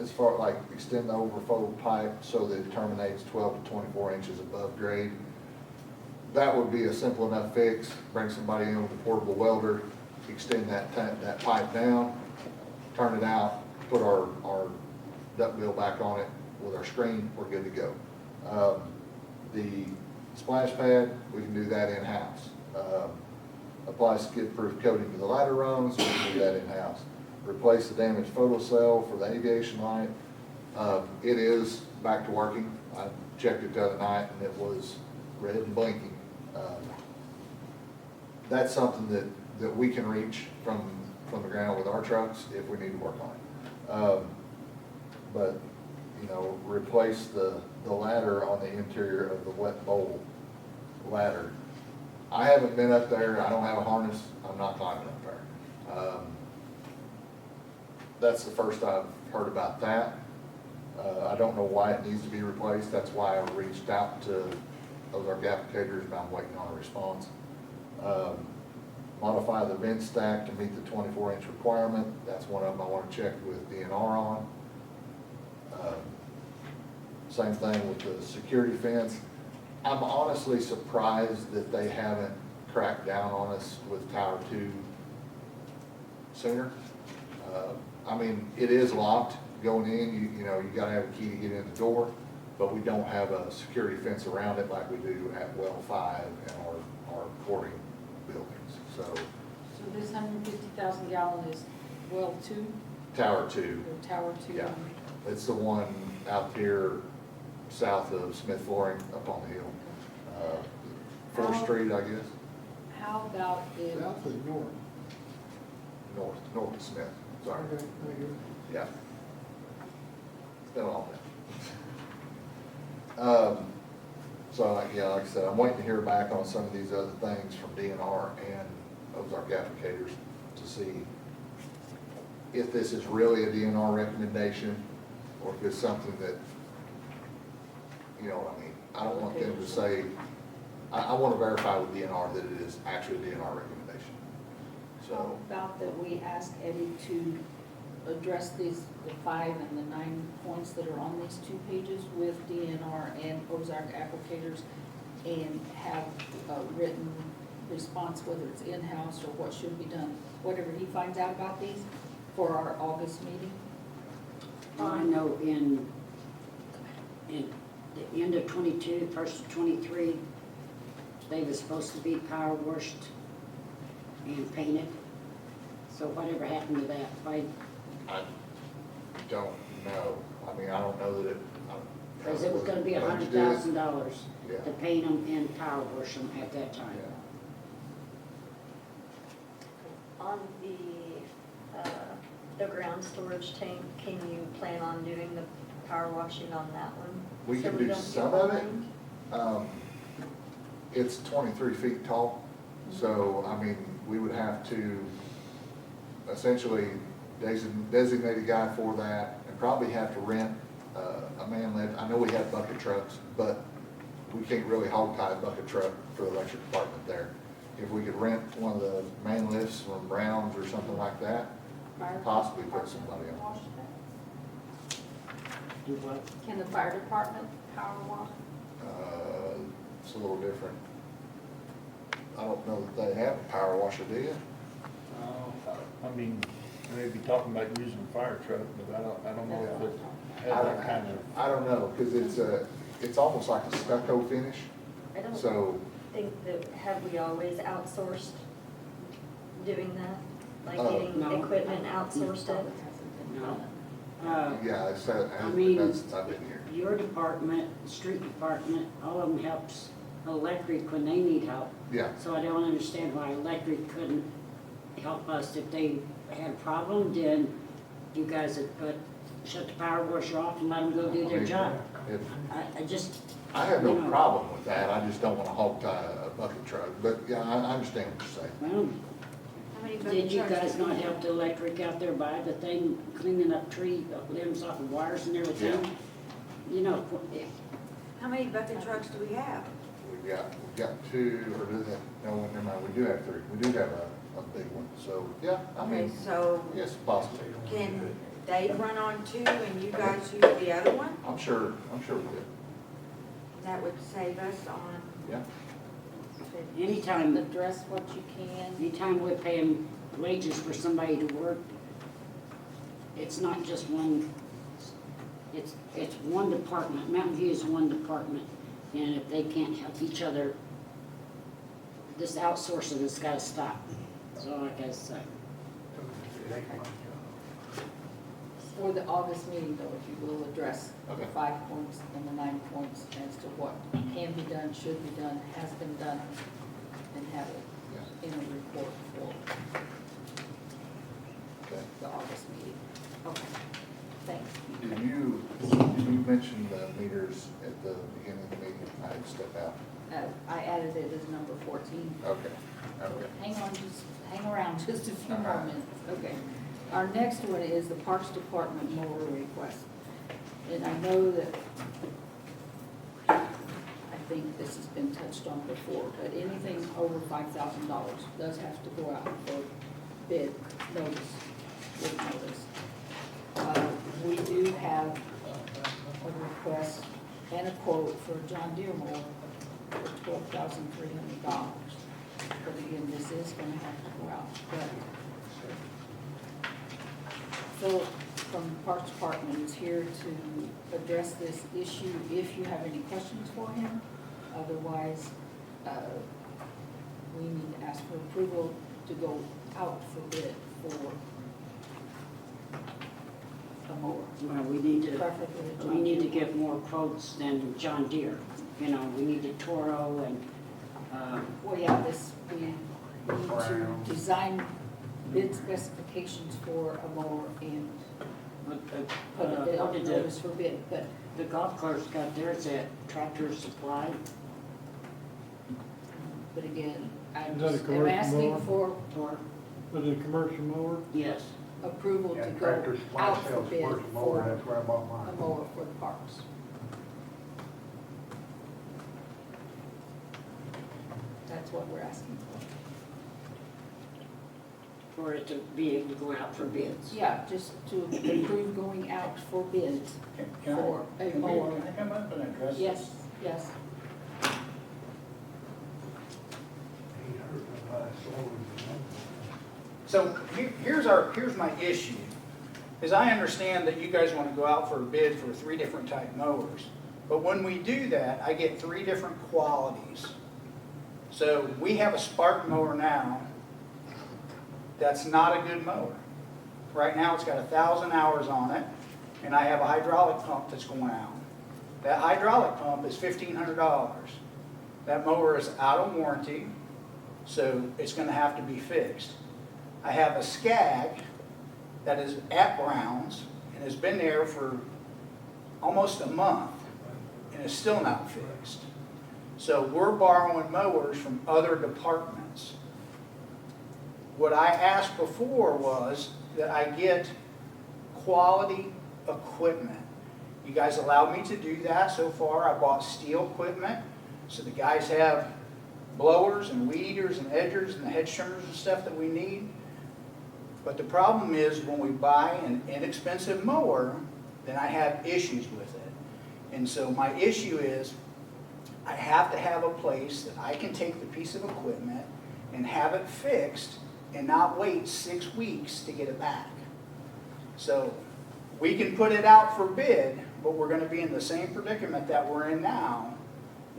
[SPEAKER 3] as far like extend the overflow pipe so that it terminates 12 to 24 inches above grade. That would be a simple enough fix. Bring somebody in with a portable welder, extend that pipe down, turn it out, put our duckbill back on it with our screen, we're good to go. The splash pad, we can do that in-house. Apply skid-proof coating to the ladder rungs, we can do that in-house. Replace the damaged photo cell for the aviation light. It is back to working. I checked it the other night and it was red and blinking. That's something that we can reach from the ground with our trucks if we need to work on it. But, you know, replace the ladder on the interior of the wet bowl ladder. I haven't been up there, I don't have a harness, I'm not climbing up there. That's the first I've heard about that. I don't know why it needs to be replaced, that's why I reached out to Ozark applicators, but I'm waiting on a response. Modify the vent stack to meet the 24-inch requirement, that's one of them I want to check with DNR on. Same thing with the security fence. I'm honestly surprised that they haven't cracked down on us with Tower 2 sooner. I mean, it is locked going in, you know, you gotta have a key to get in the door, but we don't have a security fence around it like we do at Well 5 and our courting buildings, so.
[SPEAKER 1] So this 150,000 gallon is well 2,
[SPEAKER 3] Tower 2,
[SPEAKER 1] or Tower 2?
[SPEAKER 3] yeah, it's the one out here south of Smith Flooring up on the hill. 4th Street, I guess,
[SPEAKER 1] How about if,
[SPEAKER 9] South and north.
[SPEAKER 3] north of Smith, sorry,
[SPEAKER 9] Okay, right here.
[SPEAKER 3] yeah. It's been a long day. So, yeah, like I said, I'm waiting to hear back on some of these other things from DNR and Ozark applicators to see if this is really a DNR recommendation or if it's something that, you know what I mean? I don't want them to say, I want to verify with DNR that it is actually a DNR recommendation.
[SPEAKER 1] how
[SPEAKER 3] So,
[SPEAKER 1] about that we ask Eddie to address the 5 and the 9 points that are on these 2 pages with DNR and Ozark applicators and have a written response, whether it's in-house or what should be done, whatever he finds out about these for our August meeting?
[SPEAKER 7] I know in the end of 22, first of 23, they were supposed to be power washed and painted. So whatever happened to that?
[SPEAKER 3] I don't know. I mean, I don't know that it.
[SPEAKER 7] Because it was gonna be $100,000
[SPEAKER 3] Yeah.
[SPEAKER 7] to paint them and power wash them at that time.
[SPEAKER 4] On the ground storage tank, can you plan on doing the power washing on that one?
[SPEAKER 3] We
[SPEAKER 4] So
[SPEAKER 3] can do
[SPEAKER 4] don't get
[SPEAKER 3] some of it.
[SPEAKER 4] behind?
[SPEAKER 3] It's 23 feet tall, so, I mean, we would have to essentially designate a guy for that and probably have to rent a man lift. I know we have bucket trucks, but we can't really hog tie a bucket truck for the electric department there. If we could rent one of the man lifts from Brown's or something like that, possibly put somebody on.
[SPEAKER 7] Do what?
[SPEAKER 1] Can the fire department power wash?
[SPEAKER 3] It's a little different. I don't know that they have a power washer, do you?
[SPEAKER 18] I mean, they may be talking about using a fire truck, but I don't know if it has that kind of.
[SPEAKER 3] I don't know, because it's almost like a stucco finish,
[SPEAKER 4] I don't
[SPEAKER 3] so.
[SPEAKER 4] think that, have we always outsourced doing that? Like
[SPEAKER 3] Oh.
[SPEAKER 4] getting
[SPEAKER 7] No.
[SPEAKER 4] equipment outsourced it?
[SPEAKER 7] No.
[SPEAKER 3] Yeah, so,
[SPEAKER 7] I mean,
[SPEAKER 3] I've been here.
[SPEAKER 7] your department, street department, all of them helps electric when they need help.
[SPEAKER 3] Yeah,
[SPEAKER 7] So I don't understand why electric couldn't help us if they had a problem, then you guys would shut the power washer off and let them go do their job.
[SPEAKER 3] If-
[SPEAKER 7] I just,
[SPEAKER 3] I have no
[SPEAKER 7] you know.
[SPEAKER 3] problem with that, I just don't want to hog tie a bucket truck, but yeah, I understand what you're saying.
[SPEAKER 7] well,
[SPEAKER 5] How many bucket
[SPEAKER 7] did you
[SPEAKER 5] trucks
[SPEAKER 7] guys
[SPEAKER 5] do we
[SPEAKER 7] not
[SPEAKER 5] have?
[SPEAKER 7] help the electric out there by the thing, cleaning up tree limbs off of wires and everything? You know,
[SPEAKER 5] How many bucket trucks do we have?
[SPEAKER 3] We've got two, or do that, no, never mind, we do have three, we do have a big one, so, yeah, I
[SPEAKER 5] Okay,
[SPEAKER 3] mean,
[SPEAKER 5] so
[SPEAKER 3] yes, possibly.
[SPEAKER 5] can they run on two and you guys use the other one?
[SPEAKER 3] I'm sure we did,
[SPEAKER 5] That would save us on,
[SPEAKER 3] yeah.
[SPEAKER 7] anytime,
[SPEAKER 1] Address what you can.
[SPEAKER 7] anytime we're paying wages for somebody to work, it's not just one, it's one department. Mountain View is one department, and if they can't help each other, this outsourcing has gotta stop. That's all I gotta say.
[SPEAKER 1] For the August meeting, though, if you will address the
[SPEAKER 3] Okay.
[SPEAKER 1] 5 points and the 9 points as to what can be done, should be done, has been done, and have it
[SPEAKER 3] Yeah.
[SPEAKER 1] in a report for
[SPEAKER 3] Okay.
[SPEAKER 1] the August meeting. Okay, thanks.
[SPEAKER 3] Did you mention the meters at the beginning of the meeting? I had to step out.
[SPEAKER 1] I added it as number 14.
[SPEAKER 3] Okay,
[SPEAKER 1] Hang on, just hang around just a few more
[SPEAKER 3] Alright.
[SPEAKER 1] minutes, okay. Our next one is the Parks Department mower request. And I know that, I think this has been touched on before, but anything over $5,000 does have to go out for bid notice, bid notice. We do have a request and a quote for a John Deere mower for $12,300. But again, this is gonna have to go out, but Phil from the Parks Department is here to address this issue if you have any questions for him. Otherwise, we need to ask for approval to go out for bid for a mower.
[SPEAKER 7] Well, we need to,
[SPEAKER 1] Preferably a John
[SPEAKER 7] we need to
[SPEAKER 1] Deere.
[SPEAKER 7] get more quotes than John Deere. You know, we need a Toro and,
[SPEAKER 1] Well, yeah, we need to design bid specifications for a mower and put a bid
[SPEAKER 7] what did the,
[SPEAKER 1] notice for bid, but
[SPEAKER 7] the golf clerks got theirs at Tractor Supply?
[SPEAKER 1] But again, I'm
[SPEAKER 9] Is that a
[SPEAKER 1] just, I'm
[SPEAKER 9] commercial
[SPEAKER 1] asking
[SPEAKER 9] mower?
[SPEAKER 1] for
[SPEAKER 9] Was it a commercial mower?
[SPEAKER 7] Yes.
[SPEAKER 1] approval to
[SPEAKER 10] Yeah,
[SPEAKER 1] go
[SPEAKER 10] Tractor Supply
[SPEAKER 1] out for
[SPEAKER 10] sells
[SPEAKER 1] bid
[SPEAKER 10] commercial mower,
[SPEAKER 1] for
[SPEAKER 10] that's where I bought
[SPEAKER 1] a
[SPEAKER 10] mine.
[SPEAKER 1] mower for the parks. That's what we're asking for.
[SPEAKER 7] For it to be able to go out for bids.
[SPEAKER 1] Yeah, just to approve going out for bids for a mower.
[SPEAKER 6] Can I come up and address this?
[SPEAKER 1] Yes, yes.
[SPEAKER 6] So here's my issue, is I understand that you guys want to go out for a bid for 3 different type mowers. But when we do that, I get 3 different qualities. So we have a Spark mower now that's not a good mower. Right now, it's got 1,000 hours on it, and I have a hydraulic pump that's going out. That hydraulic pump is $1,500. That mower is out of warranty, so it's going to have to be fixed. I have a Skag that is at Brown's and has been there for almost a month and is still not fixed. So we're borrowing mowers from other departments. What I asked before was that I get quality equipment. You guys allowed me to do that so far. I bought steel equipment, so the guys have blowers and weed eaters and edgers and the hedge trimmers and stuff that we need. But the problem is when we buy an inexpensive mower, then I have issues with it. And so my issue is I have to have a place that I can take the piece of equipment and have it fixed and not wait 6 weeks to get it back. So we can put it out for bid, but we're going to be in the same predicament that we're in now,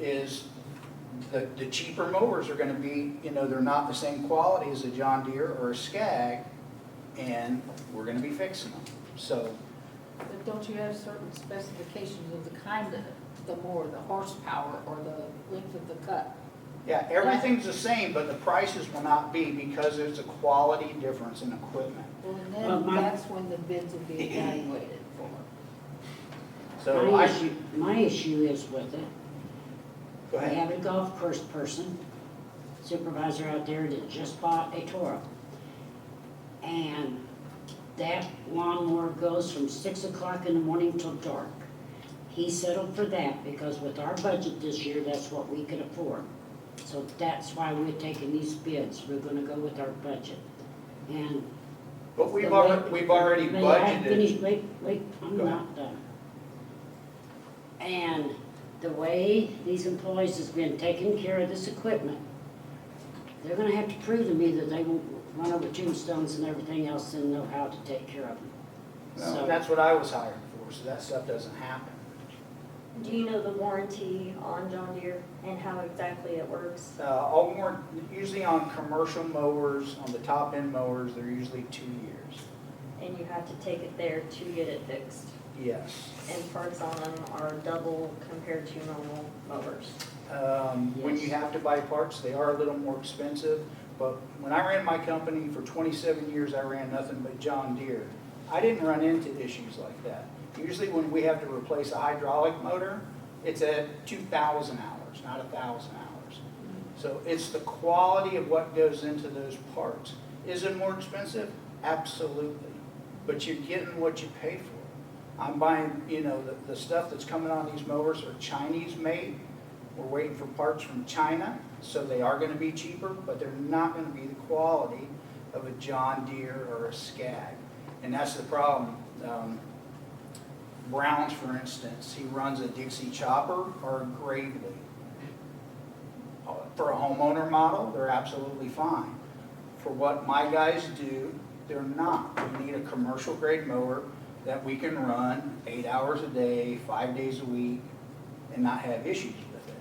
[SPEAKER 6] is the cheaper mowers are going to be, they're not the same quality as a John Deere or a Skag, and we're going to be fixing them. So
[SPEAKER 1] But don't you have certain specifications of the kind of, the mower, the horsepower, or the length of the cut?
[SPEAKER 6] Yeah, everything's the same, but the prices will not be because there's a quality difference in equipment.
[SPEAKER 1] Well, and
[SPEAKER 7] Well,
[SPEAKER 1] then
[SPEAKER 7] my-
[SPEAKER 1] that's when the bids will be evaluated for.
[SPEAKER 6] So
[SPEAKER 7] My issue is with it.
[SPEAKER 6] Go
[SPEAKER 7] We
[SPEAKER 6] ahead.
[SPEAKER 7] have a golf course person, supervisor out there that just bought a Toro. And that lawnmower goes from 6 o'clock in the morning till dark. He settled for that because with our budget this year, that's what we could afford. So that's why we're taking these bids. We're gonna go with our budget. And
[SPEAKER 6] But we've
[SPEAKER 7] the
[SPEAKER 6] already
[SPEAKER 7] May I finish?
[SPEAKER 6] budgeted.
[SPEAKER 7] Wait, I'm
[SPEAKER 6] Go ahead.
[SPEAKER 7] not done. And the way these employees has been taking care of this equipment, they're gonna have to prove to me that they won't run over tombstones and everything else and know how to take care of them.
[SPEAKER 6] No,
[SPEAKER 7] So,
[SPEAKER 6] that's what I was hired for, so that stuff doesn't happen.
[SPEAKER 4] Do you know the warranty on John Deere and how exactly it works?
[SPEAKER 6] Usually on commercial mowers, on the top end mowers, they're usually 2 years.
[SPEAKER 4] And you have to take it there to get it fixed?
[SPEAKER 6] Yes.
[SPEAKER 4] And parts on them are double compared to normal mowers?
[SPEAKER 6] When you have to buy parts, they are a little more expensive, but when I ran my company for 27 years, I ran nothing but John Deere. I didn't run into issues like that. Usually when we have to replace a hydraulic motor, it's at 2,000 hours, not 1,000 hours. So it's the quality of what goes into those parts. Is it more expensive? Absolutely. But you're getting what you pay for. I'm buying, the stuff that's coming on these mowers are Chinese made. We're waiting for parts from China, so they are gonna be cheaper, but they're not gonna be the quality of a John Deere or a Skag. And that's the problem. Brown's, for instance, he runs a Dixie chopper or a Gravely. For a homeowner model, they're absolutely fine. For what my guys do, they're not. We need a commercial grade mower that we can run 8 hours a day, 5 days a week, and not have issues with it.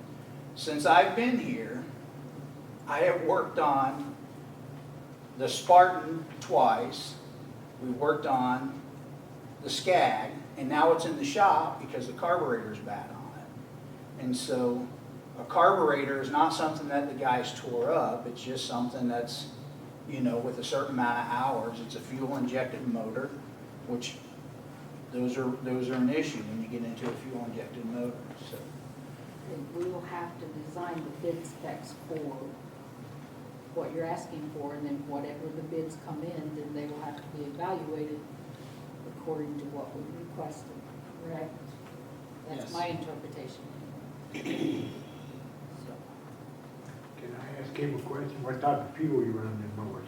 [SPEAKER 6] Since I've been here, I have worked on the Spartan twice. We worked on the Skag, and now it's in the shop because the carburetor's bad on it. And so a carburetor is not something that the guys tore up. It's just something that's, with a certain amount of hours. It's a fuel-injected motor, which those are an issue when you get into a fuel-injected motor. So
[SPEAKER 1] And we will have to design the bid specs for what you're asking for, and then whatever the bids come in, then they will have to be evaluated according to what we requested, correct? That's
[SPEAKER 6] Yes.
[SPEAKER 1] my interpretation. So,
[SPEAKER 10] Can I ask him a question? What type of fuel you run in mowers?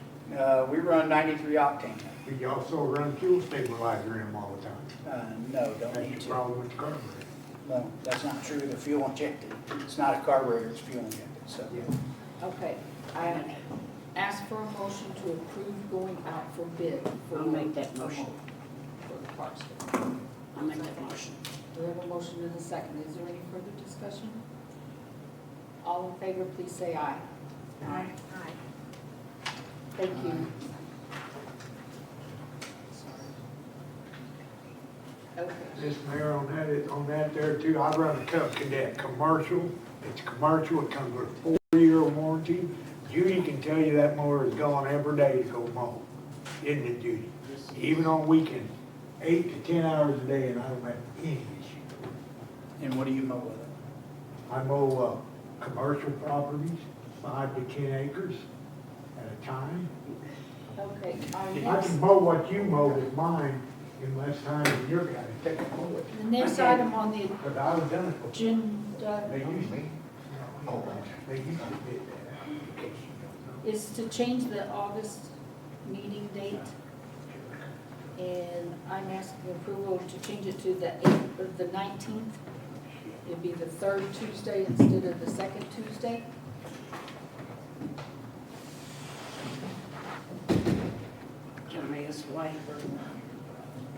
[SPEAKER 6] we run 93 octane.
[SPEAKER 10] Do you also run fuel stabilizer in them all the time?
[SPEAKER 6] No, don't
[SPEAKER 10] That's
[SPEAKER 6] need
[SPEAKER 10] the
[SPEAKER 6] to.
[SPEAKER 10] problem with the carburetor.
[SPEAKER 6] No, that's not true. They're fuel injected. It's not a carburetor, it's fuel injected, so.
[SPEAKER 1] okay, I ask for a motion to approve going out for bid for.
[SPEAKER 7] I'll make that motion.
[SPEAKER 1] For the parts.
[SPEAKER 7] I'll make that motion.
[SPEAKER 1] We have a motion and a second. Is there any further discussion? All in favor, please say aye.
[SPEAKER 4] Aye.
[SPEAKER 1] Thank you. Okay.
[SPEAKER 10] This Mayor, on that there too, I run a Cub Cadet commercial. It's commercial, it comes with a 4-year warranty. Judy can tell you that mower is gone every day to go mow, isn't it, Judy? Even on weekends, 8 to 10 hours a day, and I don't have any issue.
[SPEAKER 6] And what do you mow with it?
[SPEAKER 10] I mow, commercial properties, 5 to 10 acres at a time.
[SPEAKER 1] Okay, our
[SPEAKER 10] I
[SPEAKER 1] next,
[SPEAKER 10] can mow what you mow with mine in less time than your guy to take a mow it.
[SPEAKER 1] the next item on the
[SPEAKER 10] But I've done it before.
[SPEAKER 1] agenda
[SPEAKER 10] They usually, they used to bid that in case you don't know.
[SPEAKER 1] is to change the August meeting date. And I'm asking approval to change it to the 19th. It'd be the third Tuesday instead of the second Tuesday.
[SPEAKER 7] Can I ask why?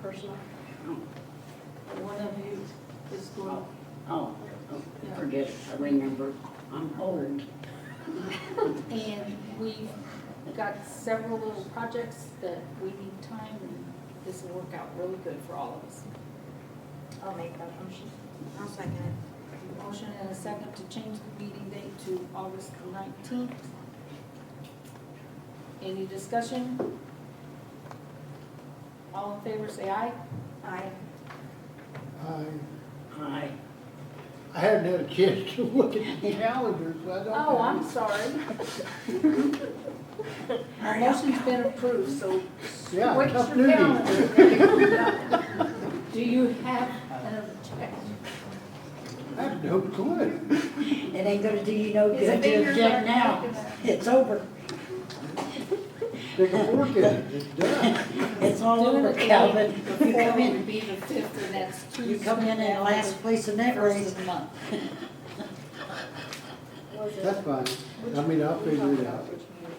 [SPEAKER 7] Personal?
[SPEAKER 1] One of you is going,
[SPEAKER 7] Oh, forget it. I remember. I'm old.
[SPEAKER 1] and we've got several little projects that we need time, and this will work out really good for all of us.
[SPEAKER 4] I'll make that motion.
[SPEAKER 5] I'll second it.
[SPEAKER 1] Motion and a second to change the meeting date to August the 19th. Any discussion? All in favor, say aye.
[SPEAKER 4] Aye.
[SPEAKER 7] Aye.
[SPEAKER 9] I haven't had a chance to look at the calendar, so I don't.
[SPEAKER 1] Oh, I'm sorry. The motion's been approved, so
[SPEAKER 9] Yeah,
[SPEAKER 1] switch
[SPEAKER 9] tough
[SPEAKER 1] your
[SPEAKER 9] duty.
[SPEAKER 1] calendar. Do you have another check?
[SPEAKER 9] I have no clue.
[SPEAKER 7] It ain't gonna do you no
[SPEAKER 1] His
[SPEAKER 7] good to
[SPEAKER 1] fingers
[SPEAKER 7] object
[SPEAKER 1] aren't
[SPEAKER 7] now.
[SPEAKER 1] making that.
[SPEAKER 7] It's over.
[SPEAKER 9] Stick a fork in it, it's done.
[SPEAKER 7] It's all
[SPEAKER 1] Doing
[SPEAKER 7] over,
[SPEAKER 1] it the
[SPEAKER 7] Calvin.
[SPEAKER 1] week
[SPEAKER 7] You
[SPEAKER 1] before
[SPEAKER 7] come
[SPEAKER 1] would
[SPEAKER 7] in,
[SPEAKER 1] be the 5th, and that's Tuesday.
[SPEAKER 7] you come in last place in that
[SPEAKER 1] First
[SPEAKER 7] race.
[SPEAKER 1] of the month.
[SPEAKER 4] Was it?
[SPEAKER 9] That's fine. I mean, I'll
[SPEAKER 4] We
[SPEAKER 9] figure
[SPEAKER 4] talked
[SPEAKER 9] it
[SPEAKER 4] about
[SPEAKER 9] out.
[SPEAKER 4] which meeting.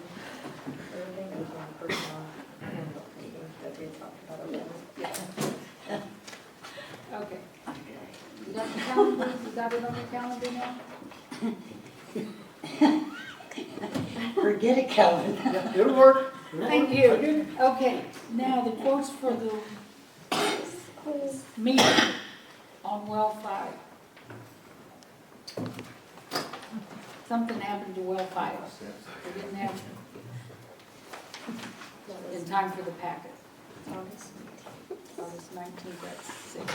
[SPEAKER 4] Everything that was on the personnel handbook meeting that we talked about.
[SPEAKER 1] Okay. You got the calendar, you got it on your calendar now?
[SPEAKER 7] Forget it, Calvin.
[SPEAKER 9] Yeah, it'll work.
[SPEAKER 1] Thank you. Okay, now the quotes for the meeting on well 5. Something happened to well 5. We didn't have in time for the packet. August 19th at 6.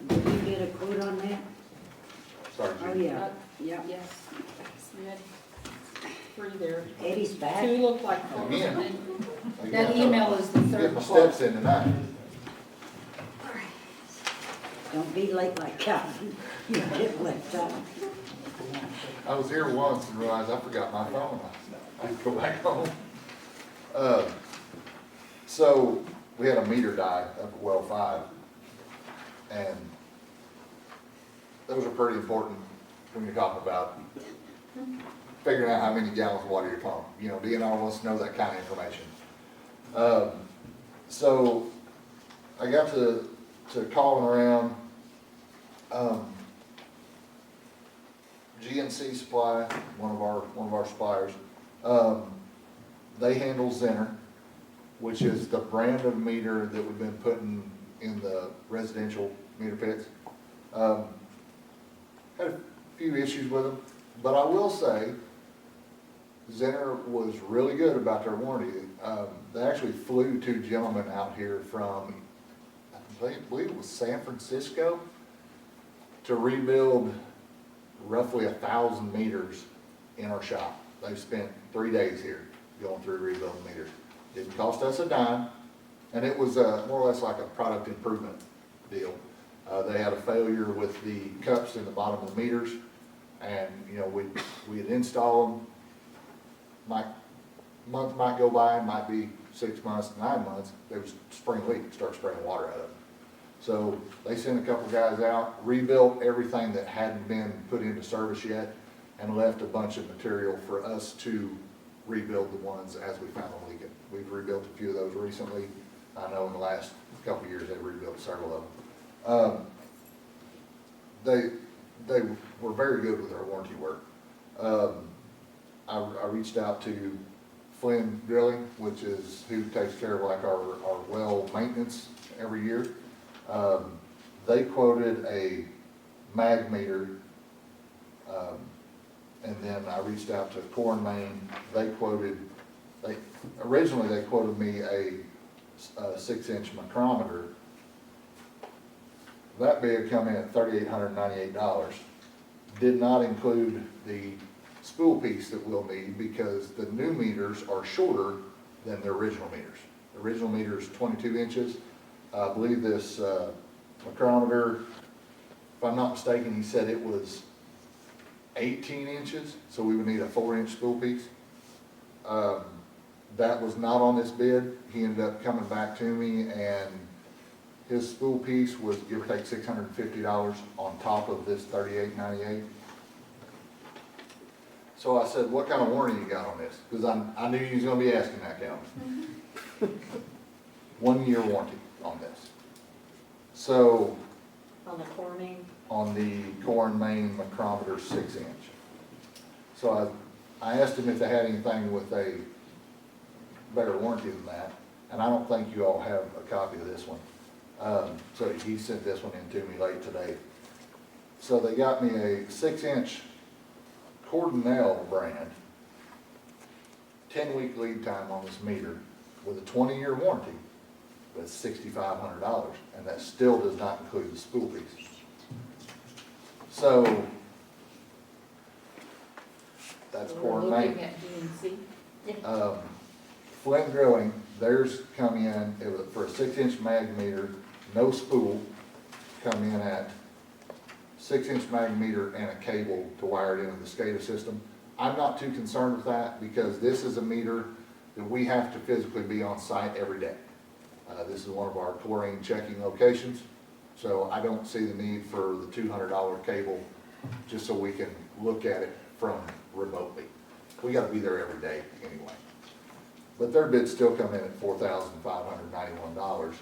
[SPEAKER 7] Did you get a quote on that?
[SPEAKER 3] Sorry,
[SPEAKER 7] Oh,
[SPEAKER 3] Judy.
[SPEAKER 7] yeah, yeah.
[SPEAKER 1] Yes. We had 3 there.
[SPEAKER 7] Eddie's back.
[SPEAKER 1] 2 look like quotes,
[SPEAKER 3] Again.
[SPEAKER 1] and then that email is the
[SPEAKER 3] Get
[SPEAKER 1] third
[SPEAKER 3] my
[SPEAKER 1] quote.
[SPEAKER 3] steps in tonight.
[SPEAKER 7] Don't be late like Calvin. You get left out.
[SPEAKER 3] I was here once and realized I forgot my phone. I had to go back home. So we had a meter die up at well 5. And those are pretty important when you're talking about figuring out how many gallons of water you're pumping. You know, DNR wants to know that kind of information. So I got to calling around, GNC Supply, one of our suppliers, they handle Zenner, which is the brand of meter that we've been putting in the residential meter pits. Had a few issues with them, but I will say Zenner was really good about their warranty. They actually flew 2 gentlemen out here from, I believe it was San Francisco, to rebuild roughly 1,000 meters in our shop. They spent 3 days here going through rebuilding meters. Didn't cost us a dime, and it was more or less like a product improvement deal. They had a failure with the cups in the bottom of the meters, and you know we had installed them. Month might go by, might be 6 months, 9 months. They would spring leak, start spraying water out of them. So they sent a couple guys out, rebuilt everything that hadn't been put into service yet, and left a bunch of material for us to rebuild the ones as we found them leaking. We've rebuilt a few of those recently. I know in the last couple of years they've rebuilt several of them. They were very good with their warranty work. I reached out to Flynn Drilling, which is who takes care of like our well maintenance every year. They quoted a mag meter, and then I reached out to Core and Main. Originally they quoted me a 6-inch micrometer. That bid come in at $3,898. Did not include the spool piece that we'll need because the new meters are shorter than the original meters. The original meter is 22 inches. I believe this micrometer, if I'm not mistaken, he said it was 18 inches, so we would need a 4-inch spool piece. That was not on this bid. He ended up coming back to me, and his spool piece was give or take $650 on top of this $3,898. So I said, what kind of warranty you got on this? Because I knew you was going to be asking that, Calvin. 1-year warranty on this. So
[SPEAKER 4] On the core main?
[SPEAKER 3] on the Core and Main micrometer 6-inch. So I asked him if they had anything with a better warranty than that, and I don't think you all have a copy of this one. So he sent this one in to me late today. So they got me a 6-inch Cordonell brand, 10-week lead time on this meter with a 20-year warranty. That's $6,500, and that still does not include the spool piece. So that's Core
[SPEAKER 1] We're
[SPEAKER 3] Main.
[SPEAKER 1] looking at GNC.
[SPEAKER 3] Flint Drilling, theirs come in, it was for a 6-inch mag meter, no spool, come in at 6-inch mag meter and a cable to wire it into the SCADA system. I'm not too concerned with that because this is a meter that we have to physically be on site every day. This is one of our chlorine checking locations, so I don't see the need for the $200 cable just so we can look at it from remotely. We gotta be there every day anyway. But their bids still come in at $4,591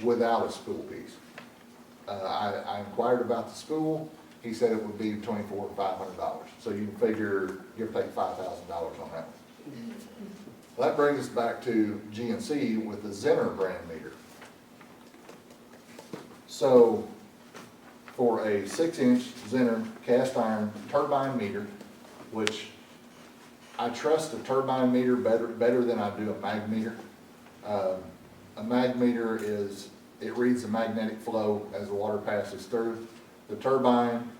[SPEAKER 3] without a spool piece. I inquired about the spool, he said it would be between $400 and $500. So you can figure, give or take $5,000 on that one. Well, that brings us back to GNC with the Zenner brand meter. So for a 6-inch Zenner cast iron turbine meter, which I trust a turbine meter better than I do a mag meter. A mag meter it reads the magnetic flow as the water passes through. The turbine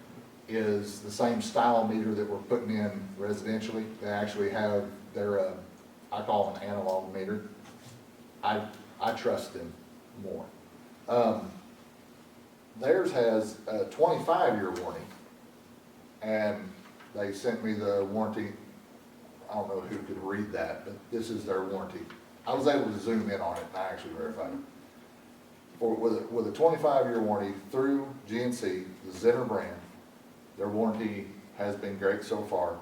[SPEAKER 3] is the same style meter that we're putting in residentially. They actually have their, I call them an analog meter. I trust them more. Theirs has a 25-year warranty, and they sent me the warranty. I don't know who could read that, but this is their warranty. I was able to zoom in on it and I actually verified it. With a 25-year warranty through GNC, the Zenner brand, their warranty has been great so far.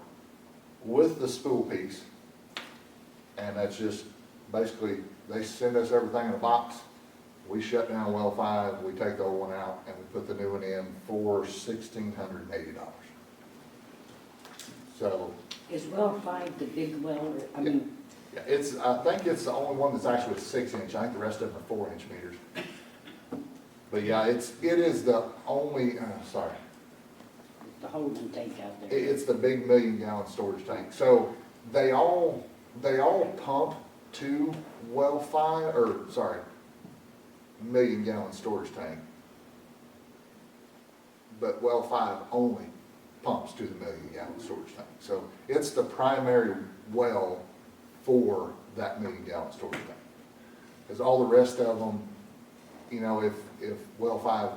[SPEAKER 3] With the spool piece, and that's just basically, they send us everything in a box. We shut down well 5, we take the old one out, and we put the new one in for $1,680. So.
[SPEAKER 7] Is well 5 the big well, or, I mean?
[SPEAKER 3] Yeah, I think it's the only one that's actually a 6-inch. I think the rest of them are 4-inch meters. But yeah, it is the only, sorry.
[SPEAKER 7] The holding tank out there.
[SPEAKER 3] It's the big 1,000,000-gallon storage tank. So they all pump to well 5, or sorry, 1,000,000-gallon storage tank. But well 5 only pumps to the 1,000,000-gallon storage tank. So it's the primary well for that 1,000,000-gallon storage tank. Because all the rest of them, you know, if well 5,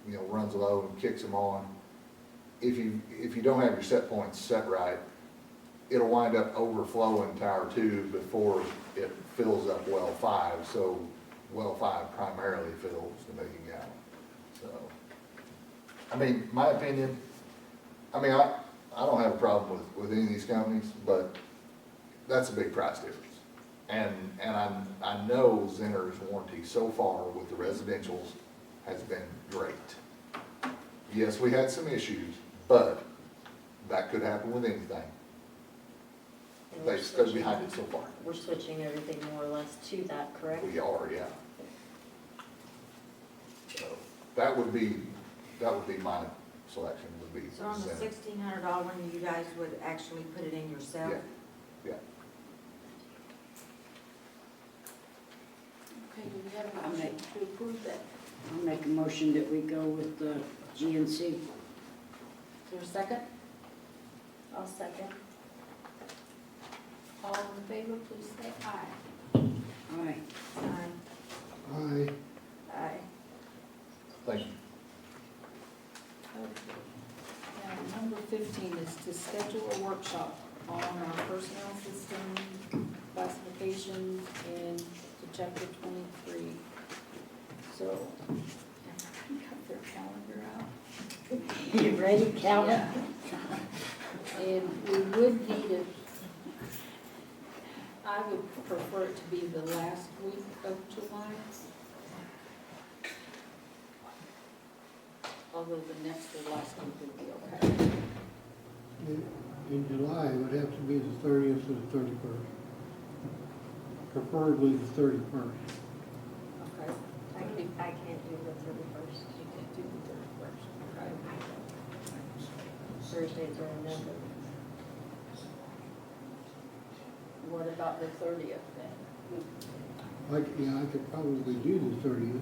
[SPEAKER 3] you know, runs low and kicks them on, if you don't have your set points set right, it'll wind up overflowing tower 2 before it fills up well 5. So well 5 primarily fills the 1,000,000-gallon. So, I mean, my opinion, I mean, I don't have a problem with any of these companies, but that's a big price difference. And I know Zenner's warranty so far with the residentials has been great. Yes, we had some issues, but that could happen with anything. They stood behind it so far.
[SPEAKER 4] We're switching everything more or less to that, correct?
[SPEAKER 3] We are, yeah. So that would be my selection, would be
[SPEAKER 5] So on the
[SPEAKER 3] Zenner.
[SPEAKER 5] $1,600 one, you guys would actually put it in yourself?
[SPEAKER 3] Yeah.
[SPEAKER 1] Okay, do we have a motion to approve that?
[SPEAKER 7] I'll make a motion that we go with the GNC.
[SPEAKER 1] Is there a second?
[SPEAKER 4] I'll second.
[SPEAKER 1] All in favor, please say aye.
[SPEAKER 7] Aye.
[SPEAKER 5] Aye.
[SPEAKER 9] Aye.
[SPEAKER 4] Aye.
[SPEAKER 3] Thank you.
[SPEAKER 1] Okay. Now, number 15 is to schedule a workshop on our personnel system classifications in chapter 23. So, I got their calendar out.
[SPEAKER 7] You ready, Calvin?
[SPEAKER 1] Yeah. And we would need it, I would prefer it to be the last week of July. Although the next or last week would be okay.
[SPEAKER 9] In July, it would have to be the 30th or the 31st. Preferably the 31st.
[SPEAKER 1] Okay.
[SPEAKER 4] I Thursdays are a no-go.
[SPEAKER 1] What about the 30th then?
[SPEAKER 9] I could probably do the 30th.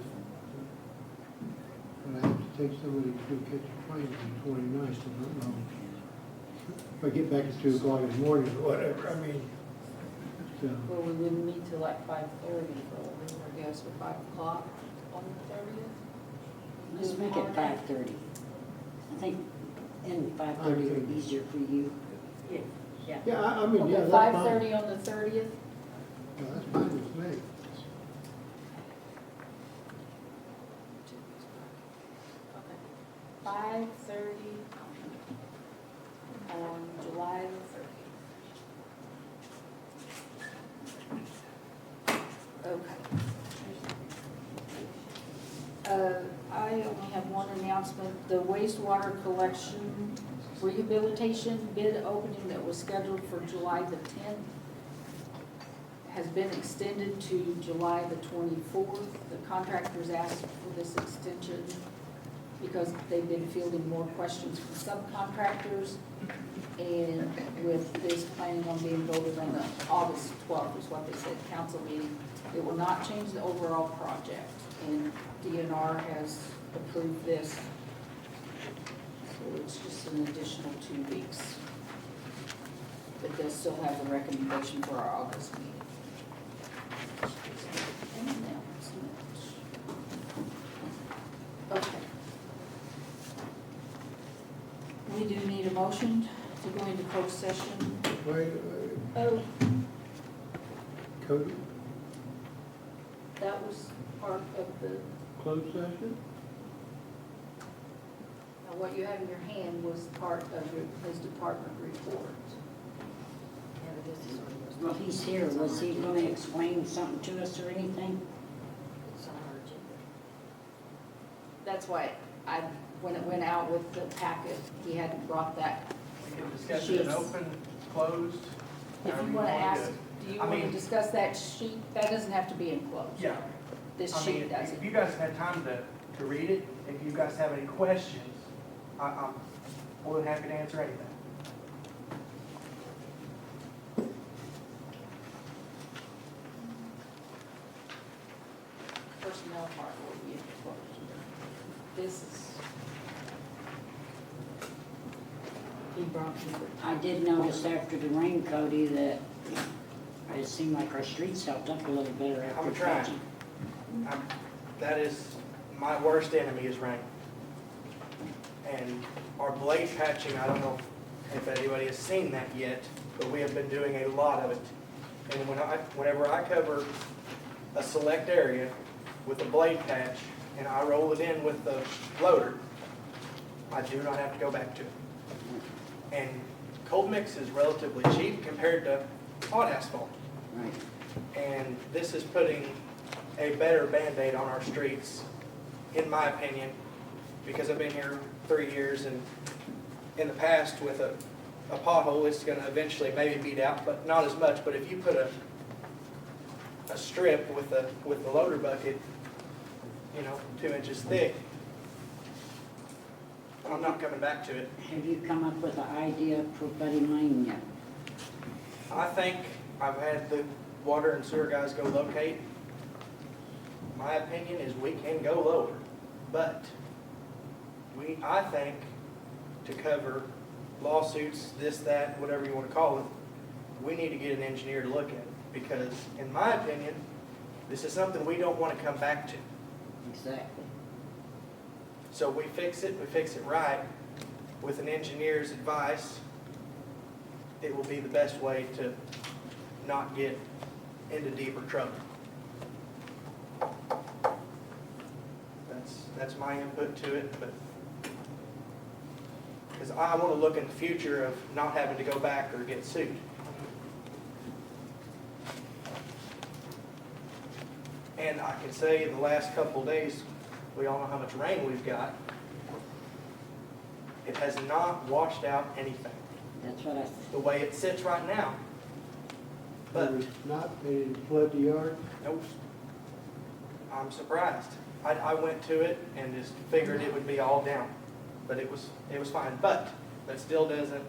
[SPEAKER 9] But I have to take somebody to go catch a plane on the 29th, I don't know. If I get back at 2 o'clock in the morning or whatever, I mean, so.
[SPEAKER 1] Well, we wouldn't meet till like 5:30, probably, I guess, or 5 o'clock on the 30th.
[SPEAKER 7] Let's make it 5:30. I think, and 5:30 would be easier for you. Yeah.
[SPEAKER 9] Yeah, I mean, yeah,
[SPEAKER 1] Okay,
[SPEAKER 9] that's fine.
[SPEAKER 1] 5:30 on the 30th?
[SPEAKER 9] Yeah, that's fine with me.
[SPEAKER 1] Okay. 5:30 on July the 30th. Okay. I only have one announcement. The wastewater collection rehabilitation bid opening that was scheduled for July the 10th has been extended to July the 24th. The contractors asked for this extension because they've been fielding more questions from subcontractors. And with this planning on being voted on the August 12th is what they said, council meeting, it will not change the overall project. And DNR has approved this. So it's just an additional 2 weeks. But they'll still have a recommendation for our August meeting. Okay. We do need a motion to go into closed session.
[SPEAKER 9] Wait,
[SPEAKER 1] Oh,
[SPEAKER 9] Cody,
[SPEAKER 1] that was part of the,
[SPEAKER 9] closed session?
[SPEAKER 1] now what you have in your hand was part of his department report.
[SPEAKER 7] Well, he's here, was he gonna explain something to us or anything?
[SPEAKER 5] It's on our agenda.
[SPEAKER 1] That's why when it went out with the packet, he hadn't brought that.
[SPEAKER 19] We can discuss it in open, closed.
[SPEAKER 1] If
[SPEAKER 19] however
[SPEAKER 1] you want to ask,
[SPEAKER 19] it.
[SPEAKER 1] do you
[SPEAKER 19] I
[SPEAKER 1] want to
[SPEAKER 19] mean-
[SPEAKER 1] discuss that sheet? That doesn't have to be enclosed.
[SPEAKER 19] Yeah.
[SPEAKER 1] This
[SPEAKER 19] I mean,
[SPEAKER 1] sheet doesn't.
[SPEAKER 19] if you guys have had time to read it, if you guys have any questions, I'm more than happy to answer anything.
[SPEAKER 1] Personnel part will be enclosed. This is. He brought me the.
[SPEAKER 7] I did notice after the rain, Cody, that it seemed like our streets held up a little better after
[SPEAKER 19] I'm trying.
[SPEAKER 7] patching.
[SPEAKER 19] That is, my worst enemy is rain. And our blade patching, I don't know if anybody has seen that yet, but we have been doing a lot of it. And whenever I cover a select area with a blade patch and I roll it in with the loader, I do not have to go back to it. And cold mix is relatively cheap compared to hot asphalt.
[SPEAKER 7] Right.
[SPEAKER 19] And this is putting a better Band-Aid on our streets, in my opinion, because I've been here 3 years, and in the past with a pothole, it's gonna eventually maybe beat out, but not as much. But if you put a strip with the loader bucket, 2 inches thick, I'm not coming back to it.
[SPEAKER 7] Have you come up with an idea for Buddy Lane yet?
[SPEAKER 19] I think I've had the water and sewer guys go locate. My opinion is we can go lower, but I think to cover lawsuits, this, that, whatever you want to call it, we need to get an engineer to look at it, because in my opinion, this is something we don't want to come back to.
[SPEAKER 7] Exactly.
[SPEAKER 19] So we fix it right, with an engineer's advice, it will be the best way to not get into deeper trouble. That's my input to it, but because I want to look in the future of not having to go back or get sued. And I can say in the last couple of days, we all know how much rain we've got. It has not washed out anything.
[SPEAKER 7] That's what I
[SPEAKER 19] The way it sits right now. But
[SPEAKER 9] Not, they didn't flood the yard?
[SPEAKER 19] nope. I'm surprised. I went to it and just figured it would be all down, but it was fine. But That still doesn't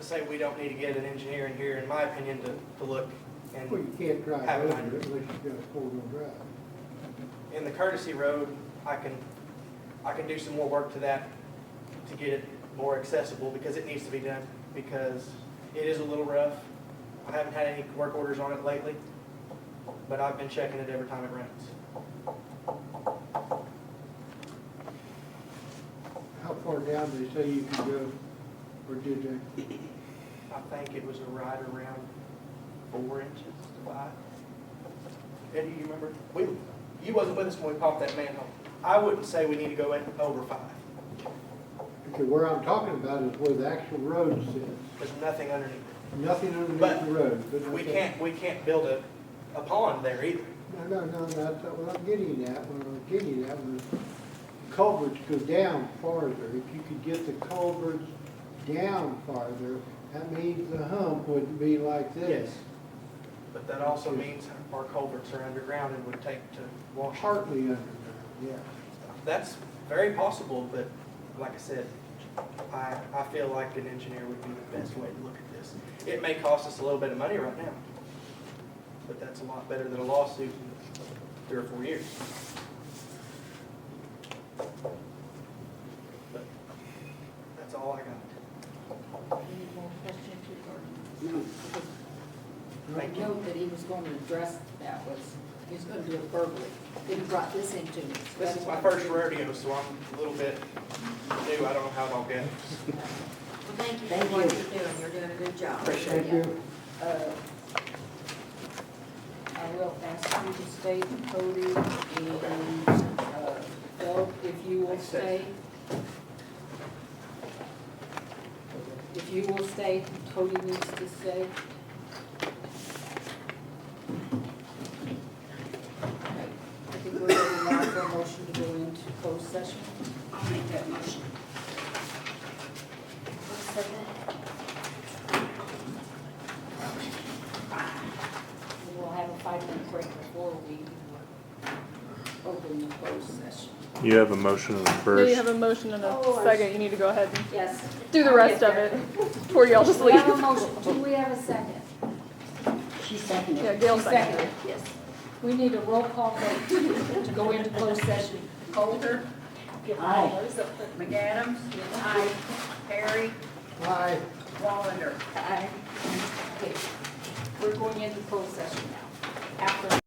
[SPEAKER 19] say we don't need to get an engineer in here, in my opinion, to look and
[SPEAKER 9] Well, you can't drive
[SPEAKER 19] have
[SPEAKER 9] over
[SPEAKER 19] an
[SPEAKER 9] it unless you've got a four-wheel drive.
[SPEAKER 19] in the courtesy road, I can do some more work to that to get it more accessible, because it needs to be done, because it is a little rough. I haven't had any work orders on it lately, but I've been checking it every time it rains.
[SPEAKER 9] How far down they say you can go, or did they?
[SPEAKER 19] I think it was right around 4 inches to 5. Eddie, you remember? You wasn't with us when we popped that manhole. I wouldn't say we need to go in over 5.
[SPEAKER 9] Okay, where I'm talking about is where the actual road sits.
[SPEAKER 19] There's nothing underneath it.
[SPEAKER 9] Nothing underneath
[SPEAKER 19] But
[SPEAKER 9] the road. But
[SPEAKER 19] We
[SPEAKER 9] okay.
[SPEAKER 19] can't build a pond there either.
[SPEAKER 9] No, that's not what I'm getting at. What I'm getting at was culverts go down farther. If you could get the culverts down farther, that means the hump wouldn't be like this.
[SPEAKER 19] But that also means our culverts are underground and would take to wash.
[SPEAKER 9] Partly underground, yeah.
[SPEAKER 19] That's very possible, but like I said, I feel like an engineer would be the best way to look at this. It may cost us a little bit of money right now, but that's a lot better than a lawsuit in 3 or 4 years. But that's all I got.
[SPEAKER 1] Any more questions regarding
[SPEAKER 7] No.
[SPEAKER 19] Thank you.
[SPEAKER 1] note that he was going to address that was, he was going to do it verbally. Then he brought this into me. So
[SPEAKER 19] This is my first rodeo, so I'm a little bit new. I don't know how it all goes.
[SPEAKER 5] Well, thank you
[SPEAKER 2] Thank
[SPEAKER 5] for what
[SPEAKER 2] you.
[SPEAKER 5] you're doing. You're doing a good job.
[SPEAKER 9] Thank you.
[SPEAKER 1] I will ask you to stay, Cody, and Phil, if you will stay. If you will stay, Cody needs to stay. Okay, I think we're ready now for a motion to go into closed session.
[SPEAKER 7] I'll make that motion.
[SPEAKER 1] Second. We'll have a 5-minute break before we open the closed session.
[SPEAKER 20] You have a motion on the
[SPEAKER 15] Yeah, you
[SPEAKER 20] first.
[SPEAKER 15] have a motion and a
[SPEAKER 1] Oh, I
[SPEAKER 15] second, you need to go ahead and
[SPEAKER 1] Yes.
[SPEAKER 15] do the
[SPEAKER 1] I'll
[SPEAKER 15] rest
[SPEAKER 1] get
[SPEAKER 15] of
[SPEAKER 1] there.
[SPEAKER 15] it before y'all just
[SPEAKER 1] We
[SPEAKER 15] leave.
[SPEAKER 1] have a motion. Do we have a second?
[SPEAKER 7] She seconded.
[SPEAKER 15] Yeah, Gail seconded.
[SPEAKER 1] Second, yes. We need a roll call vote to go into closed session.
[SPEAKER 8] Coulter,
[SPEAKER 7] Aye.
[SPEAKER 8] McAdams, aye, Perry,
[SPEAKER 9] Aye.
[SPEAKER 8] Wallander. Aye.
[SPEAKER 1] Okay, we're going into closed session now. After